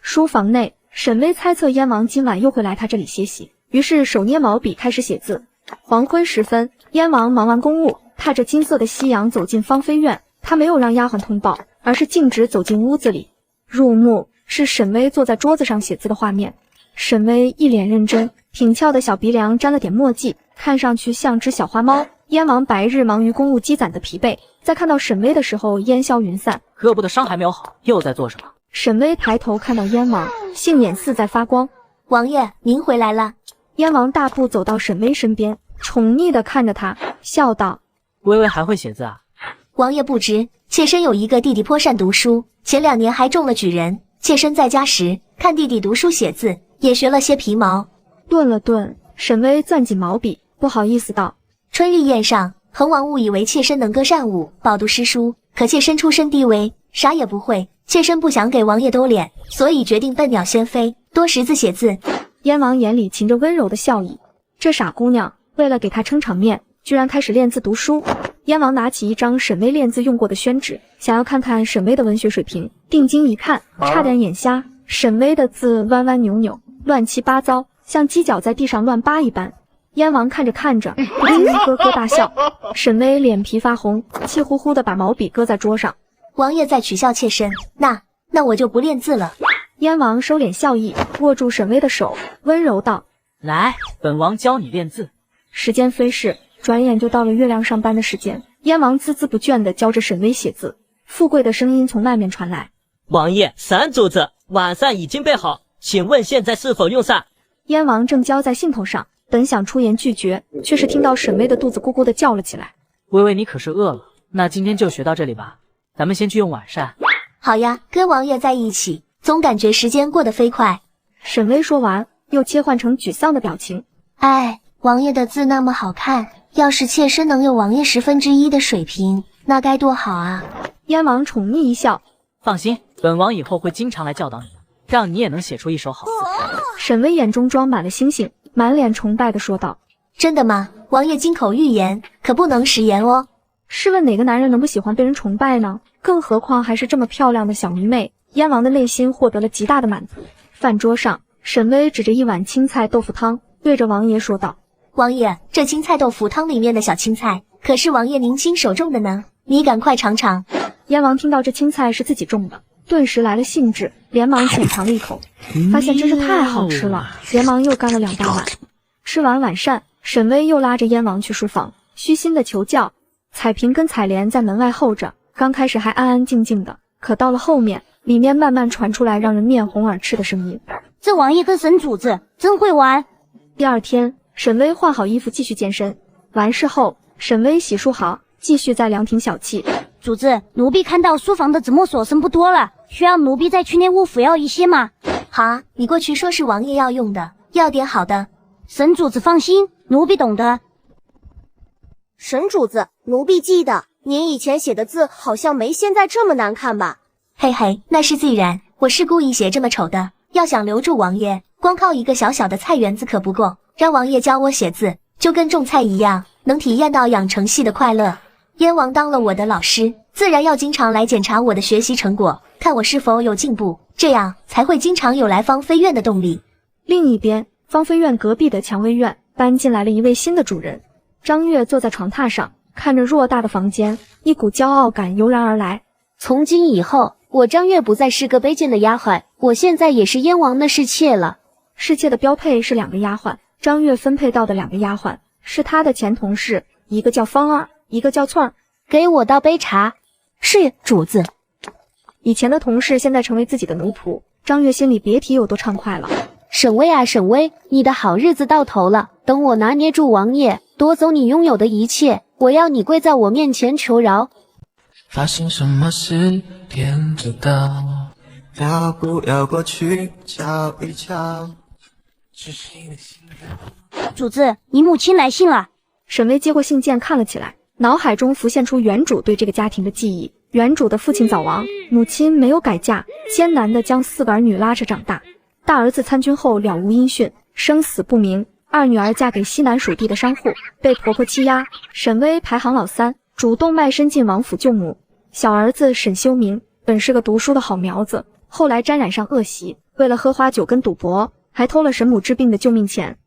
书房内，沈巍猜测燕王今晚又会来他这里歇息，于是手捏毛笔开始写字。黄昏时分，燕王忙完公务，踏着金色的夕阳走进芳菲院。他没有让丫鬟通报，而是径直走进屋子里。入目是沈巍坐在桌子上写字的画面。沈巍一脸认真，挺翘的小鼻梁沾了点墨迹，看上去像只小花猫。燕王白日忙于公务积攒的疲惫，在看到沈巍的时候烟消云散。胳膊的伤还没有好，又在做什么？沈巍抬头看到燕王，杏眼似在发光。王爷，您回来了。燕王大步走到沈巍身边，宠溺地看着他。笑道：“微微还会写字啊？”王爷不知，妾身有一个弟弟颇善读书，前2年还中了举人。妾身在家时看弟弟读书写字，也学了些皮毛。顿了顿，沈巍攥紧毛笔，不好意思道：“春日宴上，恒王误以为妾身能歌善舞，饱读诗书，可妾身出身低微，啥也不会。妾身不想给王爷丢脸，所以决定笨鸟先飞，多识字写字。”燕王眼里噙着温柔的笑意，这傻姑娘为了给他撑场面，居然开始练字读书。燕王拿起一张沈巍练字用过的宣纸，想要看看沈巍的文学水平。定睛一看，差点眼瞎。沈巍的字弯弯扭扭，乱七八糟，像鸡脚在地上乱扒一般。燕王看着看着，不禁咯咯大笑。沈巍脸皮发红，气呼呼地把毛笔搁在桌上。王爷再取笑妾身，那我就不练字了。燕王收敛笑意，握住沈巍的手，温柔道：“来，本王教你练字。”时间飞逝，转眼就到了月亮上班的时间。燕王孜孜不倦地教着沈巍写字。富贵的声音从外面传来：“王爷，三主子，晚膳已经备好，请问现在是否用膳？”燕王正交在兴头上，本想出言拒绝，却是听到沈巍的肚子咕咕地叫了起来：“微微，你可是饿了？那今天就学到这里吧，咱们先去用晚膳。”好呀，跟王爷在一起，总感觉时间过得飞快。沈巍说完，又切换成沮丧的表情：“哎，王爷的字那么好看，要是妾身能有王爷1/10的水平，那该多好啊！”燕王宠溺一笑：“放心，本王以后会经常来教导你的，让你也能写出一手好字。”沈巍眼中装满了星星，满脸崇拜地说道：“真的吗？王爷金口玉言，可不能食言哦。”试问哪个男人能不喜欢被人崇拜呢？更何况还是这么漂亮的小迷妹。燕王的内心获得了极大的满足。饭桌上，沈巍指着一碗青菜豆腐汤，对着王爷说道：“王爷，这青菜豆腐汤里面的小青菜，可是王爷您亲手种的呢，你赶快尝尝。”燕王听到这青菜是自己种的，顿时来了兴致，连忙浅尝了一口，发现真是太好吃了，连忙又干了2大碗。吃完晚膳，沈巍又拉着燕王去书房，虚心的求教。彩萍跟彩莲在门外候着，刚开始还安安静静的，可到了后面，里面慢慢传出来让人面红耳赤的声音：“这王爷跟沈主子真会玩。”第2天，沈巍换好衣服继续健身，完事后，沈巍洗漱好，继续在凉亭小憩：“主子，奴婢看到书房的纸墨所剩不多了，需要奴婢再去内务府要一些吗？”“好啊，你过去说是王爷要用的，要点好的。”“沈主子放心，奴婢懂得。”“沈主子，奴婢记得您以前写的字好像没现在这么难看吧？”“嘿嘿，那是自然，我是故意写这么丑的。要想留住王爷，光靠一个小小的菜园子可不够，让王爷教我写字，就跟种菜一样，能体验到养成系的快乐。燕王当了我的老师，自然要经常来检查我的学习成果，看我是否有进步，这样才会经常有来芳菲院的动力。”另一边，芳菲院隔壁的蔷薇院搬进来了一位新的主人。张月坐在床榻上，看着偌大的房间，一股骄傲感油然而来。从今以后，我张月不再是个卑贱的丫鬟，我现在也是燕王的侍妾了。侍妾的标配是2个丫鬟，张月分配到的2个丫鬟是她的前同事，一个叫芳儿，一个叫翠儿。给我倒杯茶。是，主子。以前的同事现在成为自己的奴仆，张月心里别提有多畅快了。沈巍啊沈巍，你的好日子到头了，等我拿捏住王爷，夺走你拥有的一切，我要你跪在我面前求饶。发生什么事天知道，要不要过去瞧一瞧？只是你的心“主子，你母亲来信了。”沈巍接过信件看了起来，脑海中浮现出原主对这个家庭的记忆。原主的父亲早亡，母亲没有改嫁，艰难地将4个儿女拉扯长大。大儿子参军后了无音讯，生死不明。2女儿嫁给西南属地的商户，被婆婆欺压。沈巍排行老3，主动卖身进王府救母。小儿子沈修明本是个读书的好苗子，后来沾染上恶习，为了喝花酒跟赌博，还偷了沈母治病的救命钱。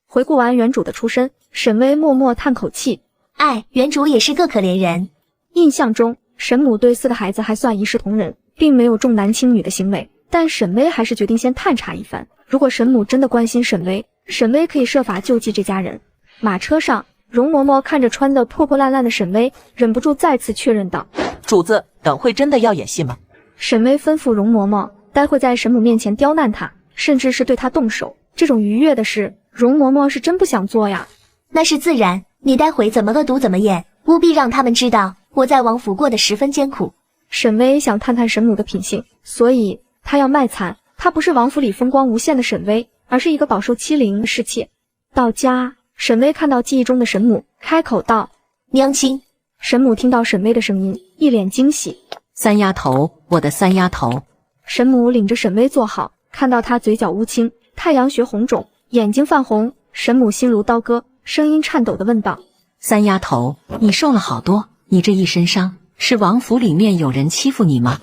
回顾完原主的出身，沈巍默默叹口气：“哎，原主也是个可怜人。”印象中，沈母对4个孩子还算一视同仁，并没有重男轻女的行为。但沈巍还是决定先探查一番。如果沈母真的关心沈巍，沈巍可以设法救济这家人。马车上，容嬷嬷看着穿得破破烂烂的沈巍，忍不住再次确认道：“主子，等会真的要演戏吗？”沈巍吩咐容嬷嬷，待会在沈母面前刁难她，甚至是对她动手。这种愉悦的事，容嬷嬷是真不想做呀。那是自然，你待会怎么恶毒怎么演，务必让他们知道我在王府过得十分艰苦。沈巍想探探沈母的品性，所以他要卖惨。他不是王府里风光无限的沈巍，而是一个饱受欺凌的侍妾。到家，沈巍看到记忆中的沈母，开口道：“娘亲。”沈母听到沈巍的声音，一脸惊喜：“三丫头，我的三丫头。”沈母领着沈巍坐好，看到他嘴角乌青，太阳穴红肿，眼睛泛红，沈母心如刀割，声音颤抖地问道：“三丫头，你受了好多，你这一身伤，是王府里面有人欺负你吗？”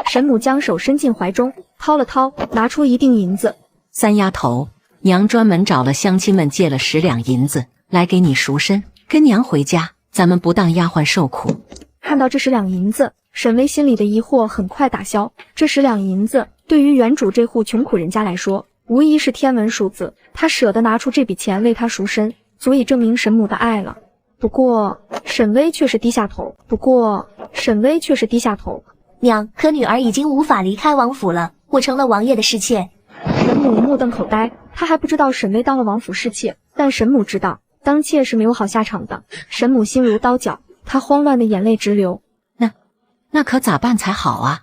沈母将手伸进怀中，掏了掏，拿出一锭银子。三丫头，娘专门找了乡亲们借了10两银子来给你赎身，跟娘回家，咱们不当丫鬟受苦。看到这10两银子，沈巍心里的疑惑很快打消。这10两银子对于原主这户穷苦人家来说，无疑是天文数字。他舍得拿出这笔钱为他赎身，足以证明沈母的爱了。不过沈巍却是低下头。娘，可女儿已经无法离开王府了，我成了王爷的侍妾。沈母目瞪口呆，她还不知道沈巍当了王府侍妾，但沈母知道当妾是没有好下场的。沈母心如刀绞，她慌乱的眼泪直流。那可咋办才好啊？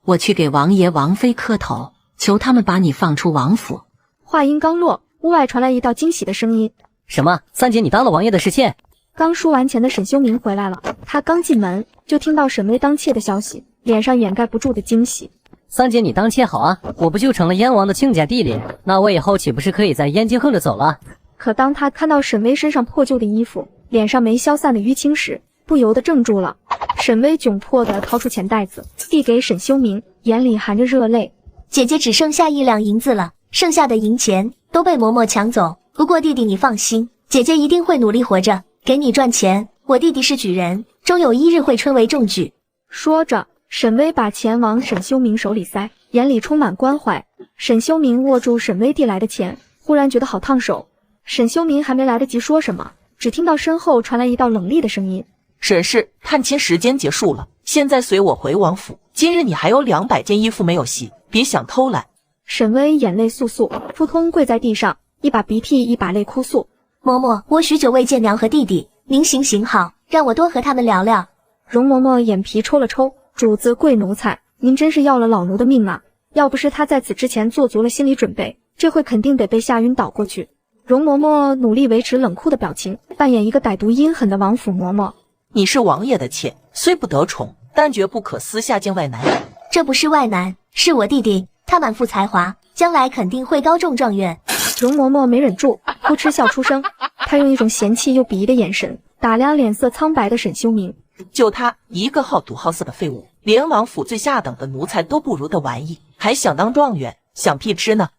我去给王爷王妃磕头，求他们把你放出王府。话音刚落，屋外传来一道惊喜的声音：“什么？三姐，你当了王爷的侍妾？”刚输完钱的沈修明回来了，他刚进门就听到沈巍当妾的消息，脸上掩盖不住的惊喜。三姐，你当妾好啊，我不就成了燕王的亲家弟弟？那我以后岂不是可以在燕京横着走了？可当他看到沈巍身上破旧的衣服，脸上没消散的淤青时，不由得怔住了。沈巍窘迫地掏出钱袋子，递给沈修明，眼里含着热泪：“姐姐只剩下1两银子了，剩下的银钱都被嬷嬷抢走。不过弟弟你放心，姐姐一定会努力活着，给你赚钱。我弟弟是举人，终有一日会春为重举。”说着，沈巍把钱往沈修明手里塞，眼里充满关怀。沈修明握住沈巍递来的钱，忽然觉得好烫手。沈修明还没来得及说什么，只听到身后传来一道冷厉的声音：“沈氏，探亲时间结束了，现在随我回王府。今日你还有200件衣服没有洗，别想偷懒。”沈巍眼泪簌簌，扑通跪在地上，一把鼻涕一把泪哭诉：“嬷嬷，我许久未见娘和弟弟，您行好，让我多和他们聊聊。”容嬷嬷眼皮抽了抽：“主子贵奴才，您真是要了老奴的命啊！要不是他在此之前做足了心理准备，这会肯定得被吓晕倒过去。”容嬷嬷努力维持冷酷的表情，扮演一个歹毒阴狠的王府嬷嬷。“你是王爷的妾，虽不得宠，但绝不可私下见外男。”“这不是外男，是我弟弟，他满腹才华，将来肯定会高中状元。”容嬷嬷没忍住，扑哧笑出声。她用一种嫌弃又鄙夷的眼神打量脸色苍白的沈修明。“就他一个好赌好色的废物，连王府最下等的奴才都不如的玩意，还想当状元，想屁吃呢！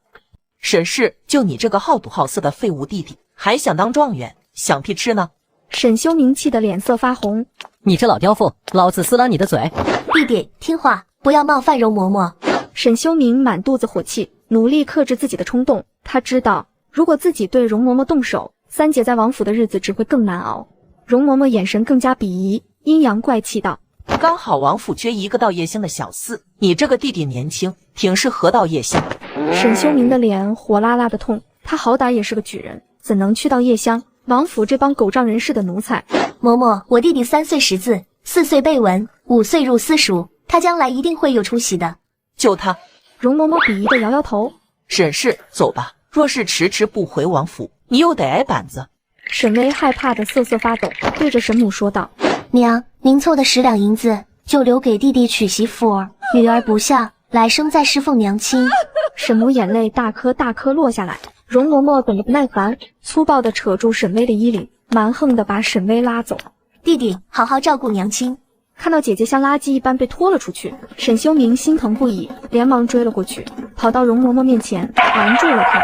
沈氏，就你这个好赌好色的废物弟弟，还想当状元，想屁吃呢！”沈修明气得脸色发红：“你这老刁妇，老子撕烂你的嘴！”“弟弟，听话，不要冒犯容嬷嬷。”沈修明满肚子火气，努力克制自己的冲动。他知道，如果自己对容嬷嬷动手，三姐在王府的日子只会更难熬。容嬷嬷眼神更加鄙夷，阴阳怪气道：“刚好王府缺一个到夜星的小厮，你这个弟弟年轻，挺适合到夜星。”沈修明的脸火辣辣的痛，他好歹也是个举人，怎能去到夜乡？王府这帮狗仗人势的奴才。“嬷嬷，我弟弟3岁识字，4岁背文，5岁入私塾，他将来一定会有出息的。”“就他！”容嬷嬷鄙夷的摇摇头。“沈氏，走吧，若是迟迟不回王府，你又得挨板子。”沈巍害怕的瑟瑟发抖，对着沈母说道：“娘，您凑的10两银子就留给弟弟娶媳妇儿，女儿不孝，来生再侍奉娘亲。”沈母眼泪大颗大颗落下来。容嬷嬷等得不耐烦，粗暴地扯住沈巍的衣领，蛮横地把沈巍拉走：“弟弟，好好照顾娘亲。”看到姐姐像垃圾一般被拖了出去，沈修明心疼不已，连忙追了过去，跑到容嬷嬷面前拦住了她：“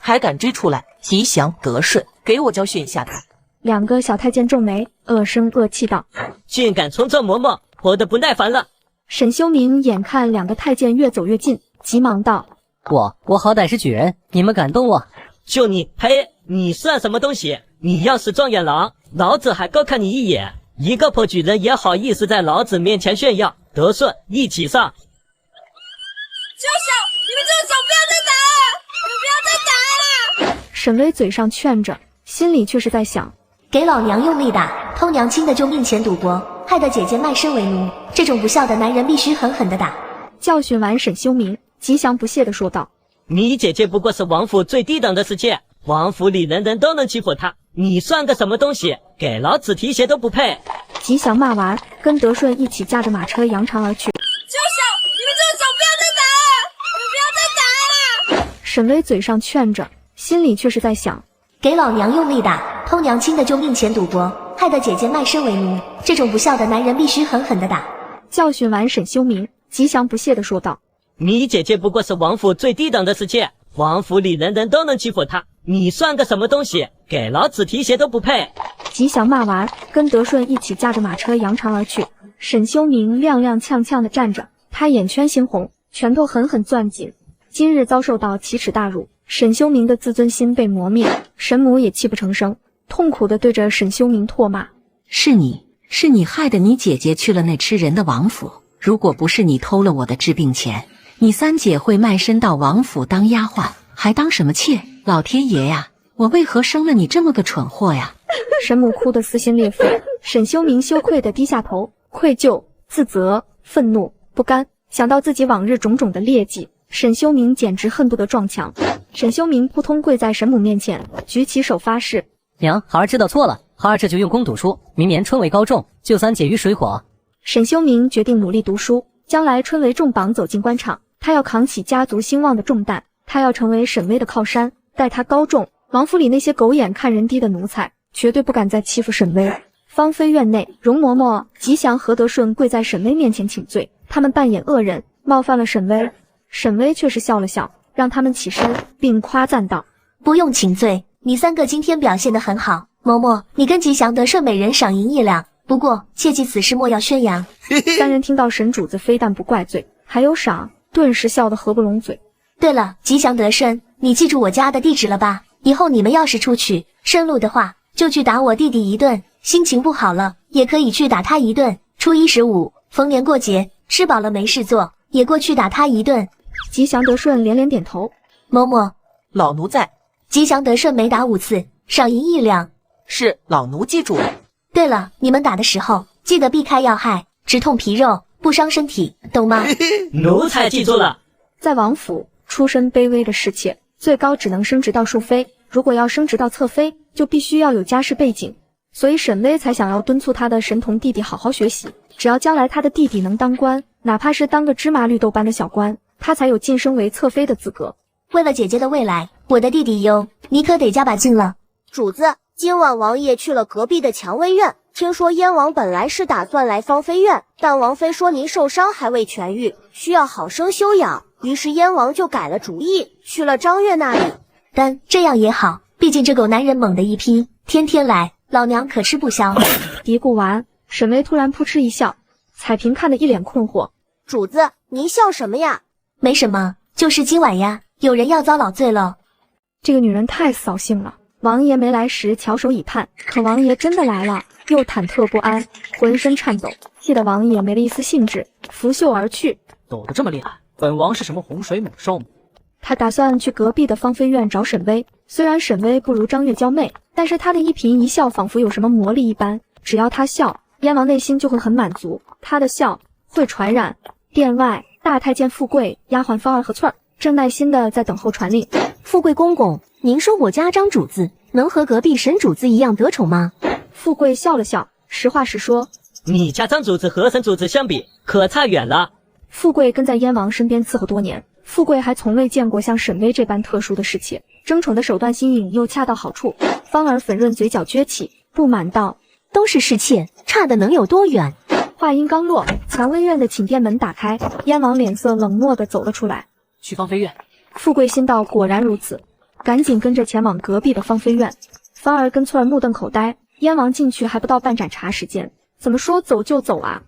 还敢追出来，吉祥得顺，给我教训一下他！”两个小太监皱眉，恶声恶气道：“竟敢冲撞嬷嬷，活得不耐烦了！”沈修明眼看两个太监越走越近，急忙道：“我好歹是举人，你们敢动我？就你，呸！你算什么东西？你要是状元郎，老子还高看你一眼。一个破举人也好意思在老子面前炫耀，得顺，一起上！”“住手！你们住手！不要再打了！你们不要再打了！”沈巍嘴上劝着，心里却是在想：给老娘用力打！偷娘亲的就面前赌博，害得姐姐卖身为奴，这种不孝的男人必须狠狠的打！教训完沈修明，吉祥不屑地说道：“你姐姐不过是王府最低等的侍妾，王府里人人都能欺负她，你算个什么东西？给老子提鞋都不配！”吉祥骂完，跟德顺一起驾着马车扬长而去。就小，你们这个小不要再打了，你们不要再打了！沈巍嘴上劝着，心里却是在想：给老娘用力打！偷娘亲的就面前赌博，害得姐姐卖身为奴，这种不孝的男人必须狠狠的打！教训完沈修明，吉祥不屑地说道：“你姐姐不过是王府最低等的侍妾，王府里人人都能欺负她，你算个什么东西？给老子提鞋都不配！”吉祥骂完，跟德顺一起驾着马车扬长而去。沈修明踉踉跄跄地站着，他眼圈猩红，拳头狠狠攥紧。今日遭受到奇耻大辱，沈修明的自尊心被磨灭，沈母也泣不成声，痛苦地对着沈修明唾骂：“是你害得你姐姐去了那吃人的王府，如果不是你偷了我的治病钱，你三姐会卖身到王府当丫鬟，还当什么妾？老天爷呀，我为何生了你这么个蠢货呀！”沈母哭得撕心裂肺，沈修明羞愧地低下头，愧疚、自责、愤怒、不甘，想到自己往日种种的劣迹，沈修明简直恨不得撞墙。沈修明扑通跪在沈母面前，举起手发誓：“娘，孩儿知道错了，孩儿这就用功读书，明年春闱高中，救三姐于水火。”沈修明决定努力读书，将来春闱重榜走进官场，他要扛起家族兴旺的重担，他要成为沈巍的靠山，待他高中。王府里那些狗眼看人低的奴才绝对不敢再欺负沈巍。芳菲院内，容嬷嬷、吉祥和德顺跪在沈巍面前请罪，他们扮演恶人，冒犯了沈巍。沈巍却是笑了笑，让他们起身，并夸赞道：“不用请罪，你三个今天表现得很好。嬷嬷，你跟吉祥、德顺每人赏银1两，不过切记此事莫要宣扬。”三人听到沈主子非但不怪罪，还有赏，顿时笑得合不拢嘴。对了，吉祥、德顺，你记住我家的地址了吧？以后你们要是出去深路的话，就去打我弟弟一顿，心情不好了也可以去打他一顿。初一十五，逢年过节，吃饱了没事做，也过去打他一顿。吉祥、德顺连连点头。嬷嬷，老奴在。吉祥、德顺每打5次，赏银1两。是，老奴记住了。对了，你们打的时候记得避开要害，直痛皮肉，不伤身体，懂吗？奴才记住了。在王府，出身卑微的侍妾最高只能升职到庶妃，如果要升职到侧妃，就必须要有家世背景。所以沈巍才想要敦促他的神童弟弟好好学习，只要将来他的弟弟能当官，哪怕是当个芝麻绿豆般的小官，他才有晋升为侧妃的资格。为了姐姐的未来，我的弟弟优，你可得加把劲了。主子，今晚王爷去了隔壁的蔷薇院，听说燕王本来是打算来芳菲院，但王妃说您受伤还未痊愈，需要好生休养，于是燕王就改了主意，去了张月那里。但这样也好，毕竟这狗男人猛的一批，天天来，老娘可吃不消。嘀咕完，沈巍突然扑哧一笑，彩萍看得一脸困惑：“主子，您笑什么呀？”“没什么，就是今晚呀，有人要遭老罪了。”这个女人太扫兴了。王爷没来时翘首以盼，可王爷真的来了，又忐忑不安，浑身颤抖，气得王爷没了一丝兴致，拂袖而去。抖得这么厉害，本王是什么洪水猛兽吗？他打算去隔壁的芳菲院找沈巍。虽然沈巍不如张月娇媚，但是他的一颦一笑仿佛有什么魔力一般，只要他笑，燕王内心就会很满足。他的笑会传染。殿外，大太监富贵、丫鬟芳儿和翠儿正耐心的在等候传令。富贵公公，您说我家张主子能和隔壁沈主子一样得宠吗？富贵笑了笑，实话实说：“你家张主子和沈主子相比，可差远了。”富贵跟在燕王身边伺候多年，富贵还从未见过像沈巍这般特殊的侍妾，争宠的手段新颖又恰到好处。芳儿粉润嘴角撅起，不满道：“都是侍妾，差的能有多远？”话音刚落，蔷薇院的寝殿门打开，燕王脸色冷漠地走了出来。去芳菲院。富贵心道果然如此，赶紧跟着前往隔壁的芳菲院。芳儿跟翠儿目瞪口呆，燕王进去还不到半盏茶时间，怎么说走就走啊？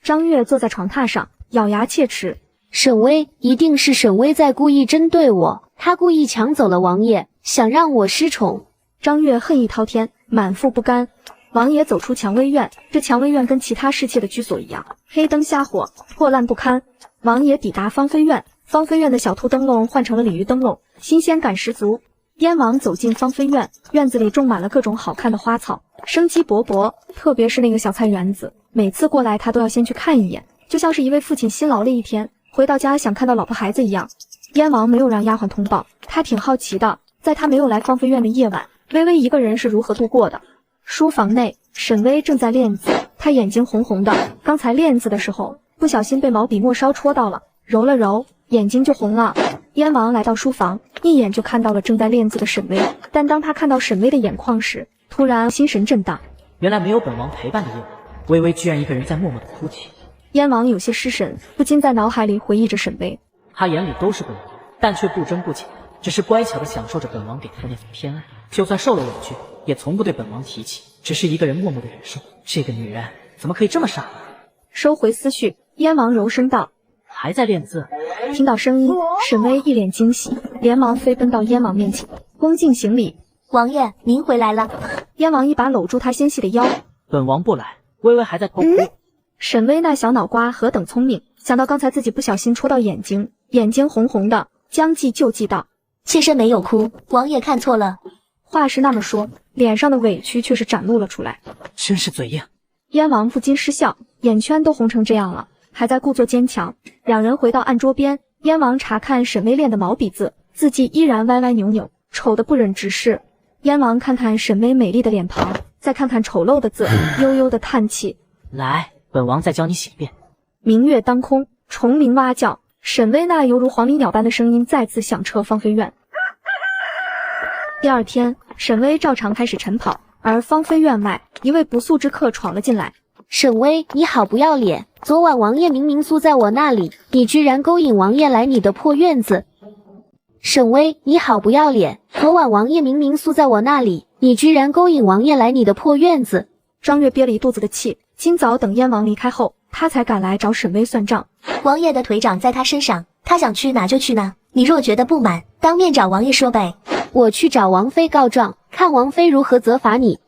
张月坐在床榻上，咬牙切齿：“沈巍，一定是沈巍在故意针对我，他故意抢走了王爷，想让我失宠。”张月恨意滔天，满腹不甘。王爷走出蔷薇院，这蔷薇院跟其他侍妾的居所一样，黑灯瞎火，破烂不堪。王爷抵达芳菲院，芳菲院的小兔灯笼换成了鲤鱼灯笼，新鲜感十足。燕王走进芳菲院，院子里种满了各种好看的花草，生机勃勃。特别是那个小菜园子，每次过来他都要先去看一眼，就像是一位父亲辛劳了一天，回到家想看到老婆孩子一样。燕王没有让丫鬟通报，他挺好奇的，在他没有来芳菲院的夜晚，微微一个人是如何度过的。书房内，沈巍正在练字，他眼睛红红的，刚才练字的时候不小心被毛笔墨梢戳到了，揉了揉，眼睛就红了。燕王来到书房，一眼就看到了正在练字的沈巍，但当他看到沈巍的眼眶时，突然心神震荡。原来没有本王陪伴的夜晚，微微居然一个人在默默的哭泣。燕王有些失神，不禁在脑海里回忆着沈巍。他眼里都是本王，但却不争不抢，只是乖巧的享受着本王给他的那份偏爱。就算受了委屈，也从不对本王提起，只是一个人默默的忍受。这个女人怎么可以这么傻呢？收回思绪，燕王柔声道：“还在练字。”听到声音，沈巍一脸惊喜，连忙飞奔到燕王面前，恭敬行礼：“王爷，您回来了。”燕王一把搂住他纤细的腰：“本王不来。”微微还在偷哭。沈巍那小脑瓜何等聪明，想到刚才自己不小心戳到眼睛，眼睛红红的，将计就计道：“妾身没有哭，王爷看错了。”话是那么说，脸上的委屈却是展露了出来。真是嘴硬。燕王不禁失笑，眼圈都红成这样了，还在故作坚强。两人回到案桌边，燕王查看沈巍练的毛笔字，字迹依然歪歪扭扭，丑得不忍直视。燕王看看沈巍美丽的脸庞，再看看丑陋的字，悠悠的叹气：“来，本王再教你写一遍。”明月当空，虫鸣蛙叫，沈巍那犹如黄鹂鸟般的声音再次响彻芳菲院。第二天，沈巍照常开始晨跑，而芳菲院外，一位不速之客闯了进来。沈巍，你好不要脸！昨晚王爷明明宿在我那里，你居然勾引王爷来你的破院子！沈巍，你好不要脸！昨晚王爷明明宿在我那里，你居然勾引王爷来你的破院子！张月憋了一肚子的气，今早等燕王离开后，他才赶来找沈巍算账。王爷的腿长在他身上，他想去哪就去哪。你若觉得不满，当面找王爷说呗。我去找王妃告状，看王妃如何责罚你。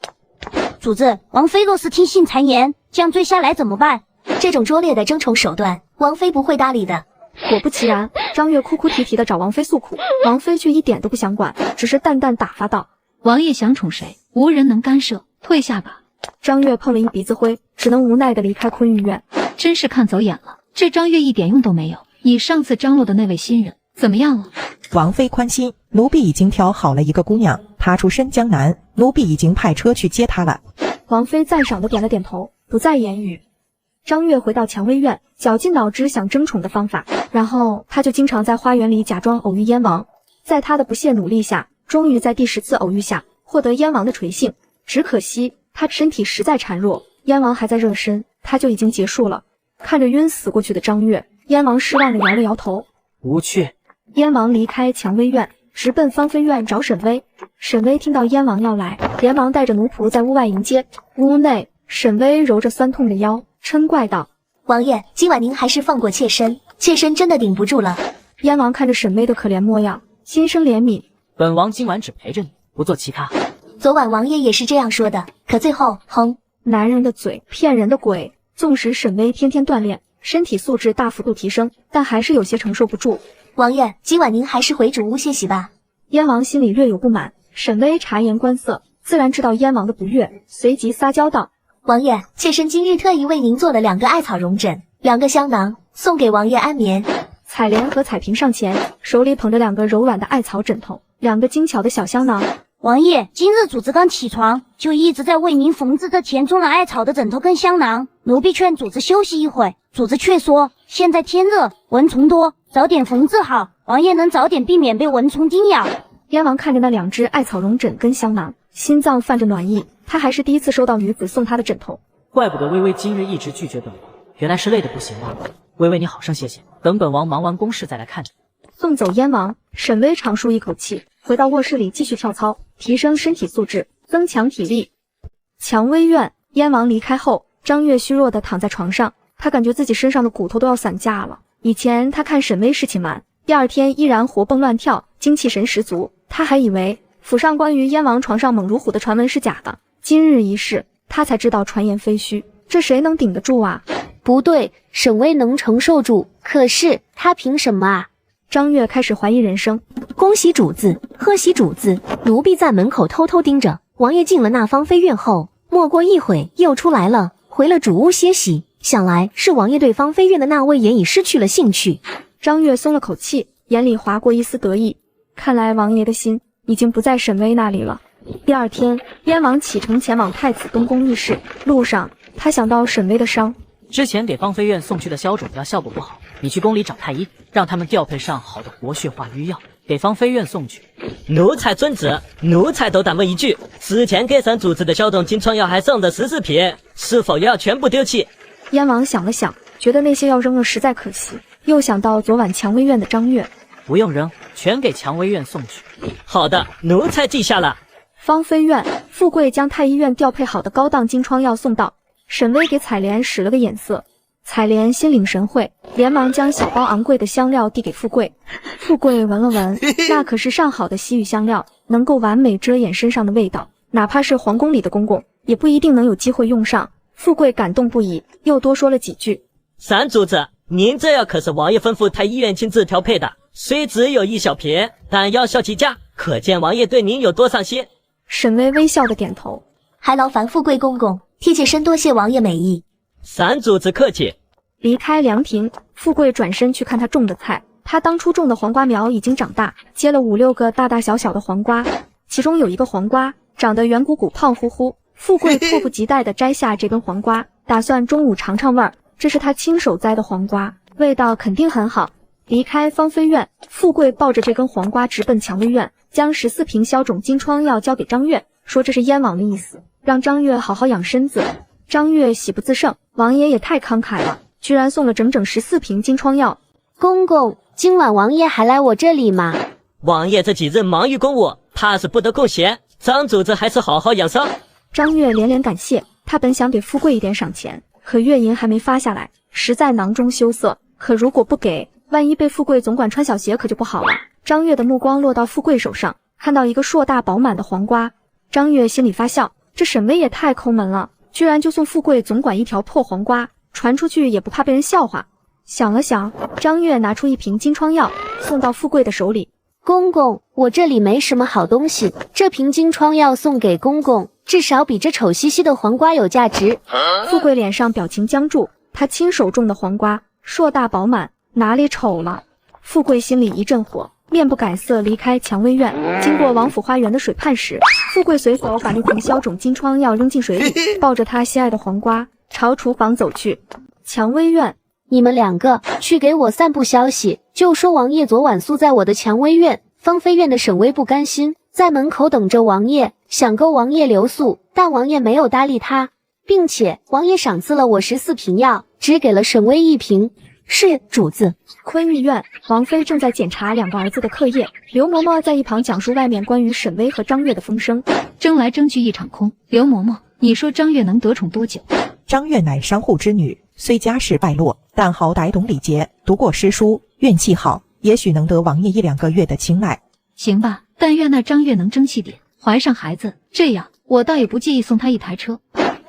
主子，王妃若是听信谗言，降罪下来怎么办？这种拙劣的争宠手段，王妃不会搭理的。果不其然，张月哭哭啼啼的找王妃诉苦，王妃却一点都不想管，只是淡淡打发道：“王爷想宠谁，无人能干涉，退下吧。”张月碰了一鼻子灰，只能无奈的离开昆玉院。真是看走眼了，这张月一点用都没有。你上次张罗的那位新人怎么样了？王妃宽心，奴婢已经挑好了一个姑娘，她出身江南，奴婢已经派车去接她了。王妃赞赏的点了点头，不再言语。张月回到蔷薇院，绞尽脑汁想争宠的方法，然后他就经常在花园里假装偶遇燕王。在他的不懈努力下，终于在第10次偶遇下获得燕王的垂幸。只可惜他身体实在孱弱，燕王还在热身，他就已经结束了。看着晕死过去的张月，燕王失望的摇了摇头：“无趣。”燕王离开蔷薇院，直奔芳菲院找沈巍。沈巍听到燕王要来，连忙带着奴仆在屋外迎接。屋内，沈巍揉着酸痛的腰，嗔怪道：“王爷，今晚您还是放过妾身，妾身真的顶不住了。”燕王看着沈巍的可怜模样，心生怜悯：“本王今晚只陪着你，不做其他。”昨晚王爷也是这样说的，可最后，哼，男人的嘴，骗人的鬼。纵使沈巍天天锻炼，身体素质大幅度提升，但还是有些承受不住。王爷，今晚您还是回主屋歇息吧。燕王心里略有不满，沈巍察言观色，自然知道燕王的不悦，随即撒娇道：“王爷，妾身今日特意为您做了2个艾草绒枕，2个香囊，送给王爷安眠。”采莲和彩萍上前，手里捧着2个柔软的艾草枕头，2个精巧的小香囊。王爷，今日主子刚起床，就一直在为您缝制这填充了艾草的枕头跟香囊。奴婢劝主子休息一会，主子却说现在天热，蚊虫多，早点缝制好，王爷能早点避免被蚊虫叮咬。燕王看着那2只艾草绒枕跟香囊，心脏泛着暖意。他还是第一次收到女子送他的枕头，怪不得微微今日一直拒绝本王，原来是累得不行了。微微你好生歇歇，等本王忙完公事再来看你。送走燕王，沈巍长舒一口气，回到卧室里继续跳操，提升身体素质，增强体力。蔷薇院，燕王离开后，张月虚弱地躺在床上，他感觉自己身上的骨头都要散架了。以前他看沈巍侍寝完，第二天依然活蹦乱跳，精气神十足，他还以为府上关于燕王床上猛如虎的传闻是假的。今日一试，他才知道传言非虚，这谁能顶得住啊？不对，沈巍能承受住，可是他凭什么啊？张月开始怀疑人生。恭喜主子，贺喜主子！奴婢在门口偷偷盯着王爷进了那芳菲院后，没过一会又出来了，回了主屋歇息。想来是王爷对芳菲院的那位也已失去了兴趣。张月松了口气，眼里划过一丝得意。看来王爷的心已经不在沈巍那里了。第二天，燕王启程前往太子东宫议事，路上他想到沈巍的伤。之前给芳菲院送去的消肿药效果不好，你去宫里找太医，让他们调配上好的活血化瘀药，给芳菲院送去。奴才遵旨，奴才都敢问一句，之前给三主子的消肿金疮药还剩的14瓶，是否要全部丢弃？燕王想了想，觉得那些药扔了实在可惜，又想到昨晚蔷薇院的张月，不用扔，全给蔷薇院送去。好的，奴才记下了。芳菲院，富贵将太医院调配好的高档金疮药送到。沈巍给采莲使了个眼色，采莲心领神会，连忙将小包昂贵的香料递给富贵。富贵闻了闻，那可是上好的西域香料，能够完美遮掩身上的味道，哪怕是皇宫里的公公，也不一定能有机会用上。富贵感动不已，又多说了几句。三主子，您这药可是王爷吩咐太医院亲自调配的，虽只有1小瓶，但药效极佳，可见王爷对您有多上心。沈巍微笑的点头，还劳烦富贵公公替妾身多谢王爷美意。三主子客气。离开凉亭，富贵转身去看他种的菜。他当初种的黄瓜苗已经长大，结了5、6个大大小小的黄瓜，其中有一个黄瓜长得圆鼓鼓、胖乎乎。富贵迫不及待地摘下这根黄瓜，打算中午尝尝味儿。这是他亲手摘的黄瓜，味道肯定很好。离开芳菲院，富贵抱着这根黄瓜直奔蔷薇院，将14瓶消肿金疮药交给张月，说这是燕王的意思，让张月好好养身子。张月喜不自胜，王爷也太慷慨了，居然送了整整14瓶金疮药。公公，今晚王爷还来我这里吗？王爷这几日忙于公务，怕是不得空闲，张主子还是好好养伤。张月连连感谢，他本想给富贵一点赏钱，可月银还没发下来，实在囊中羞涩。可如果不给，万一被富贵总管穿小鞋可就不好了。张月的目光落到富贵手上，看到一个硕大饱满的黄瓜，张月心里发笑，这沈巍也太抠门了，居然就送富贵总管一条破黄瓜，传出去也不怕被人笑话。想了想，张月拿出1瓶金疮药送到富贵的手里。公公，我这里没什么好东西，这瓶金疮药送给公公，至少比这丑兮兮的黄瓜有价值。富贵脸上表情僵住，他亲手种的黄瓜硕大饱满，哪里丑了？富贵心里一阵火，面不改色离开蔷薇院。经过王府花园的水畔时，富贵随手把那瓶消肿金疮药扔进水里，抱着他心爱的黄瓜朝厨房走去。蔷薇院，你们2个去给我散布消息，就说王爷昨晚宿在我的蔷薇院。芳菲院的沈巍不甘心，在门口等着王爷，想勾王爷留宿，但王爷没有搭理他，并且王爷赏赐了我14瓶药，只给了沈巍1瓶。是主子。坤玉院，王妃正在检查2个儿子的课业，刘嬷嬷在一旁讲述外面关于沈巍和张月的风声。争来争去一场空。刘嬷嬷，你说张月能得宠多久？张月乃商户之女，虽家世败落，但好歹懂礼节，读过诗书，运气好，也许能得王爷1、2个月的青睐。行吧，但愿那张月能争气点，怀上孩子，这样我倒也不介意送她1台车。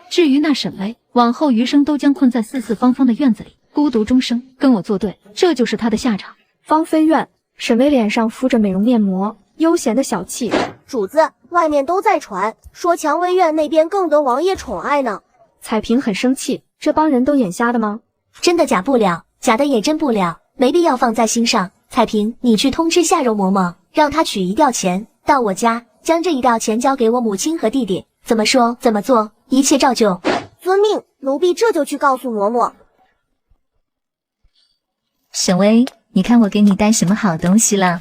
至于那沈巍，往后余生都将困在四四方方的院子里，孤独终生，跟我作对，这就是他的下场。芳菲院，沈巍脸上敷着美容面膜，悠闲的小气。主子，外面都在传说蔷薇院那边更得王爷宠爱呢。彩萍很生气，这帮人都眼瞎的吗？真的假不了，假的也真不了，没必要放在心上。彩萍，你去通知夏柔嬷嬷，让她取1吊钱到我家，将这1吊钱交给我母亲和弟弟，怎么说怎么做，一切照旧。遵命，奴婢这就去告诉嬷嬷。沈巍，你看我给你带什么好东西了？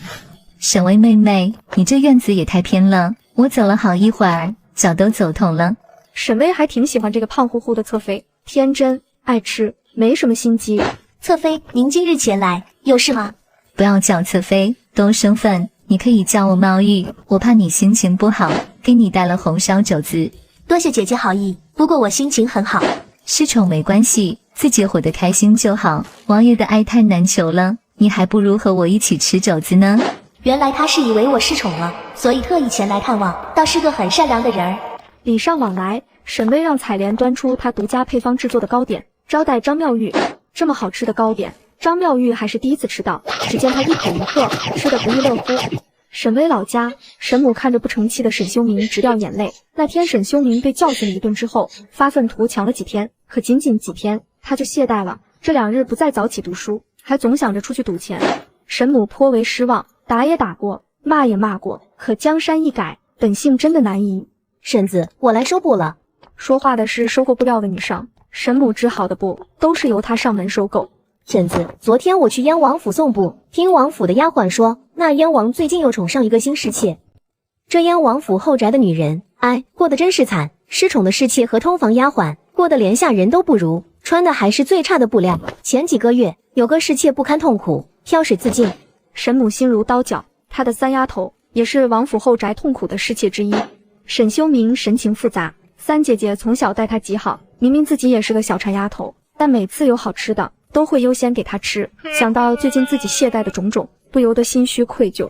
沈巍妹妹，你这院子也太偏了，我走了好一会儿，脚都走痛了。沈巍还挺喜欢这个胖乎乎的侧妃，天真爱吃，没什么心机。侧妃，您今日前来有事吗？不要叫侧妃，都生分，你可以叫我猫玉，我怕你心情不好，给你带了红烧肘子。多谢姐姐好意，不过我心情很好。失宠没关系，自己活得开心就好。王爷的爱太难求了，你还不如和我一起吃肘子呢。原来他是以为我失宠了，所以特意前来看望，倒是个很善良的人儿。礼尚往来，沈巍让采莲端出他独家配方制作的糕点，招待张妙玉。这么好吃的糕点，张妙玉还是第一次吃到，只见她一口一个，吃得不亦乐乎。沈巍老家，沈母看着不成器的沈修明直掉眼泪。那天沈修明被教训了一顿之后，发愤图强了几天，可仅仅几天他就懈怠了。这2日不再早起读书，还总想着出去赌钱。沈母颇为失望，打也打过，骂也骂过，可江山易改，本性真的难移。婶子，我来收布了。说话的是收购布料的女上，沈母织好的布都是由她上门收购。婶子，昨天我去燕王府送布，听王府的丫鬟说，那燕王最近又宠上一个新侍妾。这燕王府后宅的女人，哎，过得真是惨，失宠的侍妾和通房丫鬟，过得连下人都不如，穿的还是最差的布料。前几个月，有个侍妾不堪痛苦，挑水自尽。沈母心如刀绞，她的3丫头也是王府后宅痛苦的侍妾之一。沈修明神情复杂，3姐姐从小待她极好，明明自己也是个小馋丫头，但每次有好吃的都会优先给她吃。想到最近自己懈怠的种种，不由得心虚愧疚。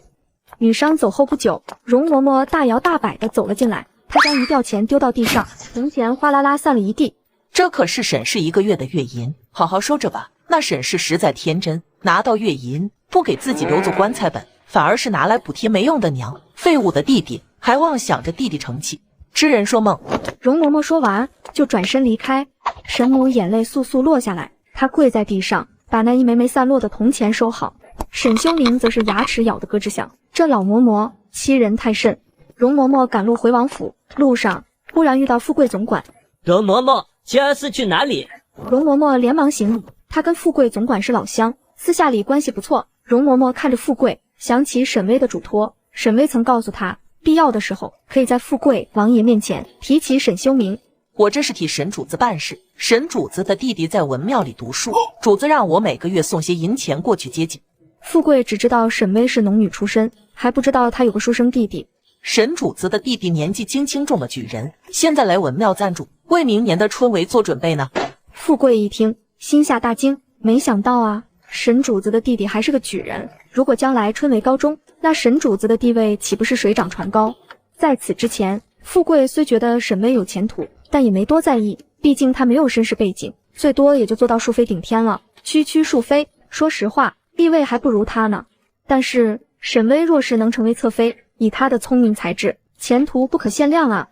女商走后不久，容嬷嬷大摇大摆地走了进来，她将一吊钱丢到地上，铜钱哗啦啦散了一地。这可是沈氏1个月的月银，好好收着吧。那沈氏实在天真，拿到月银不给自己留作棺材本，反而是拿来补贴没用的娘。废物的弟弟，还妄想着弟弟成器，痴人说梦。容嬷嬷说完就转身离开。沈母眼泪簌簌落下来，她跪在地上，把那一枚枚散落的铜钱收好。沈修明则是牙齿咬得咯吱响，这老嬷嬷欺人太甚。容嬷嬷赶路回王府，路上忽然遇到富贵总管。容嬷嬷，这是去哪里？容嬷嬷连忙行礼，她跟富贵总管是老乡，私下里关系不错。容嬷嬷看着富贵，想起沈巍的嘱托，沈巍曾告诉她，必要的时候可以在富贵王爷面前提起沈修明。我这是替沈主子办事，沈主子的弟弟在文庙里读书，主子让我每个月送些银钱过去接济。富贵只知道沈巍是农女出身，还不知道他有个书生弟弟。沈主子的弟弟年纪轻中了举人，现在来文庙暂住，为明年的春闱做准备呢。富贵一听，心下大惊，没想到啊，沈主子的弟弟还是个举人。如果将来春闱高中，那沈主子的地位岂不是水涨船高？在此之前，富贵虽觉得沈巍有前途，但也没多在意，毕竟他没有身世背景，最多也就做到淑妃顶天了，区区淑妃，说实话，地位还不如他呢。但是沈巍若是能成为侧妃，以他的聪明才智，前途不可限量啊！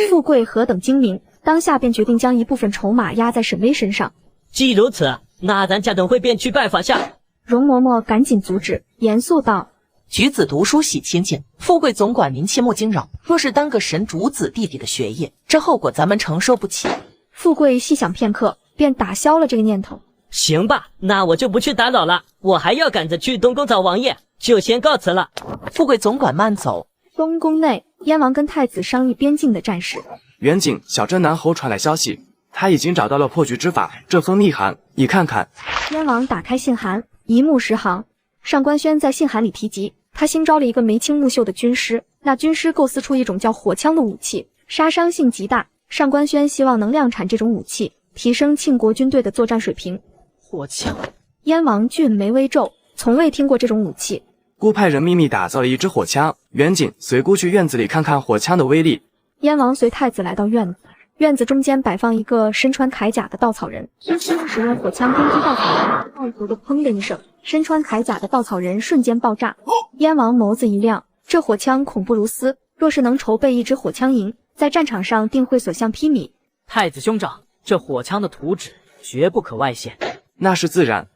富贵何等精明，当下便决定将一部分筹码压在沈巍身上。既如此，那咱家等会便去拜访下。容嬷嬷赶紧阻止，严肃道：举子读书喜亲近，富贵总管您切莫惊扰。若是耽搁沈主子弟弟的学业，这后果咱们承受不起。富贵细想片刻，便打消了这个念头。行吧，那我就不去打扰了，我还要赶着去东宫找王爷，就先告辞了。富贵总管慢走。东宫内，燕王跟太子商议边境的战事。远景，小镇南侯传来消息，他已经找到了破局之法。这封密函，你看看。燕王打开信函，一目十行。上官轩在信函里提及，他新招了一个眉清目秀的军师，那军师构思出一种叫火枪的武器，杀伤性极大。上官轩希望能量产这种武器，提升庆国军队的作战水平。火枪，燕王俊眉微皱，从未听过这种武器。孤派人秘密打造了一支火枪，远景随孤去院子里看看火枪的威力。燕王随太子来到院子，院子中间摆放一个身穿铠甲的稻草人，使用火枪攻击稻草人，稻头的砰的一声，身穿铠甲的稻草人瞬间爆炸。燕王眸子一亮，这火枪恐怖如斯，若是能筹备一支火枪营，在战场上定会所向披靡。太子兄长，这火枪的图纸绝不可外泄。那是自然。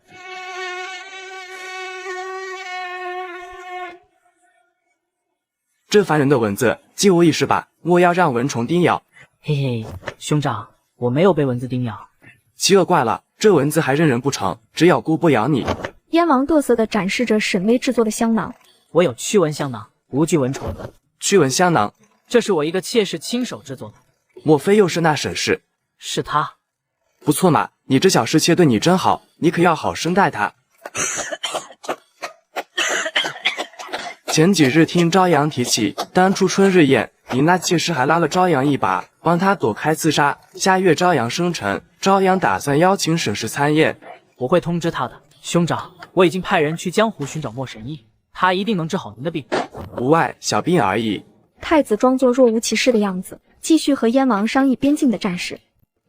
这烦人的蚊子，借我一试吧，我要让蚊虫叮咬。嘿嘿，兄长，我没有被蚊子叮咬。奇了怪了，这蚊子还认人不成，只咬菇不咬你。燕王嘚瑟地展示着沈巍制作的香囊。我有驱蚊香囊，无惧蚊虫。驱蚊香囊，这是我一个妾室亲手制作的。莫非又是那沈氏？是他。不错嘛，你这小侍妾对你真好，你可要好生待她。前几日听朝阳提起，当初春日宴，你那妾室还拉了朝阳一把，帮他躲开刺杀。下月朝阳生辰，朝阳打算邀请沈氏参宴，我会通知他的。兄长，我已经派人去江湖寻找莫神医，他一定能治好您的病。无碍，小病而已。太子装作若无其事的样子，继续和燕王商议边境的战事。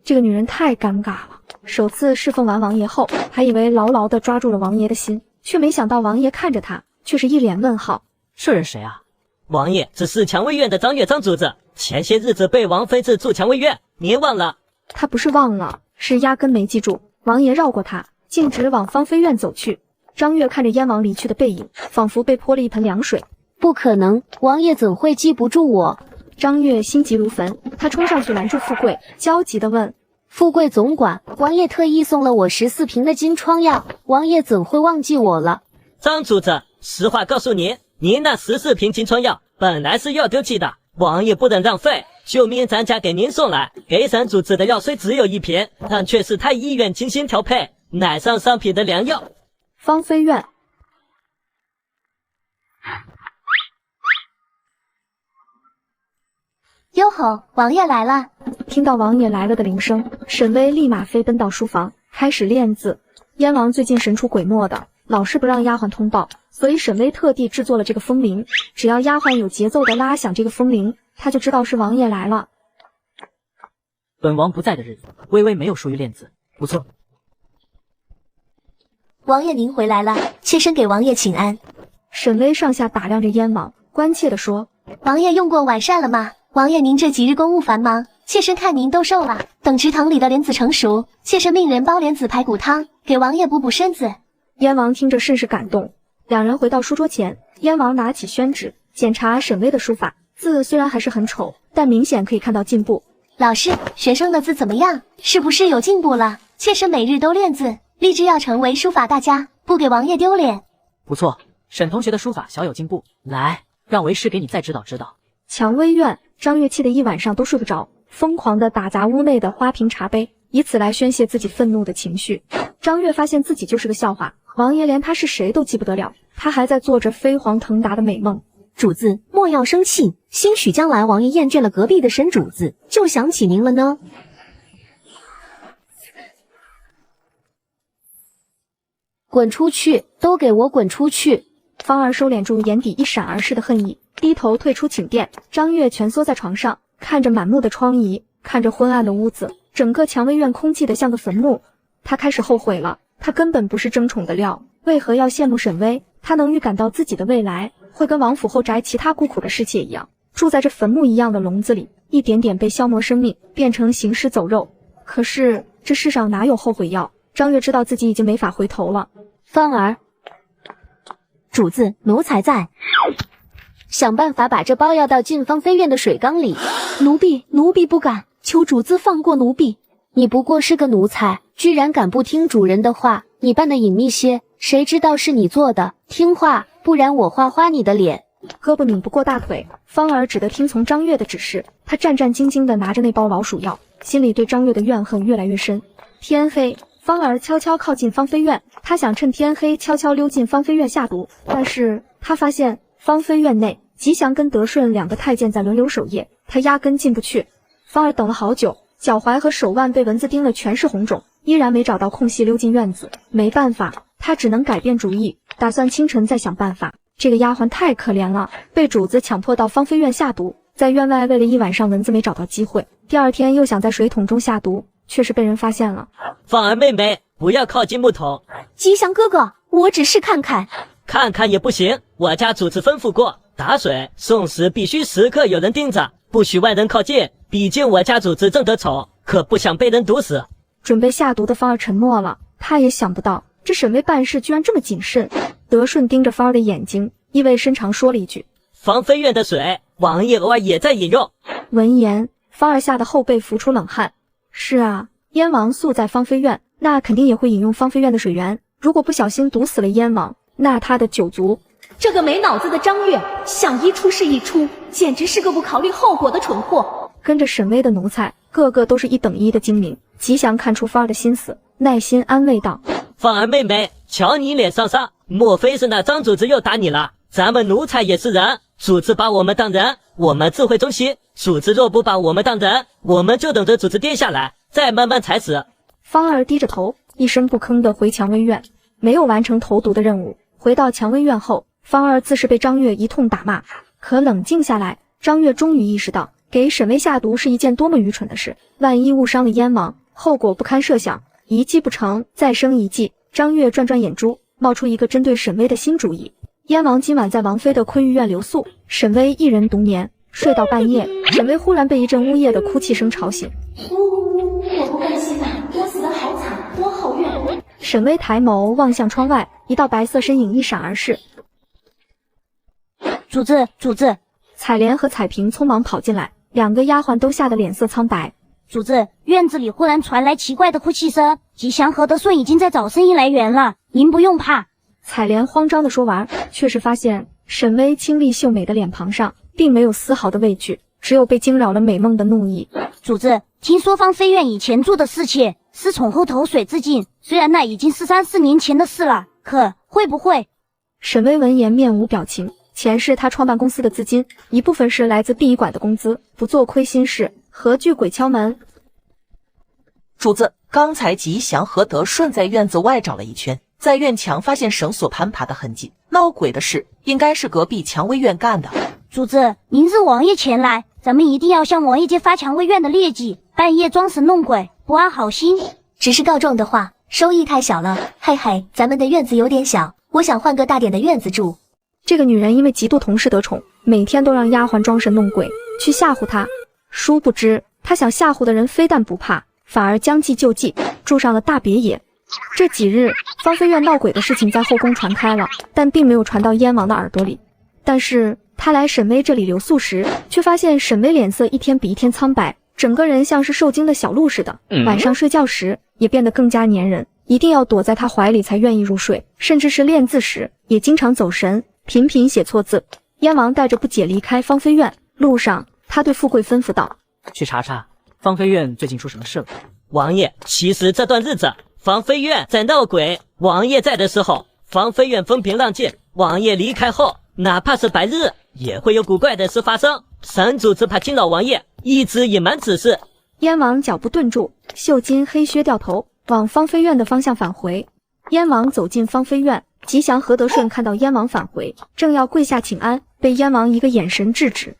这个女人太尴尬了。首次侍奉完王爷后，还以为牢牢地抓住了王爷的心，却没想到王爷看着他，却是一脸问号。这人谁啊？王爷是四蔷薇院的张月张主子，前些日子被王妃赐驻蔷薇院，您忘了？他不是忘了，是压根没记住。王爷绕过他，径直往芳菲院走去。张月看着燕王离去的背影，仿佛被泼了一盆凉水。不可能，王爷怎会记不住我？张月心急如焚，他冲上去拦住富贵，焦急地问：富贵总管，王爷特意送了我14瓶的金疮药，王爷怎会忘记我了？张主子，实话告诉您，您那14瓶金疮药本来是要丢弃的，王爷不能浪费，就命咱家给您送来。给沈主子的药虽只有1瓶，但却是太医院精心调配，乃上上品的良药。芳菲院。哟吼，王爷来了！听到王爷来了的铃声，沈巍立马飞奔到书房，开始练字。燕王最近神出鬼没的，老是不让丫鬟通报，所以沈巍特地制作了这个风铃。只要丫鬟有节奏的拉响这个风铃，他就知道是王爷来了。本王不在的日子，微微没有疏于练字，不错。王爷您回来了，妾身给王爷请安。沈巍上下打量着燕王，关切地说：王爷用过晚膳了吗？王爷您这几日公务繁忙，妾身看您都瘦了。等池塘里的莲子成熟，妾身命人煲莲子排骨汤，给王爷补补身子。燕王听着甚是感动。两人回到书桌前，燕王拿起宣纸，检查沈巍的书法，字虽然还是很丑，但明显可以看到进步。老师，学生的字怎么样？是不是有进步了？妾身每日都练字，立志要成为书法大家，不给王爷丢脸。不错，沈同学的书法小有进步，来，让为师给你再指导指导。蔷薇院，张月气得一晚上都睡不着，疯狂地打砸屋内的花瓶茶杯，以此来宣泄自己愤怒的情绪。张月发现自己就是个笑话，王爷连他是谁都记不得了，他还在做着飞黄腾达的美梦。主子莫要生气，兴许将来王爷厌倦了隔壁的沈主子，就想起您了呢。滚出去，都给我滚出去！芳儿收敛住眼底一闪而逝的恨意，低头退出寝殿。张月蜷缩在床上，看着满目的疮痍，看着昏暗的屋子，整个蔷薇院空寂得像个坟墓。他开始后悔了，他根本不是争宠的料，为何要羡慕沈巍？他能预感到自己的未来会跟王府后宅其他孤苦的侍妾一样，住在这坟墓一样的笼子里，一点点被消磨生命，变成行尸走肉。可是这世上哪有后悔药？张月知道自己已经没法回头了。芳儿，主子，奴才在，想办法把这包药倒进芳菲院的水缸里。奴婢不敢，求主子放过奴婢。你不过是个奴才，居然敢不听主人的话，你办得隐秘些，谁知道是你做的？听话，不然我画花你的脸。胳膊拧不过大腿，芳儿只得听从张月的指示。她战战兢兢地拿着那包老鼠药，心里对张月的怨恨越来越深。天黑，芳儿悄悄靠近芳菲院，她想趁天黑悄悄溜进芳菲院下毒，但是她发现芳菲院内吉祥跟德顺两个太监在轮流守夜，她压根进不去。芳儿等了好久，脚踝和手腕被蚊子叮了全是红肿，依然没找到空隙溜进院子。没办法，她只能改变主意，打算清晨再想办法。这个丫鬟太可怜了，被主子强迫到芳菲院下毒，在院外喂了一晚上蚊子没找到机会，第二天又想在水桶中下毒，却是被人发现了。芳儿妹妹，不要靠近木桶。吉祥哥哥，我只是看看。看看也不行，我家主子吩咐过，打水送食必须时刻有人盯着，不许外人靠近，毕竟我家主子正得宠，可不想被人毒死。准备下毒的芳儿沉默了，他也想不到这沈巍办事居然这么谨慎。德顺盯着芳儿的眼睛，意味深长说了一句：芳菲院的水，王爷偶尔也在饮用。闻言，芳儿吓得后背浮出冷汗。是啊，燕王素在芳菲院，那肯定也会饮用芳菲院的水源，如果不小心毒死了燕王，那他的酒足。这个没脑子的张月，想一出是一出，简直是个不考虑后果的蠢货。跟着沈巍的奴才，个个都是一等一的精明。吉祥看出芳儿的心思，耐心安慰道：芳儿妹妹，瞧你脸上伤，莫非是那张主子又打你了？咱们奴才也是人，主子把我们当人，我们自会忠心。主子若不把我们当人，我们就等着主子跌下来，再慢慢踩死。芳儿低着头，一声不吭地回蔷薇院，没有完成投毒的任务。回到蔷薇院后，芳儿自是被张月一通打骂，可冷静下来，张月终于意识到，给沈巍下毒是一件多么愚蠢的事，万一误伤了燕王，后果不堪设想。一计不成，再生一计。张月转转眼珠，冒出一个针对沈巍的新主意。燕王今晚在王妃的昆玉院留宿，沈巍一人独眠，睡到半夜，沈巍忽然被一阵呜咽的哭泣声吵醒。我不甘心啊，我死得好惨，我好冤。沈巍抬眸望向窗外，一道白色身影一闪而逝。主子，主子！彩莲和彩萍匆忙跑进来，两个丫鬟都吓得脸色苍白。主子，院子里忽然传来奇怪的哭泣声，吉祥和德顺已经在找生意来源了，您不用怕。彩莲慌张地说完，却是发现沈巍清丽秀美的脸庞上并没有丝毫的畏惧，只有被惊扰了美梦的怒意。主子，听说芳妃院以前住的侍妾私宠后投水自尽，虽然那已经是3、4年前的事了，可会不会……沈巍闻言面无表情。钱是他创办公司的资金，一部分是来自殡仪馆的工资，不做亏心事，何惧鬼敲门？主子，刚才吉祥和德顺在院子外找了一圈，在院墙发现绳索攀爬的痕迹，闹鬼的事应该是隔壁蔷薇院干的。主子，明日王爷前来，咱们一定要向王爷揭发蔷薇院的劣迹，半夜装神弄鬼，不安好心。只是告状的话，收益太小了。嘿嘿，咱们的院子有点小，我想换个大点的院子住。这个女人因为嫉妒同事得宠，每天都让丫鬟装神弄鬼去吓唬她。殊不知，她想吓唬的人非但不怕，反而将计就计，住上了大别野。这几日，芳妃院闹鬼的事情在后宫传开了，但并没有传到燕王的耳朵里。但是他来沈巍这里留宿时，却发现沈巍脸色一天比一天苍白，整个人像是受惊的小鹿似的。晚上睡觉时也变得更加粘人，一定要躲在他怀里才愿意入睡，甚至是练字时也经常走神，频频写错字。燕王带着不解离开芳妃院，路上他对富贵吩咐道：去查查芳妃院最近出什么事了。王爷，其实这段日子芳妃院在闹鬼，王爷在的时候芳妃院风平浪静，王爷离开后哪怕是白日也会有古怪的事发生，沈主子怕惊扰王爷，一直隐瞒此事。燕王脚步顿住，绣金黑靴掉头往芳妃院的方向返回。燕王走进芳妃院，吉祥和德顺看到燕王返回，正要跪下请安，被燕王一个眼神制止。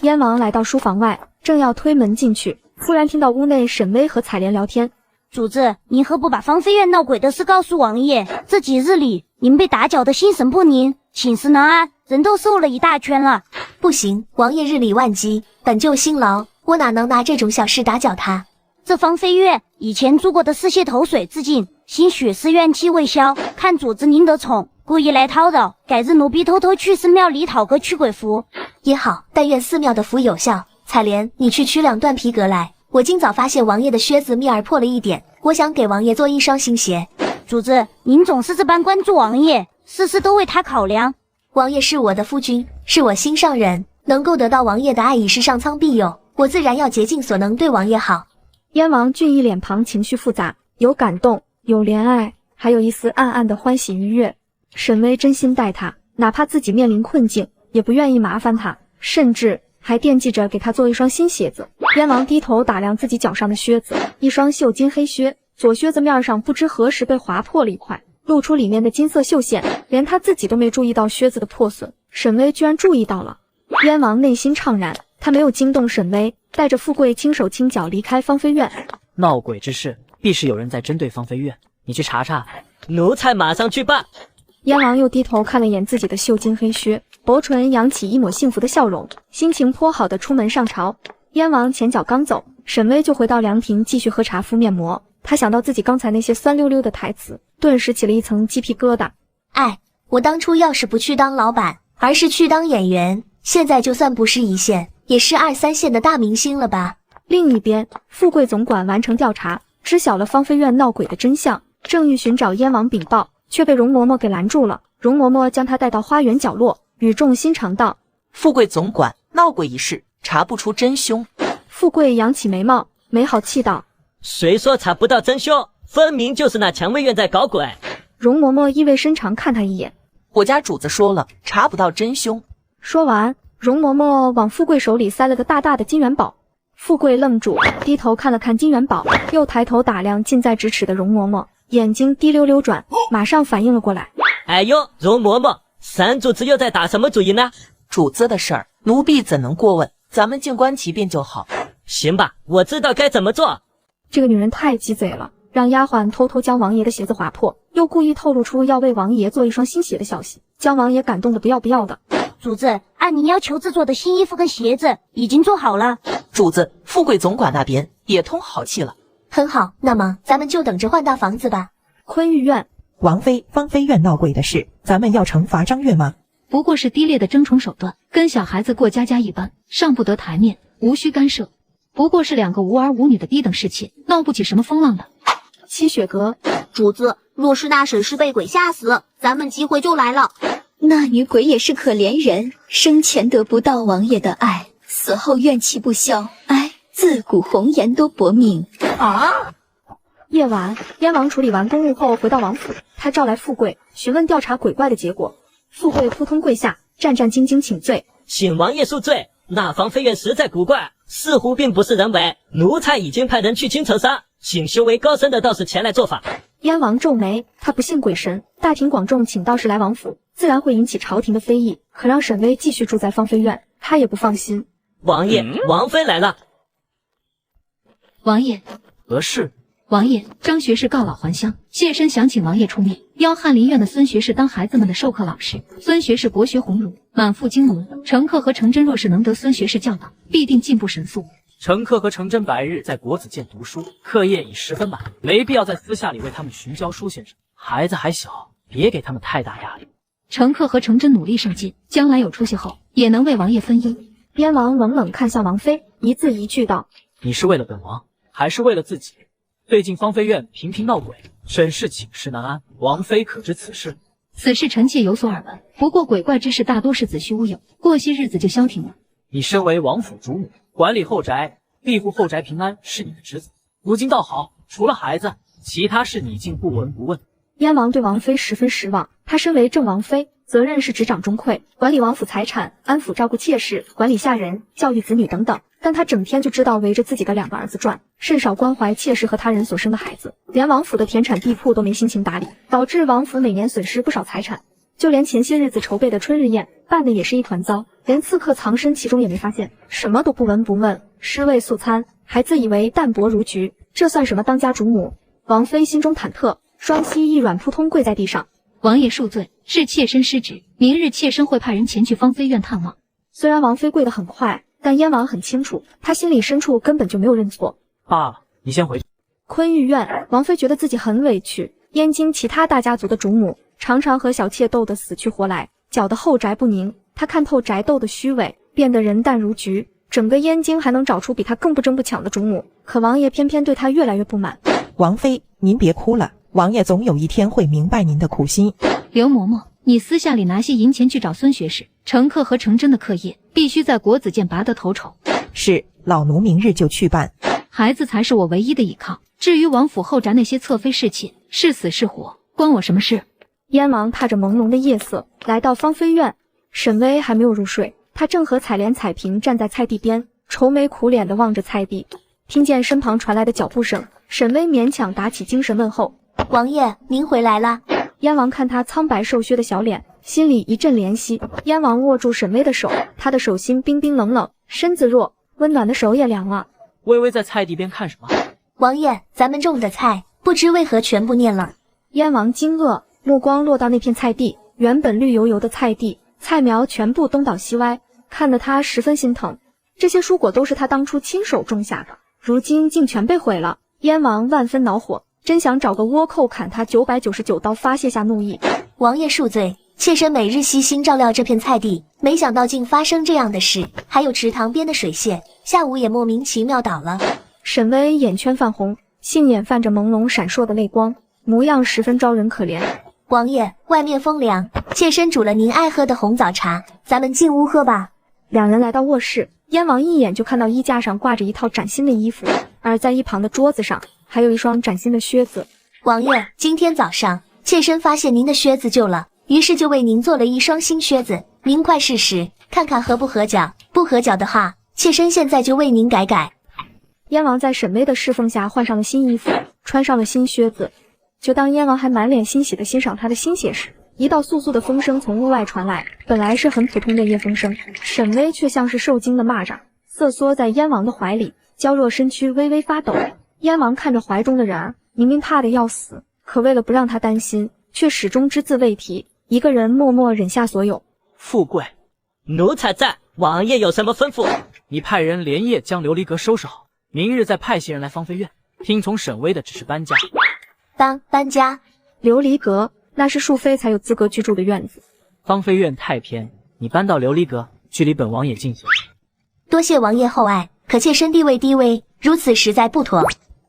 燕王来到书房外，正要推门进去，忽然听到屋内沈巍和彩莲聊天。主子，您何不把芳妃院闹鬼的事告诉王爷？这几日里，您被打搅得心神不宁，寝食难安，人都瘦了一大圈了。不行，王爷日理万机，本就辛劳，我哪能拿这种小事打搅他？这芳妃院以前住过的侍妾投水自尽，兴许是怨气未消，看主子您得宠，故意来叨扰，改日奴婢偷偷去寺庙里讨个驱鬼符也好，但愿寺庙的符有效。彩莲，你去取2段皮革来。我今早发现王爷的靴子面儿破了一点，我想给王爷做一双新鞋。主子，您总是这般关注王爷，事事都为他考量。王爷是我的夫君，是我心上人，能够得到王爷的爱已是上苍庇佑，我自然要竭尽所能对王爷好。燕王俊逸脸庞情绪复杂，有感动，有怜爱，还有一丝暗暗的欢喜愉悦。沈巍真心待他，哪怕自己面临困境，也不愿意麻烦他，甚至还惦记着给他做一双新鞋子。燕王低头打量自己脚上的靴子，一双绣金黑靴，左靴子面上不知何时被划破了一块，露出里面的金色绣线，连他自己都没注意到靴子的破损，沈巍居然注意到了。燕王内心怅然，他没有惊动沈巍，带着富贵轻手轻脚离开芳妃院。闹鬼之事，必是有人在针对芳妃院，你去查查。奴才马上去办。燕王又低头看了眼自己的绣金黑靴，薄唇扬起一抹幸福的笑容，心情颇好的出门上朝。燕王前脚刚走，沈巍就回到凉亭继续喝茶敷面膜。他想到自己刚才那些酸溜溜的台词，顿时起了一层鸡皮疙瘩。哎，我当初要是不去当老板，而是去当演员，现在就算不是1线，也是2、3线的大明星了吧。另一边，富贵总管完成调查，知晓了芳妃院闹鬼的真相，正欲寻找燕王禀报，却被容嬷嬷给拦住了。容嬷嬷将他带到花园角落，语重心长道：富贵总管，闹鬼一事查不出真凶。富贵扬起眉毛，没好气道：谁说查不到真凶？分明就是那蔷薇院在搞鬼。容嬷嬷意味深长看他一眼：我家主子说了，查不到真凶。说完，容嬷嬷往富贵手里塞了个大大的金元宝。富贵愣住，低头看了看金元宝，又抬头打量近在咫尺的容嬷嬷，眼睛滴溜溜转，马上反应了过来。哎呦，容嬷嬷，沈主子又在打什么主意呢？主子的事儿，奴婢怎能过问？咱们静观其变就好。行吧，我知道该怎么做。这个女人太鸡贼了，让丫鬟偷偷将王爷的鞋子划破，又故意透露出要为王爷做一双新鞋的消息，将王爷感动的不要不要的。主子，按您要求制作的新衣服跟鞋子已经做好了。主子，富贵总管那边也通好气了。很好，那么咱们就等着换大房子吧。昆玉院，王妃、芳妃院闹鬼的事，咱们要惩罚张月吗？不过是低劣的争宠手段，跟小孩子过家家一般，上不得台面，无需干涉。不过是2个无儿无女的低等侍妾，闹不起什么风浪的。七雪阁，主子，若是那沈氏被鬼吓死，咱们机会就来了。那女鬼也是可怜人，生前得不到王爷的爱，死后怨气不消，自古红颜多薄命啊！夜晚，燕王处理完公务后回到王府，他召来富贵，询问调查鬼怪的结果。富贵扑通跪下，战战兢兢请罪，请王爷恕罪。那芳妃院实在古怪，似乎并不是人为，奴才已经派人去清扯杀，请修为高深的道士前来做法。燕王皱眉，他不信鬼神，大庭广众请道士来王府，自然会引起朝廷的非议，可让沈巍继续住在芳妃院，他也不放心。王爷，王妃来了。王爷，何事？王爷，张学士告老还乡，妾身想请王爷出面，邀翰林院的孙学士当孩子们的授课老师。孙学士博学鸿儒，满腹经纶，程克和程真若是能得孙学士教导，必定进步神速。程克和程真白日在国子监读书，课业已十分满，没必要在私下里为他们寻教书先生。孩子还小，别给他们太大压力。程克和程真努力上进，将来有出息后，也能为王爷分忧。燕王冷冷看向王妃，一字一句道：你是为了本王，还是为了自己？最近芳妃院频频闹鬼，沈氏寝食难安，王妃可知此事？此事臣妾有所耳闻，不过鬼怪之事大多是子虚乌有，过些日子就消停了。你身为王府主母，管理后宅，庇护后宅平安是你的职责。如今倒好，除了孩子，其他事你竟不闻不问。燕王对王妃十分失望，她身为正王妃，责任是执掌中馈，管理王府财产，安抚照顾妾室，管理下人，教育子女等等。但她整天就知道围着自己的2个儿子转，甚少关怀妾室和他人所生的孩子，连王府的田产地铺都没心情打理，导致王府每年损失不少财产。就连前些日子筹备的春日宴办的也是一团糟，连刺客藏身其中也没发现，什么都不闻不问，尸位素餐，还自以为淡泊如菊，这算什么当家主母？王妃心中忐忑，双膝一软，扑通跪在地上。王爷恕罪，是妾身失职，明日妾身会派人前去芳妃院探望。虽然王妃跪得很快，但燕王很清楚，他心里深处根本就没有认错。罢了，你先回去。昆玉院，王妃觉得自己很委屈，燕京其他大家族的主母常常和小妾斗得死去活来，搅得后宅不宁。她看透宅斗的虚伪，变得人淡如菊。整个燕京还能找出比她更不争不抢的主母，可王爷偏偏对她越来越不满。王妃，您别哭了，王爷总有一天会明白您的苦心。刘嬷嬷，你私下里拿些银钱去找孙学士，程克和程真的课业必须在国子监拔得头筹。是，老奴明日就去办。孩子才是我唯一的依靠，至于王府后宅那些侧妃侍妾，是死是活，关我什么事？燕王踏着朦胧的夜色来到芳妃院，沈巍还没有入睡，他正和采莲、彩萍站在菜地边，愁眉苦脸地望着菜地。听见身旁传来的脚步声，沈巍勉强打起精神问候：王爷，您回来了。燕王看他苍白瘦削的小脸，心里一阵怜惜。燕王握住沈巍的手，他的手心冰冰冷冷，身子弱，温暖的手也凉了。微微在菜地边看什么？王爷，咱们种的菜不知为何全部蔫了。燕王惊愕，目光落到那片菜地，原本绿油油的菜地，菜苗全部东倒西歪，看得他十分心疼。这些蔬果都是他当初亲手种下的，如今竟全被毁了。燕王万分恼火，真想找个倭寇砍他999刀发泄下怒意。王爷恕罪，妾身每日悉心照料这片菜地，没想到竟发生这样的事。还有池塘边的水蟹，下午也莫名其妙倒了。沈巍眼圈泛红，杏眼泛着朦胧闪烁的泪光，模样十分招人可怜。王爷，外面风凉，妾身煮了您爱喝的红枣茶，咱们进屋喝吧。两人来到卧室，燕王一眼就看到衣架上挂着一套崭新的衣服，而在一旁的桌子上还有一双崭新的靴子。王爷，今天早上妾身发现您的靴子旧了，于是就为您做了一双新靴子，您快试试看看合不合脚，不合脚的话，妾身现在就为您改改。燕王在沈巍的侍奉下换上了新衣服，穿上了新靴子。就当燕王还满脸欣喜地欣赏他的新鞋时，一道簌簌的风声从屋外传来。本来是很普通的夜风声，沈巍却像是受惊的蚂蚱，瑟缩在燕王的怀里。娇弱身躯微微发抖。燕王看着怀中的人儿，明明怕得要死，可为了不让他担心，却始终只字未提，一个人默默忍下所有。富贵，奴才在，王爷有什么吩咐？你派人连夜将琉璃阁收拾好，明日再派些人来芳菲院，听从沈巍的指示搬家。搬家？琉璃阁那是庶妃才有资格居住的院子。芳菲院太偏，你搬到琉璃阁，距离本王也近些。多谢王爷厚爱，可妾身地位低微，如此实在不妥。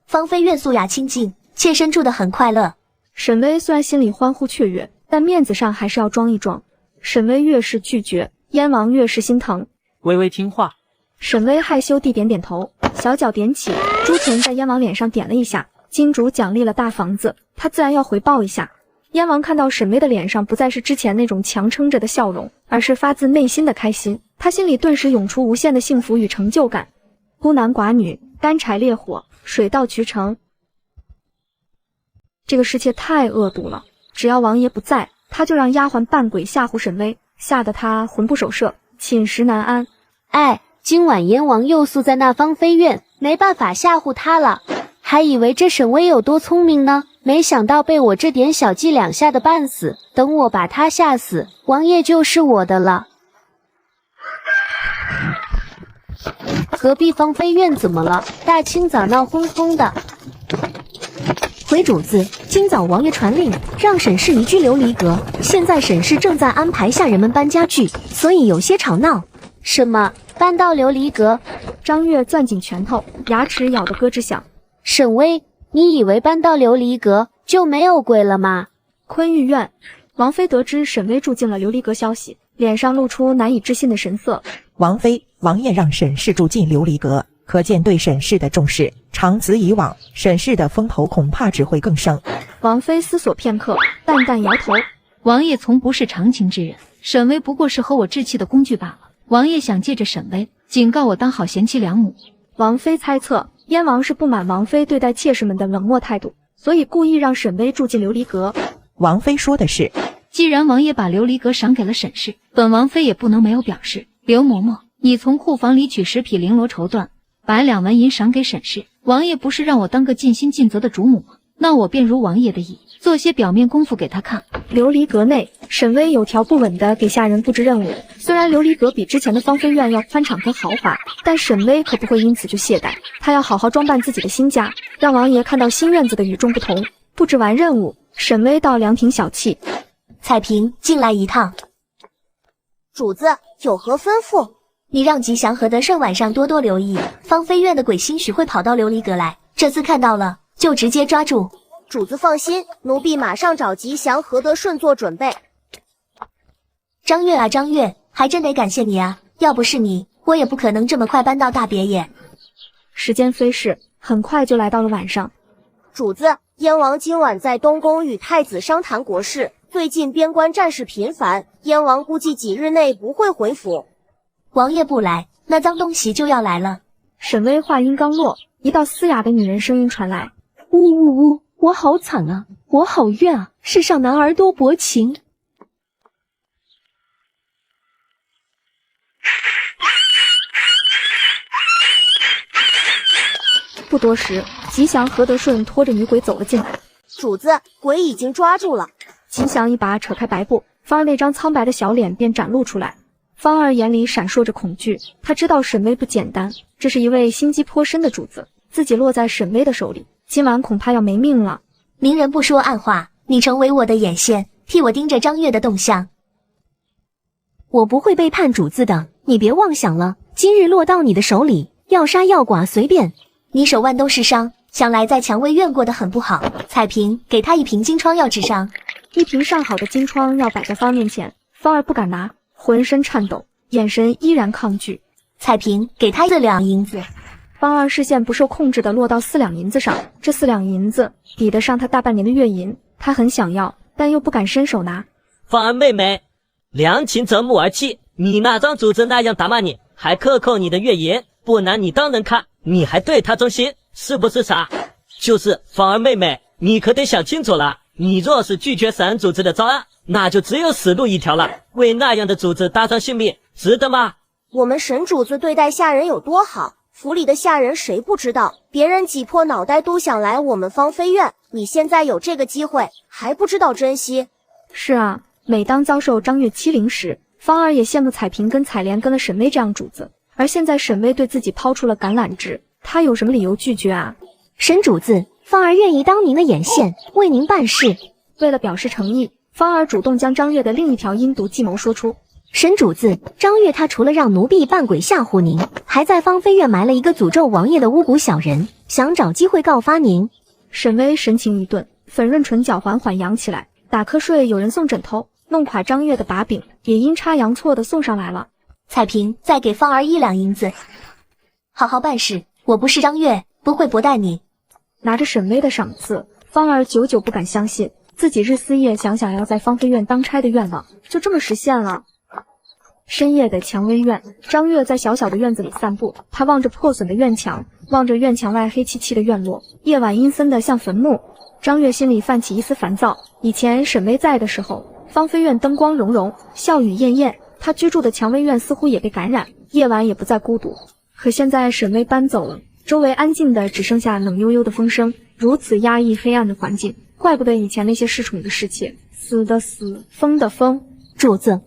芳菲院素雅清静，妾身住得很快乐。沈巍虽然心里欢呼雀跃，但面子上还是要装一装。沈巍越是拒绝，燕王越是心疼。微微听话。沈巍害羞地点点头，小脚点起，朱钱在燕王脸上点了一下。金主奖励了大房子，他自然要回报一下。燕王看到沈巍的脸上不再是之前那种强撑着的笑容，而是发自内心的开心，他心里顿时涌出无限的幸福与成就感。孤男寡女，干柴烈火，水到渠成。这个侍妾太恶毒了，只要王爷不在，他就让丫鬟扮鬼吓唬沈巍，吓得他魂不守舍，寝食难安。今晚燕王又宿在那芳菲院，没办法吓唬他了。还以为这沈巍有多聪明呢，没想到被我这点小伎俩吓得半死。等我把他吓死，王爷就是我的了。隔壁芳菲院怎么了？大清早闹哄哄的。回主子，今早王爷传令，让沈氏移居琉璃阁。现在沈氏正在安排下人们搬家具，所以有些吵闹。什么？搬到琉璃阁？张月攥紧拳头，牙齿咬得咯吱响。沈巍，你以为搬到琉璃阁就没有鬼了吗？坤玉院，王妃得知沈巍住进了琉璃阁消息，脸上露出难以置信的神色。王妃，王爷让沈氏住进琉璃阁，可见对沈氏的重视。长此以往，沈氏的风头恐怕只会更盛。王妃思索片刻，淡淡摇头。王爷从不是长情之人，沈巍不过是和我置气的工具罢了。王爷想借着沈巍警告我当好贤妻良母。王妃猜测燕王是不满王妃对待妾室们的冷漠态度，所以故意让沈巍住进琉璃阁。王妃说的是，既然王爷把琉璃阁赏给了沈氏，本王妃也不能没有表示。刘嬷嬷，你从库房里取10匹绫罗绸缎，把2万银赏给沈氏。王爷不是让我当个尽心尽责的主母吗？那我便如王爷的意，做些表面功夫给他看。琉璃阁内，沈巍有条不紊地给下人布置任务。虽然琉璃阁比之前的芳菲院要宽敞和豪华，但沈巍可不会因此就懈怠。他要好好装扮自己的新家，让王爷看到新院子的与众不同。布置完任务，沈巍到凉亭小憩。彩萍，进来一趟。主子有何吩咐？你让吉祥和德胜晚上多多留意，芳菲院的鬼兴许会跑到琉璃阁来，这次看到了就直接抓住。主子放心，奴婢马上找吉祥和德顺做准备。张月啊张月，还真得感谢你啊，要不是你，我也不可能这么快搬到大别野。时间飞逝，很快就来到了晚上。主子，燕王今晚在东宫与太子商谈国事，最近边关战事频繁，燕王估计几日内不会回府。王爷不来，那脏东西就要来了。沈巍话音刚落，一道嘶哑的女人声音传来：呜呜呜，我好惨啊，我好怨啊，世上男儿多薄情。不多时，吉祥和德顺拖着女鬼走了进来。主子，鬼已经抓住了。吉祥一把扯开白布，方儿那张苍白的小脸便展露出来。方儿眼里闪烁着恐惧，他知道沈巍不简单，这是一位心机颇深的主子，自己落在沈巍的手里，今晚恐怕要没命了。明人不说暗话，你成为我的眼线，替我盯着张月的动向。我不会背叛主子的，你别妄想了，今日落到你的手里，要杀要剐随便。你手腕都是伤，想来在蔷薇院过得很不好。彩萍，给他1瓶金疮药治伤。1瓶上好的金疮药摆在方儿面前，方儿不敢拿，浑身颤抖，眼神依然抗拒。彩萍，给他4两银子。方儿视线不受控制地落到4两银子上，这4两银子抵得上他大半年的月银，他很想要，但又不敢伸手拿。方儿妹妹，良禽择木而栖，你那张主子那样打骂你，还克扣你的月银，不拿你当人看，你还对他忠心，是不是傻？就是方儿妹妹，你可得想清楚了，你若是拒绝沈主子的招安，那就只有死路一条了。为那样的主子搭上性命，值得吗？我们沈主子对待下人有多好，府里的下人谁不知道？别人挤破脑袋都想来我们芳菲院，你现在有这个机会，还不知道珍惜？是啊，每当遭受张月欺凌时，芳儿也羡慕彩萍跟彩莲跟了沈巍这样主子，而现在沈巍对自己抛出了橄榄枝，她有什么理由拒绝啊？沈主子，芳儿愿意当您的眼线，为您办事。为了表示诚意，芳儿主动将张月的另一条阴毒计谋说出。沈主子，张月他除了让奴婢扮鬼吓唬您，还在芳菲院埋了一个诅咒王爷的巫蛊小人，想找机会告发您。沈巍神情一顿，粉润唇角缓缓扬起来。打瞌睡有人送枕头，弄垮张月的把柄也阴差阳错的送上来了。彩萍，再给芳儿1两银子，好好办事。我不是张月，不会薄待你。拿着沈巍的赏赐，芳儿久久不敢相信自己日思夜想要在芳菲院当差的愿望就这么实现了。深夜的蔷薇院，张月在小小的院子里散步，她望着破损的院墙，望着院墙外黑漆漆的院落，夜晚阴森的像坟墓。张月心里泛起一丝烦躁。以前沈巍在的时候，芳菲院灯光融融，笑语艳艳，她居住的蔷薇院似乎也被感染，夜晚也不再孤独。可现在沈巍搬走了，周围安静的只剩下冷悠悠的风声，如此压抑黑暗的环境，怪不得以前那些侍宠的侍妾，死的死，疯的疯。主子，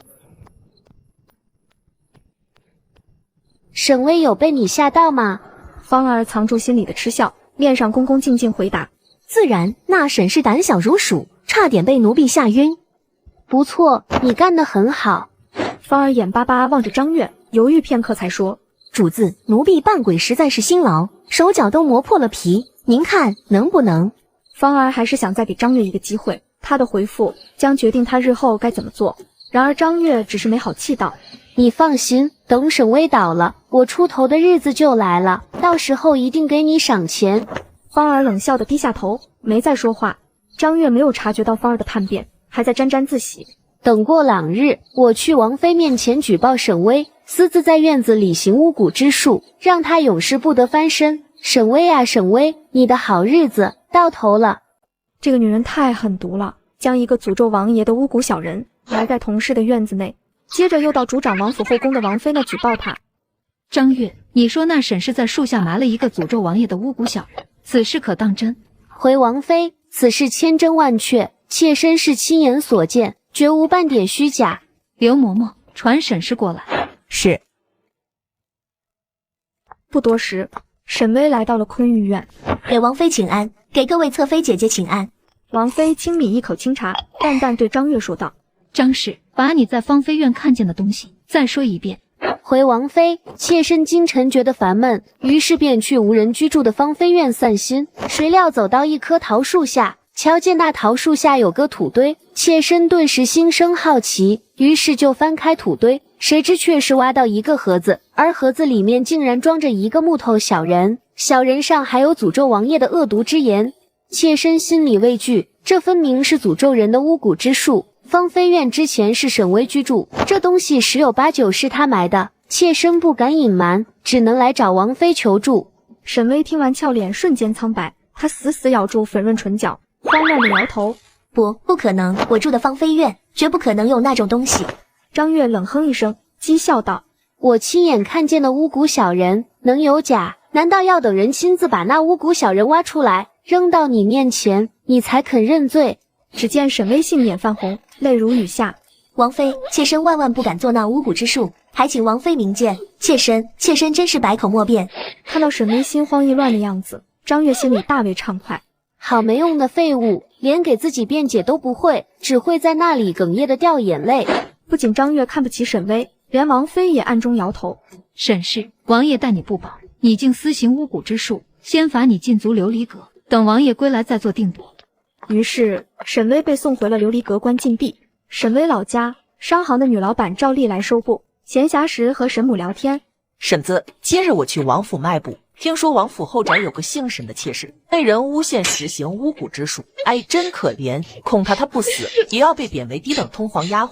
沈巍有被你吓到吗？芳儿藏住心里的嗤笑，面上恭恭敬敬回答：自然，那沈是胆小如鼠，差点被奴婢吓晕。不错，你干得很好。芳儿眼巴巴望着张月，犹豫片刻才说：主子，奴婢扮鬼实在是辛劳，手脚都磨破了皮，您看能不能？芳儿还是想再给张月一个机会，她的回复将决定她日后该怎么做。然而张月只是没好气道：你放心，等沈巍倒了，我出头的日子就来了，到时候一定给你赏钱。芳儿冷笑的低下头，没再说话。张月没有察觉到芳儿的叛变，还在沾沾自喜。等过2日，我去王妃面前举报沈巍，私自在院子里行巫蛊之术，让他永世不得翻身。沈巍啊沈巍，你的好日子到头了。这个女人太狠毒了，将一个诅咒王爷的巫蛊小人埋在同事的院子内，接着又到主掌王府后宫的王妃那举报他。张月，你说那沈是在树下埋了一个诅咒王爷的巫蛊小人，此事可当真？回王妃，此事千真万确，妾身是亲眼所见，绝无半点虚假。刘嬷嬷，传沈氏过来。是。不多时，沈巍来到了坤玉院，给王妃请安，给各位侧妃姐姐请安。王妃轻抿一口清茶，淡淡对张月说道：张氏，把你在芳菲院看见的东西再说一遍。回王妃，妾身今晨觉得烦闷，于是便去无人居住的芳菲院散心，谁料走到一棵桃树下，瞧见那桃树下有个土堆，妾身顿时心生好奇，于是就翻开土堆，谁知却是挖到一个盒子，而盒子里面竟然装着一个木头小人，小人上还有诅咒王爷的恶毒之言。妾身心里畏惧，这分明是诅咒人的巫蛊之术。芳菲院之前是沈巍居住，这东西10有8九是他埋的，妾身不敢隐瞒，只能来找王妃求助。沈巍听完俏脸瞬间苍白，他死死咬住粉润唇角，慌乱的摇头：不可能，我住的芳菲院绝不可能有那种东西。张月冷哼一声，讥笑道：我亲眼看见的巫蛊小人能有假？难道要等人亲自把那巫蛊小人挖出来扔到你面前，你才肯认罪？只见沈巍杏眼泛红，泪如雨下。王妃，妾身万万不敢做那巫蛊之术，还请王妃明鉴。妾身真是百口莫辩。看到沈巍心慌意乱的样子，张月心里大为畅快。好没用的废物，连给自己辩解都不会，只会在那里哽咽的掉眼泪。不仅张月看不起沈巍，连王妃也暗中摇头。沈氏，王爷待你不薄，你竟私行巫蛊之术，先罚你禁足琉璃阁，等王爷归来再做定夺。于是沈巍被送回了琉璃阁关禁闭。沈巍老家商行的女老板照例来收布，闲暇时和沈母聊天。婶子，今日我去王府卖布，听说王府后宅有个姓沈的妾室，被人诬陷实行巫蛊之术，哎，真可怜，恐怕她不死也要被贬为低等通房丫鬟。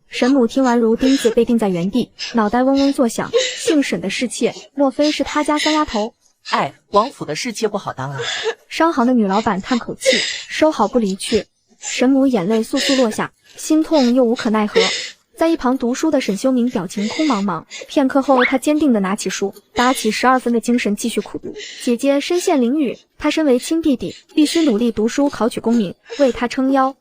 沈母听完如钉子被钉在原地，脑袋嗡嗡作响。姓沈的侍妾，莫非是他家三丫头？哎，王府的侍妾不好当啊。商行的女老板叹口气，收好不离去。沈母眼泪簌簌落下，心痛又无可奈何。在一旁读书的沈修明表情空茫茫，片刻后，他坚定地拿起书，打起12分的精神继续苦读。姐姐身陷囹圄，他身为亲弟弟，必须努力读书，考取功名，为他撑腰。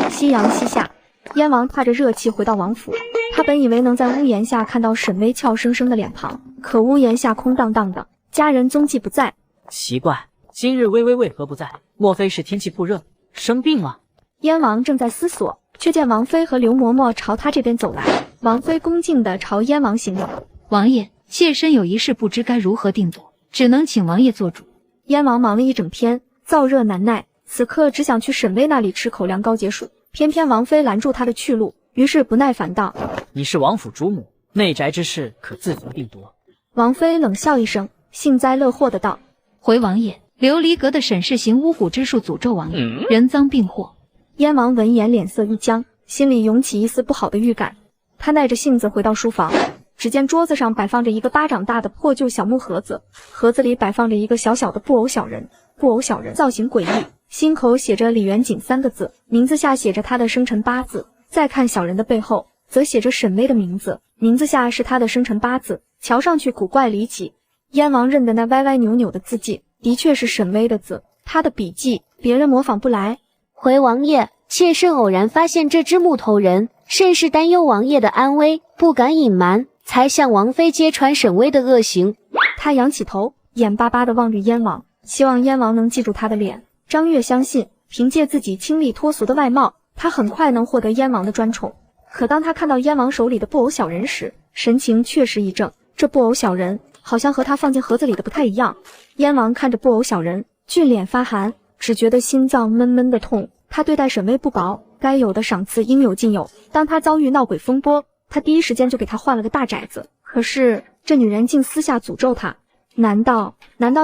夕阳西下，燕王踏着热气回到王府。他本以为能在屋檐下看到沈巍俏生生的脸庞，可屋檐下空荡荡的，家人踪迹不在。奇怪，今日微微为何不在？莫非是天气酷热，生病了？燕王正在思索，却见王妃和刘嬷嬷朝他这边走来。王妃恭敬地朝燕王行礼：“王爷，妾身有一事，不知该如何定夺，只能请王爷做主。”燕王忙了一整天，燥热难耐，此刻只想去沈巍那里吃口粮膏解暑，偏偏王妃拦住他的去路，于是不耐烦道：“你是王府主母，内宅之事可自行定夺。”王妃冷笑一声，幸灾乐祸的道：“回王爷，琉璃阁的沈氏行巫蛊之术诅咒王爷，人赃并获。”燕王闻言脸色一僵，心里涌起一丝不好的预感。他耐着性子回到书房，只见桌子上摆放着一个巴掌大的破旧小木盒子，盒子里摆放着一个小小的布偶小人。布偶小人造型诡异，心口写着李元锦3个字，名字下写着他的生辰八字。再看小人的背后，则写着沈巍的名字，名字下是他的生辰八字，瞧上去古怪离奇。燕王认得那歪歪扭扭的字迹，的确是沈巍的字，他的笔迹别人模仿不来。回王爷，妾身偶然发现这只木头人，甚是担忧王爷的安危，不敢隐瞒，才向王妃揭穿沈巍的恶行。他仰起头，眼巴巴地望着燕王，希望燕王能记住他的脸。张悦相信，凭借自己清丽脱俗的外貌，他很快能获得燕王的专宠。可当他看到燕王手里的布偶小人时，神情确实一怔，这布偶小人好像和他放进盒子里的不太一样。燕王看着布偶小人，俊脸发寒，只觉得心脏闷闷的痛。他对待沈巍不薄，该有的赏赐应有尽有。当他遭遇闹鬼风波，他第一时间就给他换了个大宅子。可是这女人竟私下诅咒他，难道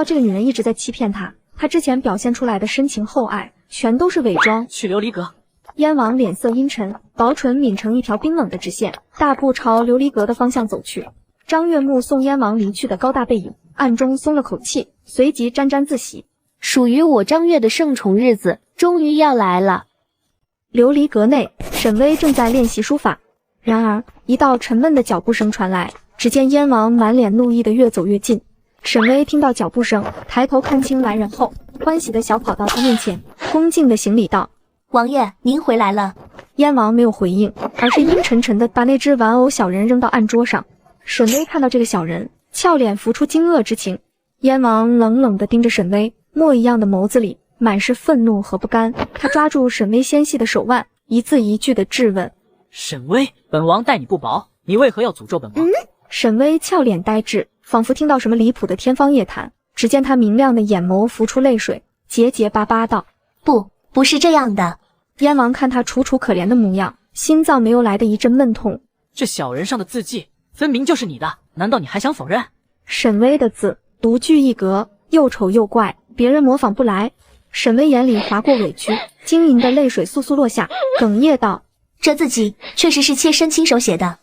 这个女人一直在欺骗他？他之前表现出来的深情厚爱，全都是伪装。去琉璃阁。燕王脸色阴沉，薄唇抿成一条冰冷的直线，大步朝琉璃阁的方向走去。张悦目送燕王离去的高大背影，暗中松了口气，随即沾沾自喜。属于我张悦的圣宠日子终于要来了。琉璃阁内，沈巍正在练习书法，然而一道沉闷的脚步声传来，只见燕王满脸怒意的越走越近。沈巍听到脚步声，抬头看清来人后，欢喜的小跑到他面前，恭敬的行礼道：“王爷，您回来了。”燕王没有回应，而是阴沉沉的把那只玩偶小人扔到案桌上。沈巍看到这个小人，俏脸浮出惊愕之情。燕王冷冷地盯着沈巍，墨一样的眸子里满是愤怒和不甘。他抓住沈巍纤细的手腕，一字一句地质问：“沈巍，本王待你不薄，你为何要诅咒本王？”沈巍俏脸呆滞，仿佛听到什么离谱的天方夜谭。只见他明亮的眼眸浮出泪水，结结巴巴道：“不是这样的。”燕王看他楚楚可怜的模样，心脏没有来的一阵闷痛。这小人上的字迹分明就是你的，难道你还想否认？沈巍的字独具一格，又丑又怪，别人模仿不来。沈巍眼里划过委屈，晶莹的泪水簌簌落下，哽咽道：“这字迹确实是妾身亲手写的，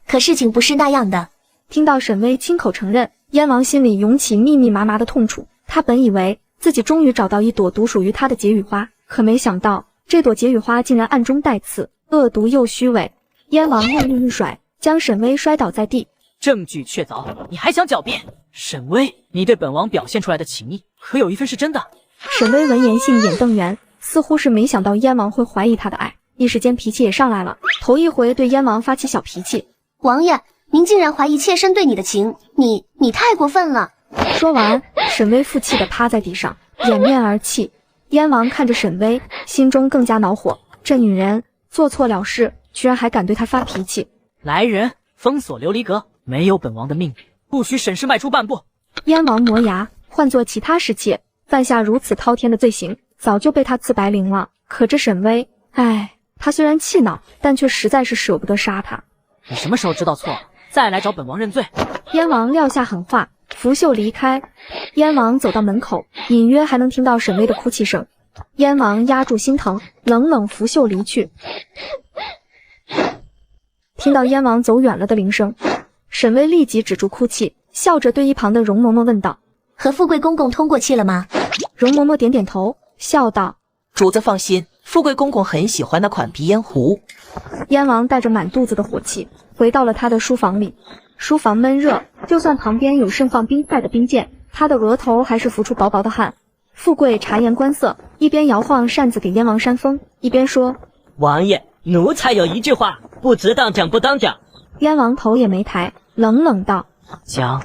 可事情不是那样的。”听到沈巍亲口承认，燕王心里涌起密密麻麻的痛楚。他本以为自己终于找到一朵独属于他的解语花，可没想到这朵解语花竟然暗中带刺，恶毒又虚伪。燕王用力一甩，将沈巍摔倒在地。证据确凿，你还想狡辩？沈巍，你对本王表现出来的情谊，可有一份是真的？沈巍闻言杏眼瞪圆，似乎是没想到燕王会怀疑他的爱，一时间脾气也上来了，头一回对燕王发起小脾气。王爷，您竟然怀疑妾身对你的情，你太过分了。说完，沈巍负气地趴在地上，掩面而泣。燕王看着沈巍，心中更加恼火，这女人做错了事，居然还敢对他发脾气。来人，封锁琉璃阁，没有本王的命令，不许沈氏迈出半步。燕王磨牙，换做其他侍妾，犯下如此滔天的罪行，早就被他赐白绫了。可这沈巍，他虽然气恼，但却实在是舍不得杀他。你什么时候知道错了，再来找本王认罪？燕王撂下狠话，拂袖离开。燕王走到门口，隐约还能听到沈巍的哭泣声。燕王压住心疼，冷冷拂袖离去。听到燕王走远了的铃声，沈巍立即止住哭泣，笑着对一旁的容嬷嬷问道：“和富贵公公通过气了吗？”容嬷嬷点点头，笑道：“主子放心，富贵公公很喜欢那款鼻烟壶。燕王带着满肚子的火气回到了他的书房里。书房闷热，就算旁边有盛放冰块的冰剑，他的额头还是浮出薄薄的汗。富贵察言观色，一边摇晃扇子给燕王扇风，一边说：王爷，奴才有一句话，不知当讲不当讲。燕王头也没抬，冷冷道：讲。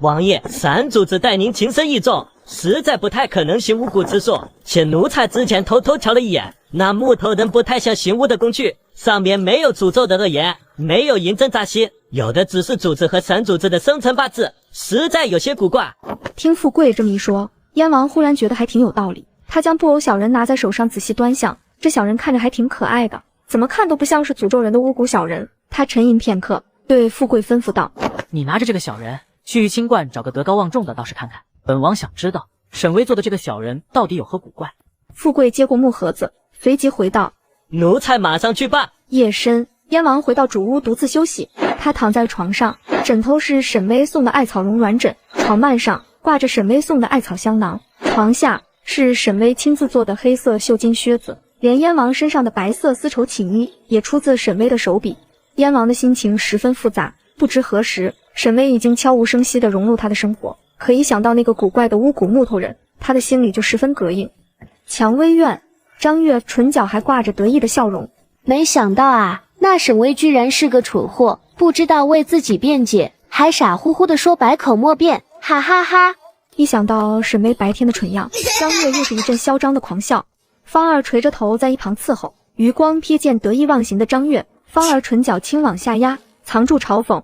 王爷，三主子待您情深意重，实在不太可能行巫蛊之术，且奴才之前偷偷瞧了一眼，那木头人不太像行巫的工具，上面没有诅咒的恶言，没有银针扎心，有的只是主子和三主子的生辰八字，实在有些古怪。听富贵这么一说，燕王忽然觉得还挺有道理。他将布偶小人拿在手上仔细端详，这小人看着还挺可爱的，怎么看都不像是诅咒人的巫蛊小人。他沉吟片刻，对富贵吩咐道：你拿着这个小人去玉清观找个德高望重的道士看看，本王想知道沈巍做的这个小人到底有何古怪。富贵接过木盒子，随即回道：奴才马上去办。夜深，燕王回到主屋独自休息。他躺在床上，枕头是沈巍送的艾草绒软枕，床幔上挂着沈巍送的艾草香囊，床下是沈巍亲自做的黑色绣金靴子，连燕王身上的白色丝绸寝衣也出自沈巍的手笔。燕王的心情十分复杂，不知何时，沈巍已经悄无声息地融入他的生活，可一想到那个古怪的巫蛊木头人，他的心里就十分膈应。蔷薇院，张月唇角还挂着得意的笑容。没想到啊，那沈巍居然是个蠢货，不知道为自己辩解，还傻乎乎的说百口莫辩，哈哈哈。一想到沈巍白天的蠢样，张月又是一阵嚣张的狂笑。方儿垂着头在一旁伺候，余光瞥见得意忘形的张月，方儿唇角轻往下压，藏住嘲讽。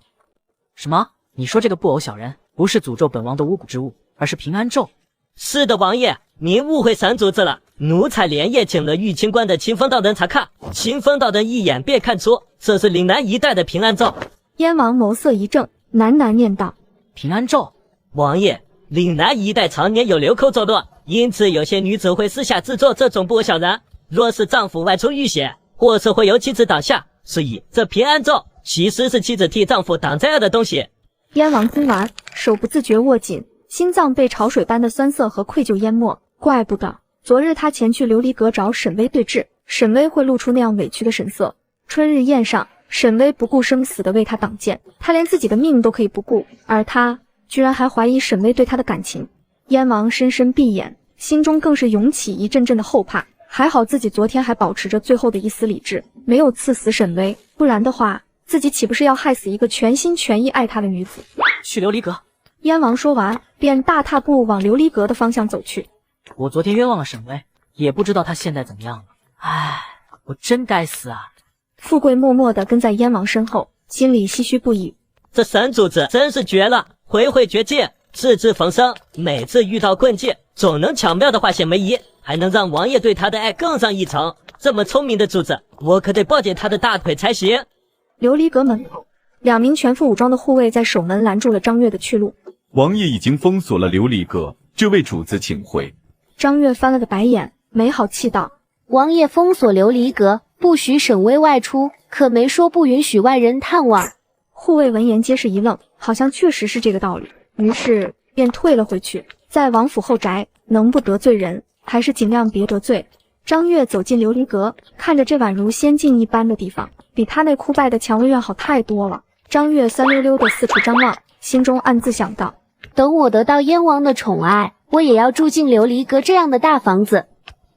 什么？你说这个布偶小人不是诅咒本王的巫蛊之物，而是平安咒？是的，王爷，您误会三主子了。奴才连夜请了玉清观的清风道人查看，清风道人一眼便看出这是岭南一带的平安咒。燕王眸色一正，喃喃念道：平安咒。王爷，岭南一带常年有流寇作乱，因此有些女子会私下制作这种布偶小人，若是丈夫外出遇险，或是会由妻子挡下，所以这平安咒其实是妻子替丈夫挡灾厄的东西。燕王听完，手不自觉握紧，心脏被潮水般的酸涩和愧疚淹没。怪不得昨日他前去琉璃阁找沈巍对峙，沈巍会露出那样委屈的神色。春日宴上，沈巍不顾生死的为他挡剑，他连自己的命都可以不顾，而他居然还怀疑沈巍对他的感情。燕王深深闭眼，心中更是涌起一阵阵的后怕。还好自己昨天还保持着最后的一丝理智，没有刺死沈巍，不然的话，自己岂不是要害死一个全心全意爱他的女子？去琉璃阁。燕王说完，便大踏步往琉璃阁的方向走去。我昨天冤枉了沈巍，也不知道他现在怎么样了。唉，我真该死啊！富贵默默地跟在燕王身后，心里唏嘘不已。这三主子真是绝了，回回绝技，次次逢生，每次遇到困境，总能巧妙的化险为夷，还能让王爷对他的爱更上一层。这么聪明的主子，我可得抱紧他的大腿才行。琉璃阁门口，2名全副武装的护卫在守门拦住了张月的去路。王爷已经封锁了琉璃阁，这位主子请回。张月翻了个白眼，没好气道：王爷封锁琉璃阁，不许沈巍外出，可没说不允许外人探望。护卫闻言皆是一愣，好像确实是这个道理，于是便退了回去。在王府后宅，能不得罪人，还是尽量别得罪。张月走进琉璃阁，看着这宛如仙境一般的地方，比他那枯败的蔷薇院好太多了。张月酸溜溜的四处张望，心中暗自想到：等我得到燕王的宠爱，我也要住进琉璃阁这样的大房子。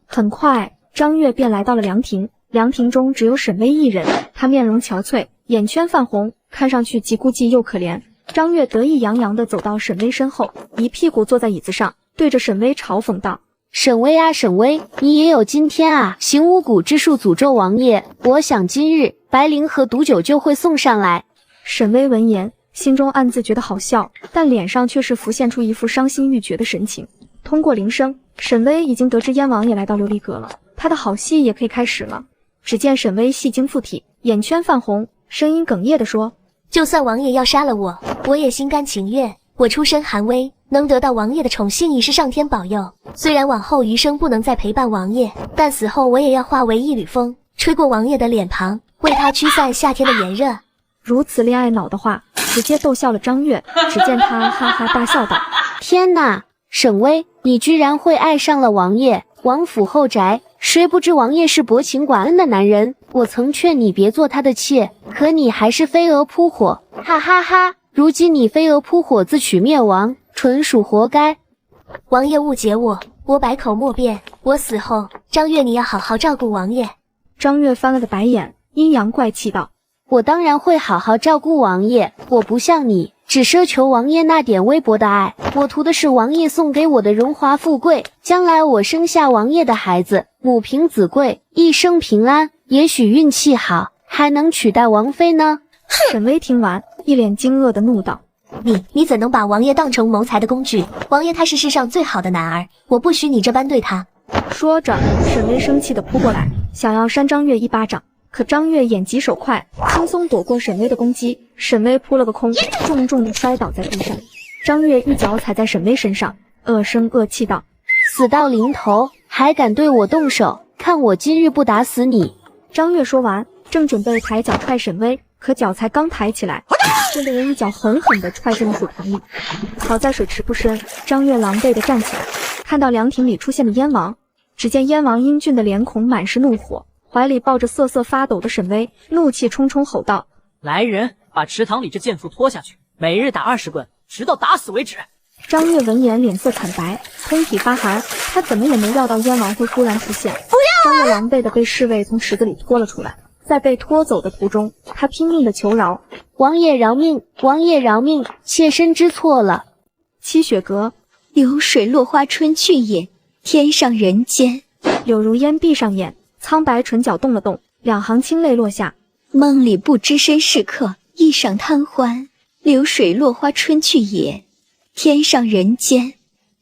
很快，张月便来到了凉亭，凉亭中只有沈巍一人，他面容憔悴，眼圈泛红，看上去既孤寂又可怜。张月得意洋洋地走到沈巍身后，一屁股坐在椅子上，对着沈巍嘲讽道：沈巍啊沈巍，你也有今天啊！行巫蛊之术诅咒王爷，我想今日白灵和毒酒就会送上来。沈巍闻言，心中暗自觉得好笑，但脸上却是浮现出一副伤心欲绝的神情。通过铃声，沈巍已经得知燕王也来到琉璃阁了，他的好戏也可以开始了。只见沈巍戏精附体，眼圈泛红，声音哽咽地说：就算王爷要杀了我，我也心甘情愿。我出身寒微，能得到王爷的宠幸已是上天保佑。虽然往后余生不能再陪伴王爷，但死后我也要化为一缕风，吹过王爷的脸庞，为他驱散夏天的炎热。如此恋爱脑的话，直接逗笑了张月。只见他哈哈大笑道：天哪，沈巍，你居然会爱上了王爷！王府后宅谁不知王爷是薄情寡恩的男人？我曾劝你别做他的妾，可你还是飞蛾扑火，哈哈哈！如今你飞蛾扑火，自取灭亡，纯属活该。王爷误解我，我百口莫辩。我死后，张月你要好好照顾王爷。张月翻了个白眼，阴阳怪气道：我当然会好好照顾王爷，我不像你，只奢求王爷那点微薄的爱，我图的是王爷送给我的荣华富贵。将来我生下王爷的孩子，母凭子贵，一生平安，也许运气好，还能取代王妃呢。沈巍听完，一脸惊愕的怒道：你怎能把王爷当成谋财的工具？王爷他是世上最好的男儿，我不许你这般对他。说着，沈巍生气的扑过来，想要扇张月一巴掌，可张月眼疾手快，轻松躲过沈巍的攻击。沈巍扑了个空，重重的摔倒在地上。张月一脚踩在沈巍身上，恶声恶气道：死到临头还敢对我动手，看我今日不打死你！张月说完，正准备抬脚踹沈巍，可脚才刚抬起来，就被人一脚狠狠地踹进了水塘里。好在水池不深，张月狼狈地站起来，看到凉亭里出现的燕王。只见燕王英俊的脸孔满是怒火，怀里抱着瑟瑟发抖的沈巍，怒气冲冲吼道：来人，把池塘里这贱妇拖下去，每日打20棍，直到打死为止。张月闻言脸色惨白，通体发寒，他怎么也没料到燕王会突然出现。张月狼狈地被侍卫从池子里拖了出来，在被拖走的途中，他拼命地求饶：王爷饶命，王爷饶命，妾身知错了。七雪阁，流水落花春去也，天上人间。柳如烟闭上眼，苍白唇角动了动，两行清泪落下。梦里不知身是客，一晌贪欢。流水落花春去也，天上人间。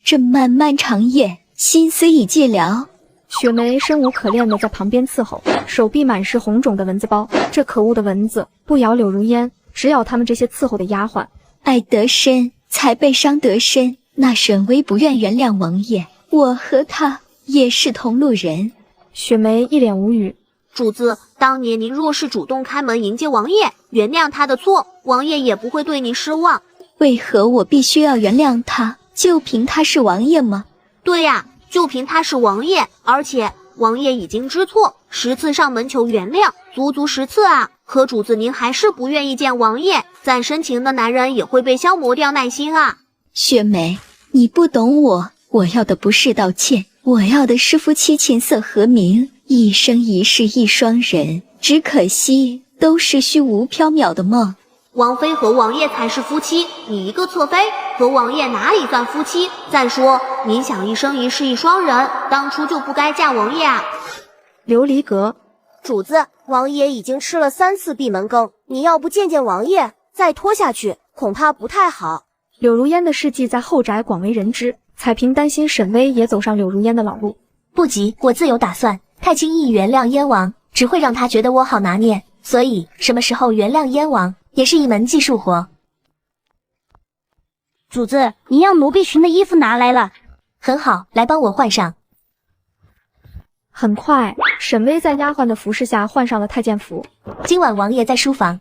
这漫漫长夜，心思已寂寥。雪梅生无可恋的在旁边伺候，手臂满是红肿的蚊子包。这可恶的蚊子不咬柳如烟，只咬他们这些伺候的丫鬟。爱得深，才被伤得深。那沈巍不愿原谅王爷，我和他也是同路人。雪梅一脸无语。主子，当年您若是主动开门迎接王爷，原谅他的错，王爷也不会对你失望。为何我必须要原谅他？就凭他是王爷吗？对呀，就凭他是王爷，而且王爷已经知错，10次上门求原谅，足足10次啊！可主子您还是不愿意见王爷，再深情的男人也会被消磨掉耐心啊！雪梅，你不懂我，我要的不是道歉，我要的是夫妻琴瑟和鸣，一生一世一双人。只可惜都是虚无缥缈的梦。王妃和王爷才是夫妻，你一个侧妃和王爷哪里算夫妻？再说您想一生一世一双人，当初就不该嫁王爷啊！琉璃阁，主子，王爷已经吃了3次闭门羹，你要不见见王爷，再拖下去恐怕不太好。柳如烟的事迹在后宅广为人知，彩萍担心沈巍也走上柳如烟的老路。不急，我自有打算。太轻易原谅燕王，只会让他觉得我好拿捏，所以什么时候原谅燕王也是一门技术活。主子，你让奴婢寻的衣服拿来了。很好，来帮我换上。很快，沈巍在丫鬟的服侍下换上了太监服。今晚王爷在书房。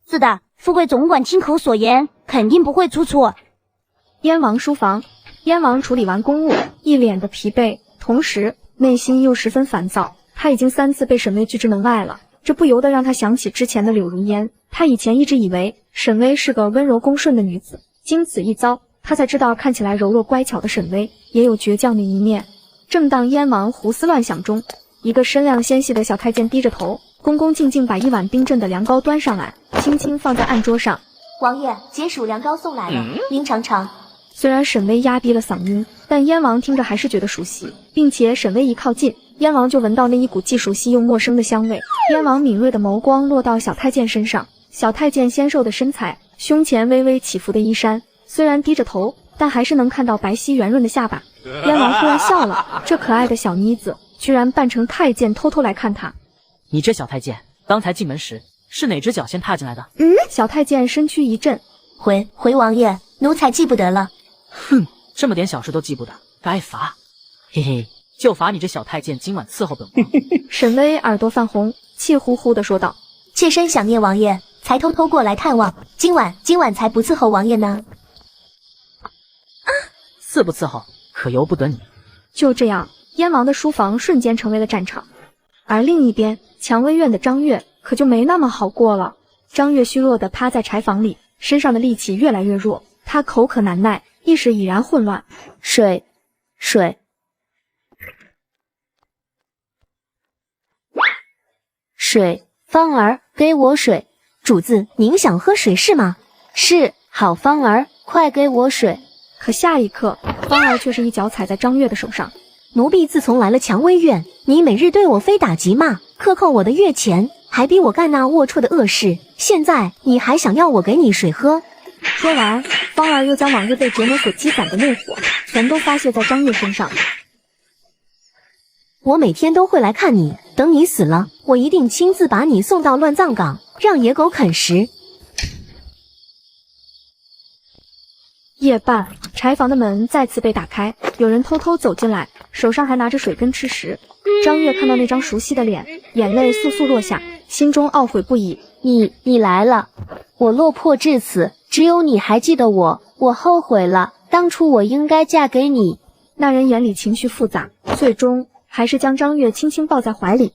是的，富贵总管亲口所言，肯定不会出错。燕王书房，燕王处理完公务，一脸的疲惫，同时内心又十分烦躁。他已经3次被沈巍拒之门外了，这不由得让他想起之前的柳如烟。他以前一直以为沈巍是个温柔恭顺的女子，经此一遭，他才知道看起来柔弱乖巧的沈巍也有倔强的一面。正当燕王胡思乱想中，一个身量纤细的小太监低着头，恭恭敬敬把一碗冰镇的凉糕端上来，轻轻放在案桌上。王爷，解暑凉糕送来了，您尝尝。虽然沈巍压低了嗓音，但燕王听着还是觉得熟悉，并且沈巍一靠近，燕王就闻到那一股既熟悉又陌生的香味。燕王敏锐的眸光落到小太监身上，小太监纤瘦的身材，胸前微微起伏的衣衫，虽然低着头，但还是能看到白皙圆润的下巴。燕王突然笑了，这可爱的小妮子居然扮成太监偷偷来看他。你这小太监，刚才进门时是哪只脚先踏进来的？小太监身躯一震，回王爷，奴才记不得了。哼，这么点小事都记不得，该罚。嘿嘿，就罚你这小太监今晚伺候本王。沈巍耳朵泛红，气呼呼地说道：妾身想念王爷，才偷偷过来探望，今晚才不伺候王爷呢。伺不伺候可由不得你。就这样，燕王的书房瞬间成为了战场。而另一边，蔷薇院的张月可就没那么好过了。张月虚弱地趴在柴房里，身上的力气越来越弱，她口渴难耐，意识已然混乱。水，水，水，芳儿，给我水。主子，您想喝水是吗？是，好芳儿，快给我水。可下一刻，芳儿却是一脚踩在张月的手上。奴婢自从来了蔷薇院，你每日对我非打即骂，克扣我的月钱，还逼我干那龌龊的恶事。现在你还想要我给你水喝？说完，芳儿又将往日被折磨所积攒的怒火全都发泄在张月身上。我每天都会来看你，等你死了，我一定亲自把你送到乱葬岗，让野狗啃食。夜半，柴房的门再次被打开，有人偷偷走进来，手上还拿着水跟吃食。张月看到那张熟悉的脸，眼泪簌簌落下，心中懊悔不已。你来了，我落魄至此，只有你还记得我，我后悔了，当初我应该嫁给你。那人眼里情绪复杂，最终还是将张月轻轻抱在怀里。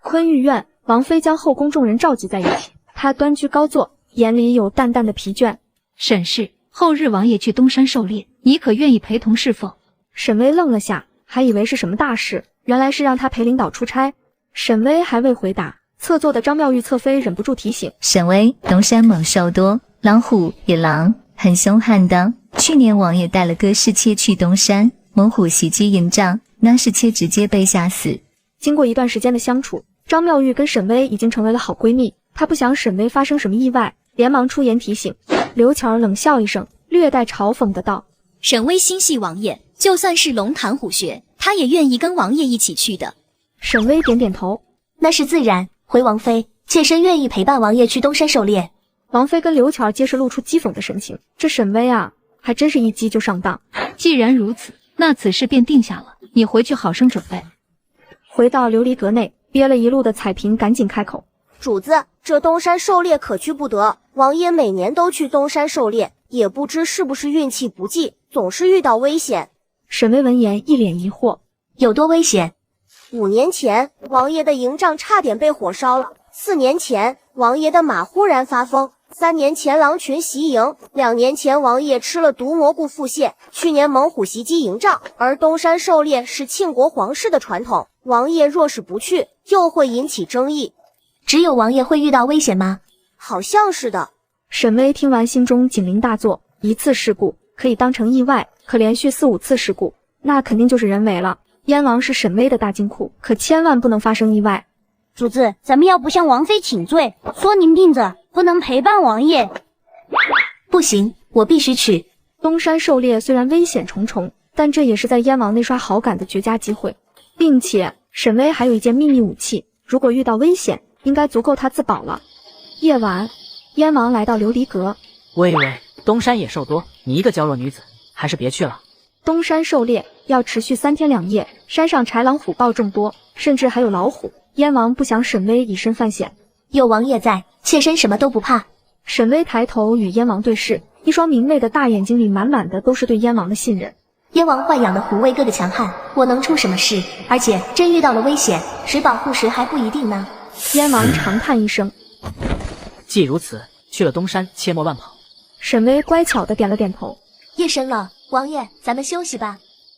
昆玉院，王妃将后宫众人召集在一起，她端居高坐，眼里有淡淡的疲倦。沈氏，后日王爷去东山狩猎，你可愿意陪同是否？沈巍愣了下，还以为是什么大事，原来是让他陪领导出差。沈巍还未回答，侧坐的张妙玉侧妃忍不住提醒：沈巍，东山猛兽多，老虎、野狼很凶悍的。去年王爷带了个侍妾去东山，猛虎袭击营帐，那侍妾直接被吓死。经过一段时间的相处，张妙玉跟沈巍已经成为了好闺蜜，她不想沈巍发生什么意外，连忙出言提醒。刘巧儿冷笑一声，略带嘲讽的道：沈巍心系王爷，就算是龙潭虎穴，他也愿意跟王爷一起去的。沈巍点点头，那是自然，回王妃，妾身愿意陪伴王爷去东山狩猎。王妃跟刘巧儿皆是露出讥讽的神情，这沈巍啊，还真是一击就上当。既然如此，那此事便定下了，你回去好生准备。回到琉璃阁内，憋了一路的彩萍赶紧开口：主子，这东山狩猎可去不得，王爷每年都去东山狩猎，也不知是不是运气不济，总是遇到危险。沈巍闻言一脸疑惑：有多危险？5年前，王爷的营帐差点被火烧了；4年前，王爷的马忽然发疯；3年前，狼群袭营；2年前，王爷吃了毒蘑菇腹泻；去年猛虎袭击营帐。而东山狩猎是庆国皇室的传统，王爷若是不去，又会引起争议。只有王爷会遇到危险吗？好像是的。沈巍听完心中警铃大作，一次事故可以当成意外，可连续4、5次事故，那肯定就是人为了。燕王是沈巍的大金库，可千万不能发生意外。主子，咱们要不向王妃请罪，说您病着，不能陪伴王爷。不行，我必须去。东山狩猎虽然危险重重，但这也是在燕王内刷好感的绝佳机会，并且沈巍还有一件秘密武器，如果遇到危险，应该足够他自保了。夜晚，燕王来到琉璃阁。喂，东山野兽多，你一个娇弱女子，还是别去了。东山狩猎要持续3天2夜，山上豺狼虎豹众多，甚至还有老虎。燕王不想沈巍以身犯险，有王爷在，妾身什么都不怕。沈巍抬头与燕王对视，一双明媚的大眼睛里满满的都是对燕王的信任。燕王豢养的虎威哥哥强悍，我能出什么事？而且真遇到了危险，谁保护谁还不一定呢。燕王长叹一声，既如此，去了东山，切莫乱跑。沈巍乖巧的点了点头。夜深了，王爷，咱们休息吧。